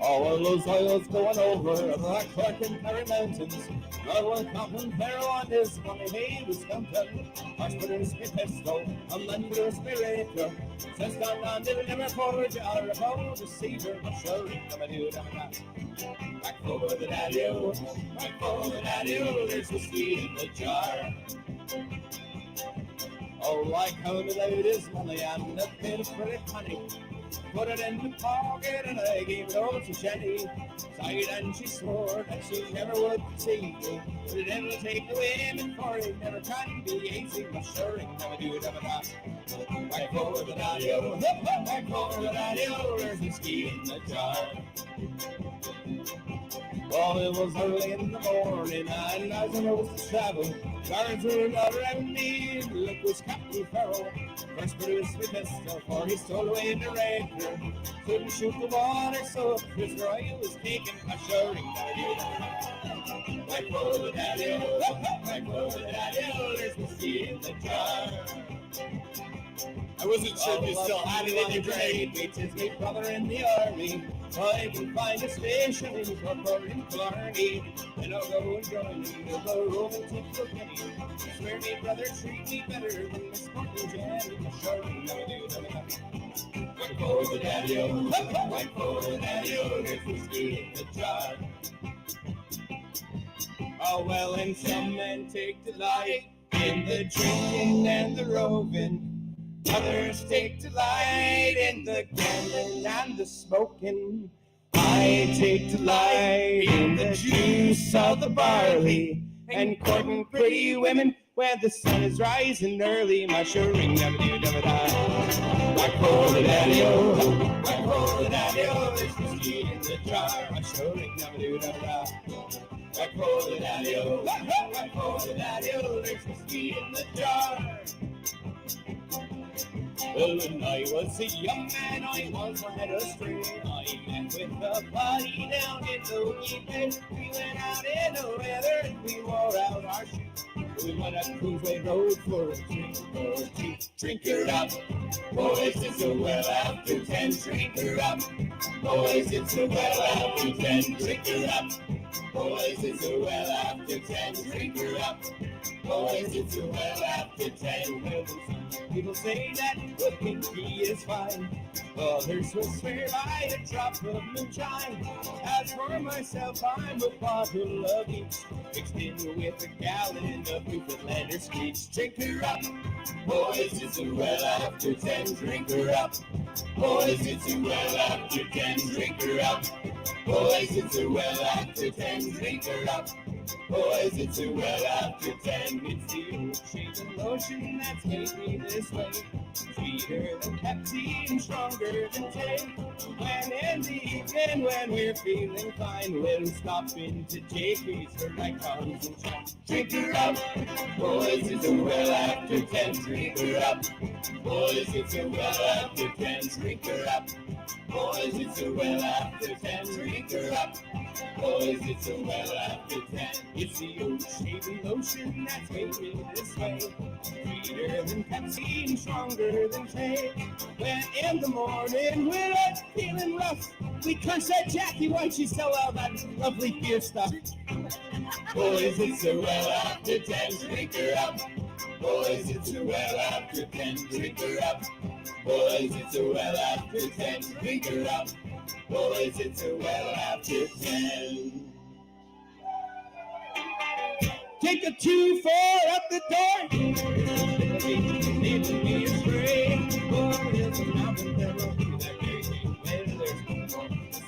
All of those oils going over the Rock Clark and Perry Mountains. Not one common barrel on this money he was dumping. Hospitals be pesto, and then there's spiritual. Since down never forward, you're about to see her. I'm sure I'm a dude, I'm a guy. Back over the daddy, there's a sweet in the jar. Oh, I counted out his money and a bit of pretty honey. Put it in the pocket and I gave it over to Jenny. Sighed and she swore that she never would deceive me. But it never take the women for it, never can be easy. But sure, it never do it ever not. Back for the daddy-o, back for the daddy-o, there's whiskey in the jar. Well, it was early in the morning and as I rose to travel, guards were all around me, and look was Captain Farrell. First produced me pistol, for he stole away the ranger. Couldn't shoot the water, so prisoner I was taken, assuring daddy-o. Back for the daddy-o, back for the daddy-o, there's whiskey in the jar. I wasn't sure if you still had it in your brain. It is my brother in the army. I can find a station in Corporal in Killarney. And I'll go and join him. We'll go roaming to Kilkenny. Swear me brother treat me better than the smoking Jenny. Sure, never do that. Back for the daddy-o, back for the daddy-o, there's whiskey in the jar. Oh well, and some men take delight in the drinking and the roving. Others take delight in the gambling and the smoking. I take delight in the juice of the barley and courting pretty women when the sun is rising early. My shirring never do, never die. Back for the daddy-o, back for the daddy-o, there's whiskey in the jar. My shirring never do, never die. Back for the daddy-o, back for the daddy-o, there's whiskey in the jar. Well, when I was a young man, I was led astray. I met with a buddy down in the evening. We went out in the weather and we wore out our shoes. We went up Cruiseway Road for a drink or two. Drink her up, boys, it's a well after 10. Drink her up, boys, it's a well after 10. Drink her up, boys, it's a well after 10. Drink her up, boys, it's a well after 10. People say that looking tea is fine. Others will swear by a drop of moonshine. As for myself, I'm a bottle of each, mixed in with a gallon of Newfoundlander screech. Drink her up, boys, it's a well after 10. Drink her up, boys, it's a well after 10. Drink her up, boys, it's a well after 10. Drink her up, boys, it's a well after 10. It's the old shaving lotion that's made me this way. Sweeter than Pepsi and stronger than Tay. When in the evening, when we're feeling fine, we'll stop into JK's for icons and shine. Drink her up, boys, it's a well after 10. Drink her up, boys, it's a well after 10. Drink her up, boys, it's a well after 10. Drink her up, boys, it's a well after 10. It's the old shaving lotion that's made me this way. Sweeter than Pepsi and stronger than Tay. When in the morning we're feeling rough, we curse at Jackie, why'd she sell all that lovely beer stuff? Boys, it's a well after 10. Drink her up, boys, it's a well after 10. Drink her up, boys, it's a well after 10. Drink her up, boys, it's a well after 10. Take a 2-4 up the door. Need to be astray. Oh, there's a mountain that will be that crazy. When there's more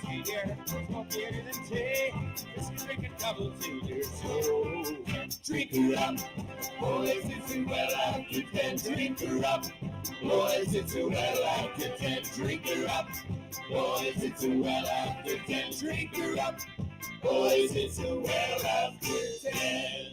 sweet air, smokier than tea. Just drink a couple to your soul. Drink her up, boys, it's a well after 10. Drink her up, boys, it's a well after 10. Drink her up, boys, it's a well after 10. Drink her up, boys, it's a well after 10.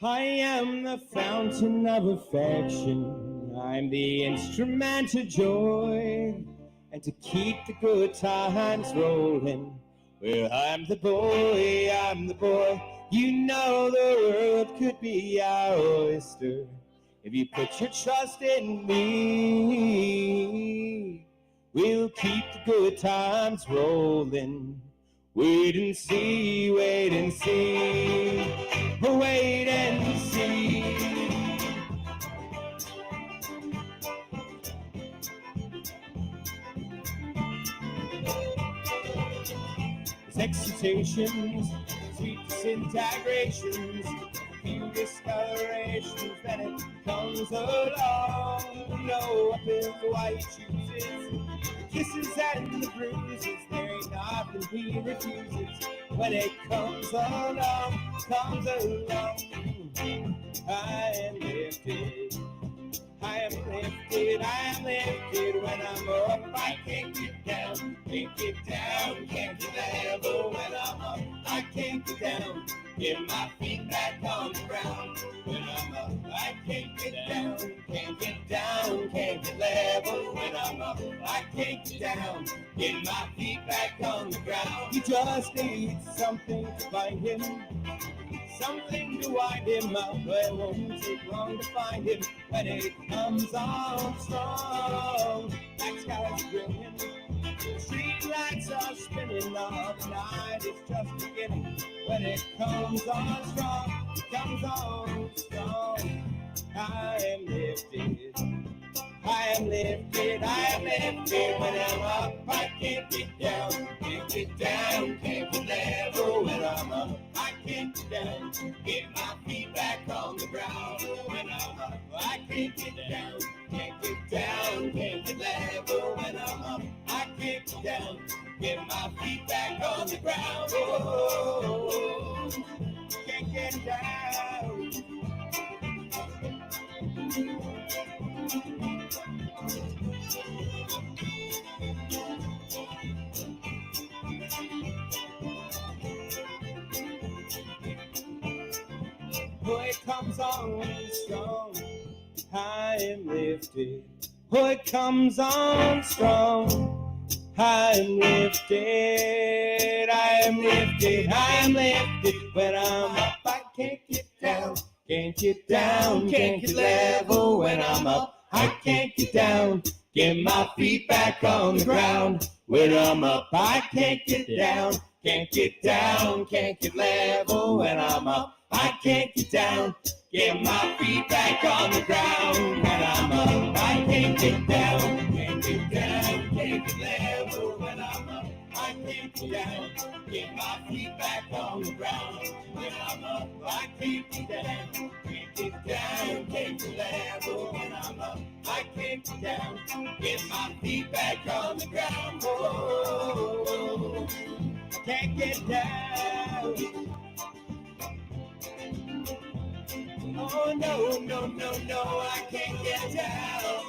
I am the fountain of affection. I'm the instrument of joy. And to keep the good times rolling, well, I'm the boy, I'm the boy. You know the world could be our oyster if you put your trust in me. We'll keep the good times rolling. Wait and see, wait and see, wait and see. Excitations, sweet disintegrations, a few discolorations, then it comes along. No, up is why he chooses the kisses and the bruises. There ain't nothing he refuses when it comes along, comes along. I am lifted. I am lifted, I am lifted. When I'm up, I can't get down, can't get down, can't get level. When I'm up, I can't get down, get my feet back on the ground. When I'm up, I can't get down, can't get down, can't get level. When I'm up, I can't get down, get my feet back on the ground. You just need something to find him, something to wind him up, but it won't take long to find him when it comes on strong. Black skies are brilliant, street lights are spinning, all the night is just beginning. When it comes on strong, it comes on strong. I am lifted, I am lifted, I am lifted. When I'm up, I can't get down, can't get down, can't get level. When I'm up, I can't get down, get my feet back on the ground. When I'm up, I can't get down, can't get down, can't get level. When I'm up, I can't get down, get my feet back on the ground. Oh, can't get down. Boy, it comes on strong, I am lifted. Boy, it comes on strong, I am lifted. I am lifted, I am lifted. When I'm up, I can't get down, can't get down, can't get level. When I'm up, I can't get down, get my feet back on the ground. When I'm up, I can't get down, can't get down, can't get level. When I'm up, I can't get down, get my feet back on the ground. When I'm up, I can't get down, can't get down, can't get level. When I'm up, I can't get down, get my feet back on the ground. When I'm up, I can't get down, can't get down, can't get level. When I'm up, I can't get down, get my feet back on the ground. Oh, I can't get down. Oh, no, no, no, no, I can't get down.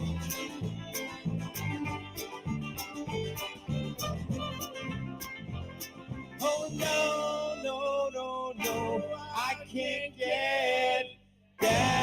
Oh, no, no, no, no, I can't get down.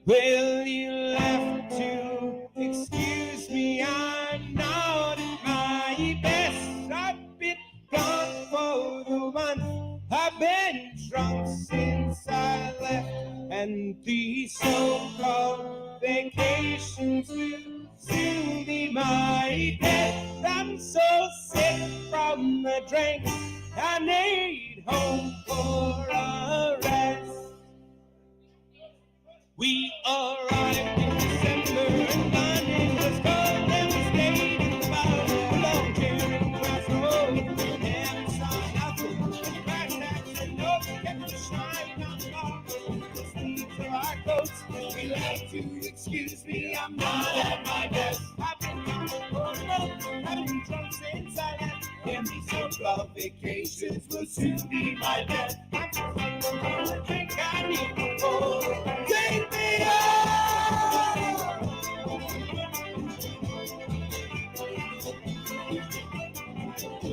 Well, you'll have to excuse me, I'm not at my best. I've been gone for the month, I've been drunk since I left, and these so-called vacations will soon be my death. I'm so sick from the drink, I need home for a rest. We arrived in December and London was cold and we stayed in the bar along Charing Cross Road. Never saw nothing, the brass tacks and notes kept us shining on the bar. The sleeves of our coats, you'll have to excuse me, I'm not at my best. I've been gone for a month, I've been drunk since I left, and these so-called vacations will soon be my death. I'm just going to drink, I need more. Take me out!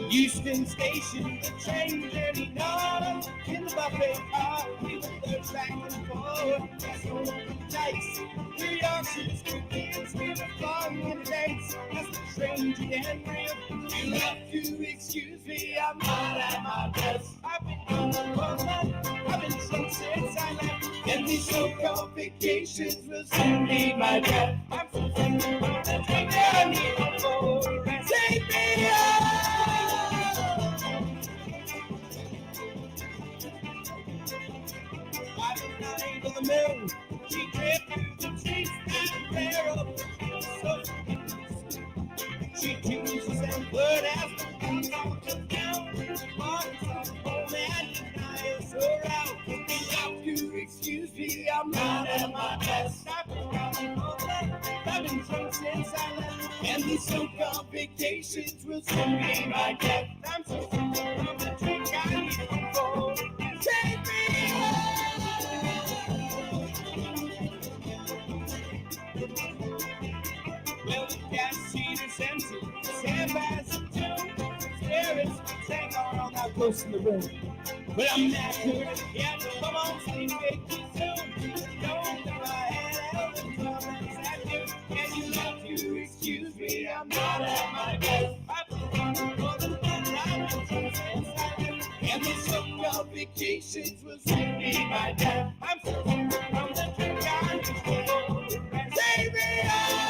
Euston Station, the train journey north. In the buffet car, we were third back and forth. That's all the dice. New Yorkshires, Caribbeans, we were flying in the days. As the train began real, you'll have to excuse me, I'm not at my best. I've been gone for a month, I've been drunk since I left, and these so-called vacations will soon be my death. I'm so sick of the drink that I need for the rest. Take me out. By the night of the moon, she drifted through the trees and flare up the she chooses and blood as the things all just down. Marks of home and denies her out. You have to excuse me, I'm not at my best. I've been drunk since I left. And these so-called vacations will soon be my death. I'm so sick of the drink I need for. Take me well, the gas sheet is empty, sandbags are too. Spirits hang on that close in the room. But I'm not good at yeah, come on, sleep with me soon. Don't that I had all the problems I do. And you have to excuse me, I'm not at my best. I've been running for the fun, I've been drunk since I left. And these so-called vacations will soon be my death. I'm so sick from the drink I just want. Take me out.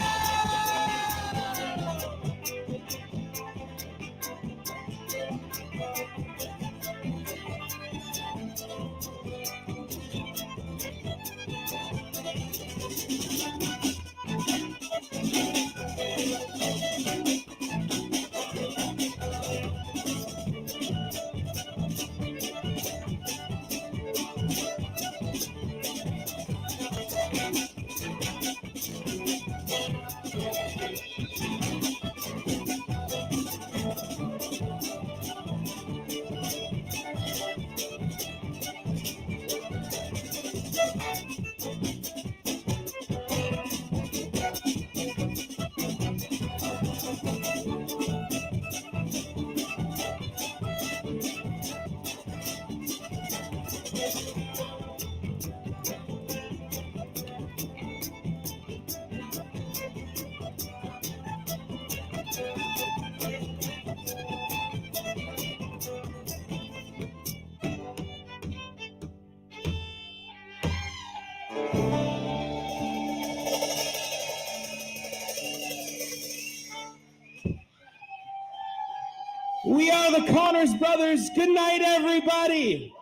We are the Connors Brothers. Good night, everybody.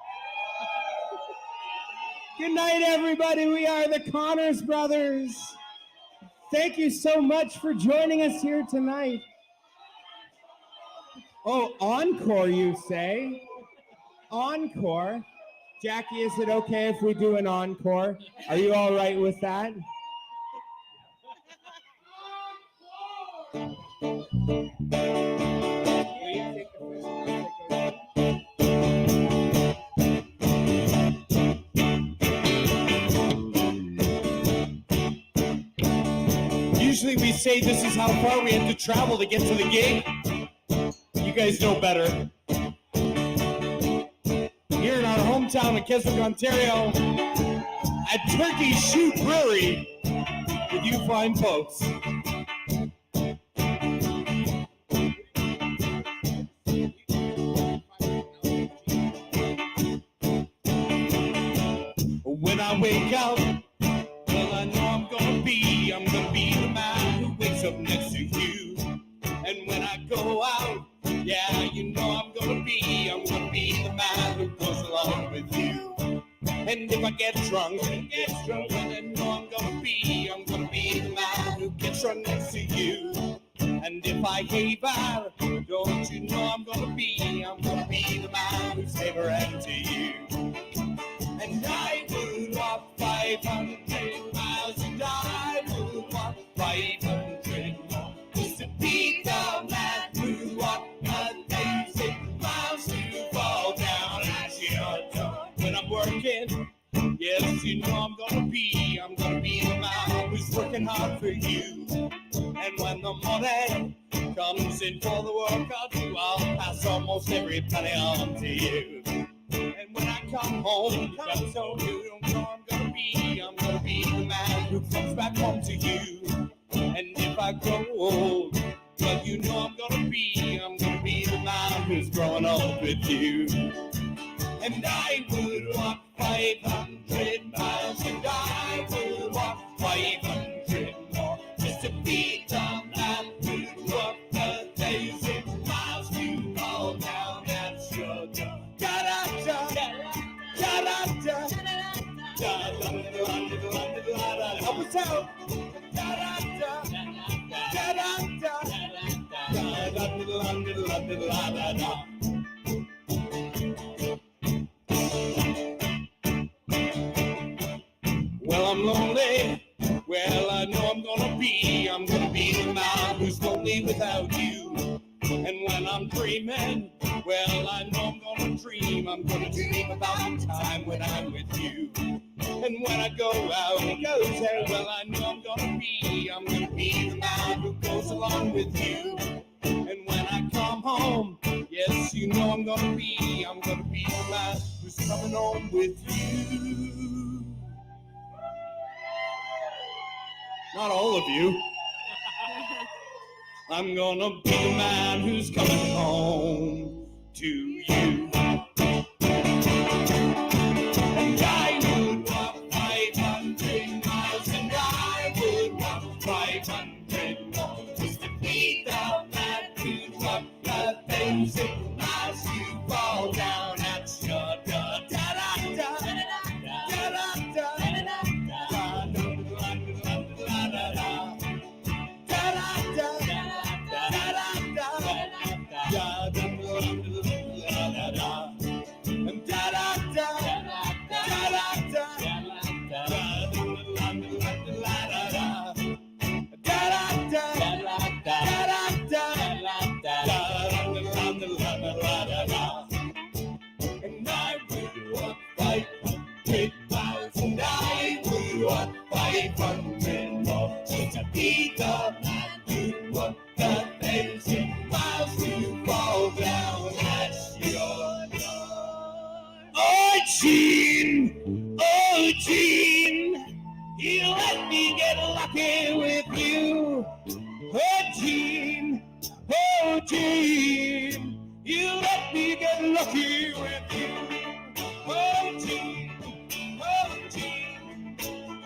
Good night, everybody. We are the Connors Brothers. Thank you so much for joining us here tonight. Oh, encore, you say? Encore? Jackie, is it okay if we do an encore? Are you all right with that? Usually we say this is how far we have to travel to get to the gig. You guys know better. Here in our hometown of Keswick, Ontario, at Turkey Shoot Brewery, with you fine folks. When I wake up, well, I know I'm gonna be the man who wakes up next to you. And when I go out, yeah, you know I'm gonna be the man who goes along with you. And if I get drunk, well, I know I'm gonna be the man who gets drunk next to you. And if I gave out, don't you know I'm gonna be the man who's ever to you. And I will walk 500 miles, and I will walk 500 more, just to be the man who walked 1,000 miles to fall down at your door. When I'm working, yes, you know I'm gonna be the man who's working hard for you. And when the money comes in for the work I'll do, I'll pass almost every penny on to you. And when I come home, you know I'm gonna be the man who comes back home to you. And if I grow old, well, you know I'm gonna be the man who's growing old with you. and I would walk 500 miles, and I would walk 500 more just to be the man who walked 1,000 miles to fall down that road. Da da da da da da da. Help us out. Da da da da da da. Well, I'm lonely. Well, I know I'm gonna be the man who's lonely without you. And when I'm dreaming, well, I know I'm gonna dream about the time when I'm with you. And when I go out, well, I know I'm gonna be the man who goes along with you. And when I come home, yes, you know I'm gonna be the man who's coming home with you. Not all of you. I'm gonna be the man who's coming home to you. And I would walk 500 miles, and I would walk 500 more just to be the man who walked 1,000 miles to fall down at your door. Da da da da da da da. And I would walk 500 miles, and I would walk 500 more just to be the man who walked 1,000 miles to fall down at your door. Oh, Gene! Oh, Gene! You let me get lucky with you. Oh, Gene! Oh, Gene! You let me get lucky with you. Oh, Gene! Oh, Gene!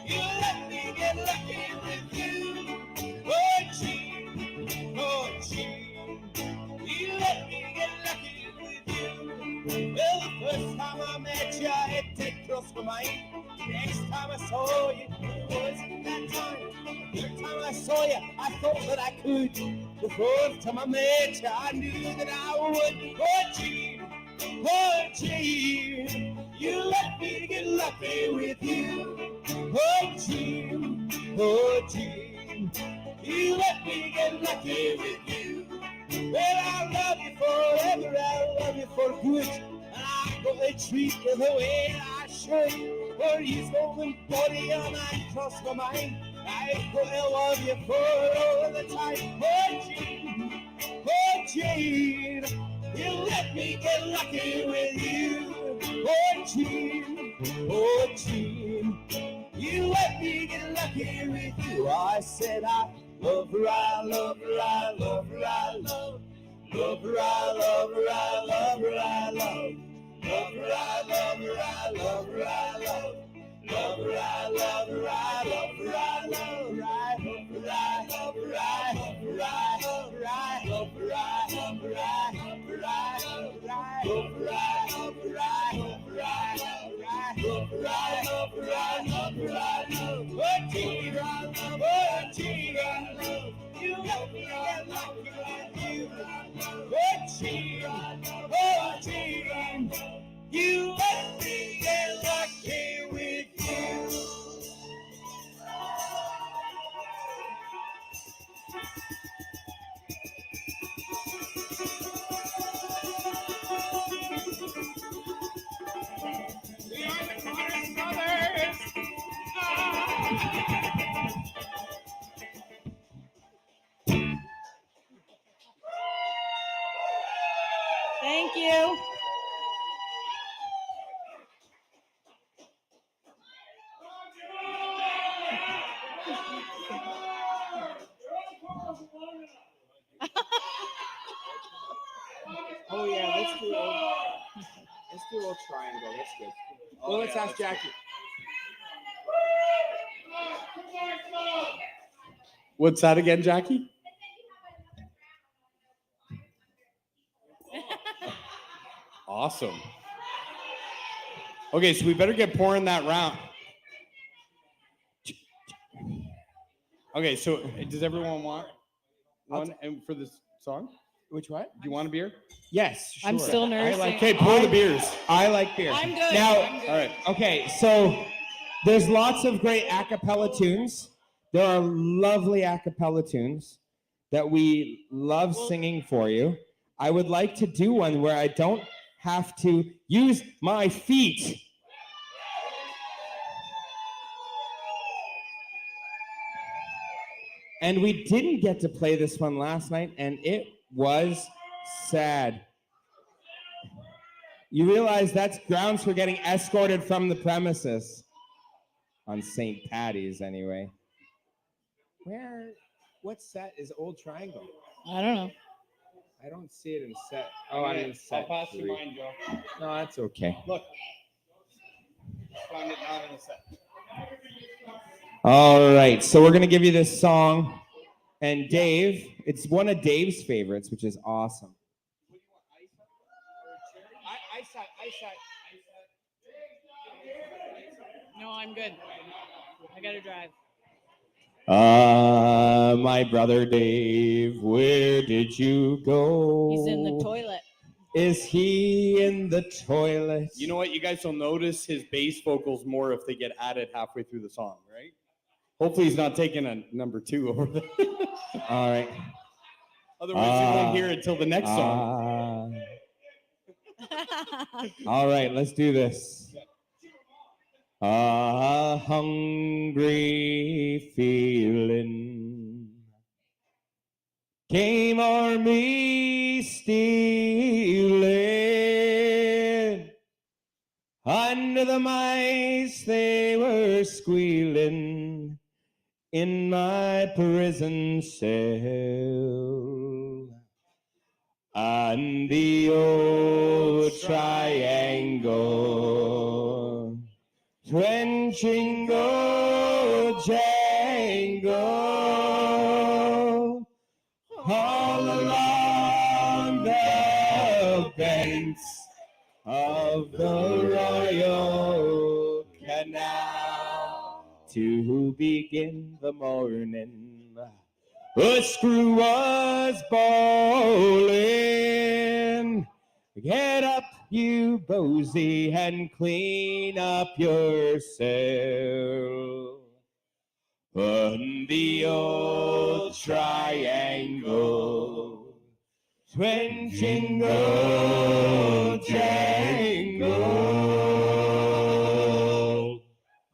You let me get lucky with you. Oh, Gene! Oh, Gene! You let me get lucky with you. Well, the first time I met you, it did cross my mind. Next time I saw you, it wasn't that time. The third time I saw you, I thought that I could. The fourth time I met you, I knew that I would. Oh, Gene! Oh, Gene! You let me get lucky with you. Oh, Gene! Oh, Gene! You let me get lucky with you. Well, I love you forever, I love you for good. And I'm gonna treat you the way I should. For you golden body on I cross my mind. I'm gonna love you for all the time. Oh, Gene! Oh, Gene! You let me get lucky with you. Oh, Gene! Oh, Gene! You let me get lucky with you. I said I love her, I love her, I love her, I love. Love her, I love her, I love her, I love. Love her, I love her, I love her, I love. Love her, I love her, I love her, I love. I love her, I love her, I love her, I love her, I love her, I love her, I love her, I love her, I love her, I love her, I love her, I love her, I love her, I love her, I love. Oh, Gene, I love, oh, Gene, I love. You let me get lucky with you. Oh, Gene, oh, Gene, you let me get lucky with you. We are the Connors Brothers. Thank you. Oh yeah, let's do old. Let's do a little triangle. That's good. Well, let's ask Jackie. What's that again, Jackie? Awesome. Okay, so we better get pouring that round. Okay, so does everyone want one and for this song? Which one? Do you want a beer? Yes, sure. I'm still nursing. Okay, pour the beers. I like beer. I'm good. Now, I'm good. All right. okay, so there's lots of great a cappella tunes. There are lovely a cappella tunes that we love singing for you. I would like to do one where I don't have to use my feet. And we didn't get to play this one last night, and it was sad. You realize that's grounds for getting escorted from the premises. On St. Patty's, anyway. What set is Old Triangle? I don't know. I don't see it in set. Oh, I'm in set. I'll pass you 3. mine, Joe. No, that's okay. Look. Find it not in the set. All right, so we're going to give you this song. And Dave, it's one of Dave's favorites, which is awesome. No, I'm good. I gotta drive. My brother Dave, where did you go? He's in the toilet. Is he in the toilet? You know what? You guys will notice his bass vocals more if they get added halfway through the song, right? Hopefully he's not taking a number 2 over there. All right. Otherwise, you won't hear it till the next song. All right, let's do this. A hungry feeling came on me stealing. Under the mice they were squealing in my prison cell. And the old triangle drenching old jangle all along the banks of the Royal Canal to begin the morning. A screw was bawling. Get up, you bosey, and clean up your cell. On the old triangle, drenching old jangle,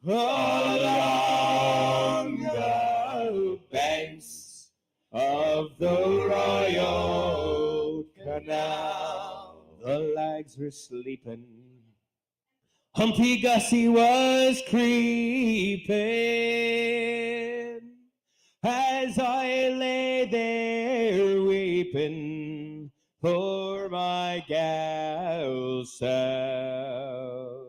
all along the banks of the Royal Canal. The lags were sleeping. Humpty Gussie was creeping. As I lay there weeping for my gal Sal.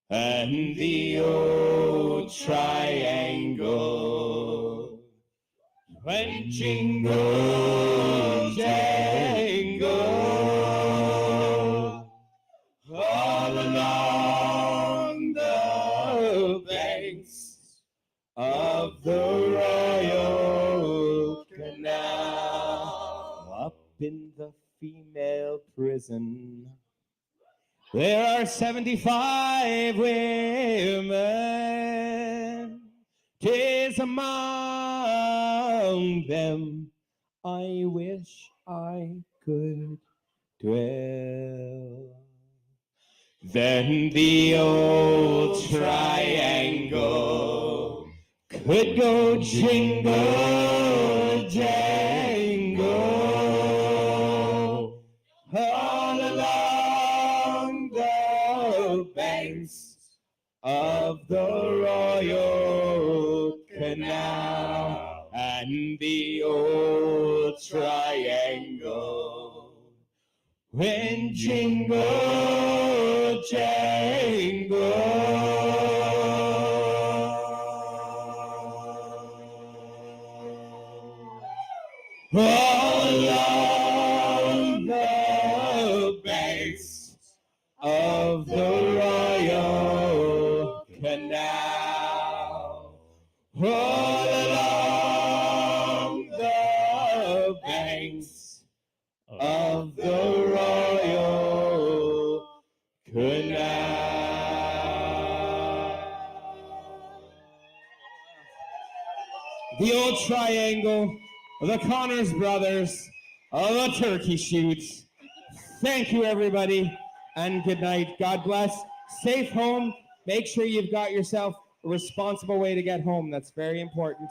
And the old triangle drenching old jangle all along the banks of the Royal Canal. Up in the female prison there are 75 women. 'Tis among them I wish I could dwell. Then the old triangle could go jingle jangle all along the banks of the Royal Canal. And the old triangle when jingle jangle all along the banks of the Royal Canal, all along the banks of the Royal Canal. The old triangle, the Connors brothers, the turkey shoots. Thank you, everybody, and good night. God bless. Safe home. Make sure you've got yourself a responsible way to get home. That's very important,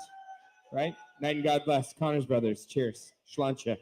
right? Night and God bless. Connors brothers. Cheers. Sláinte.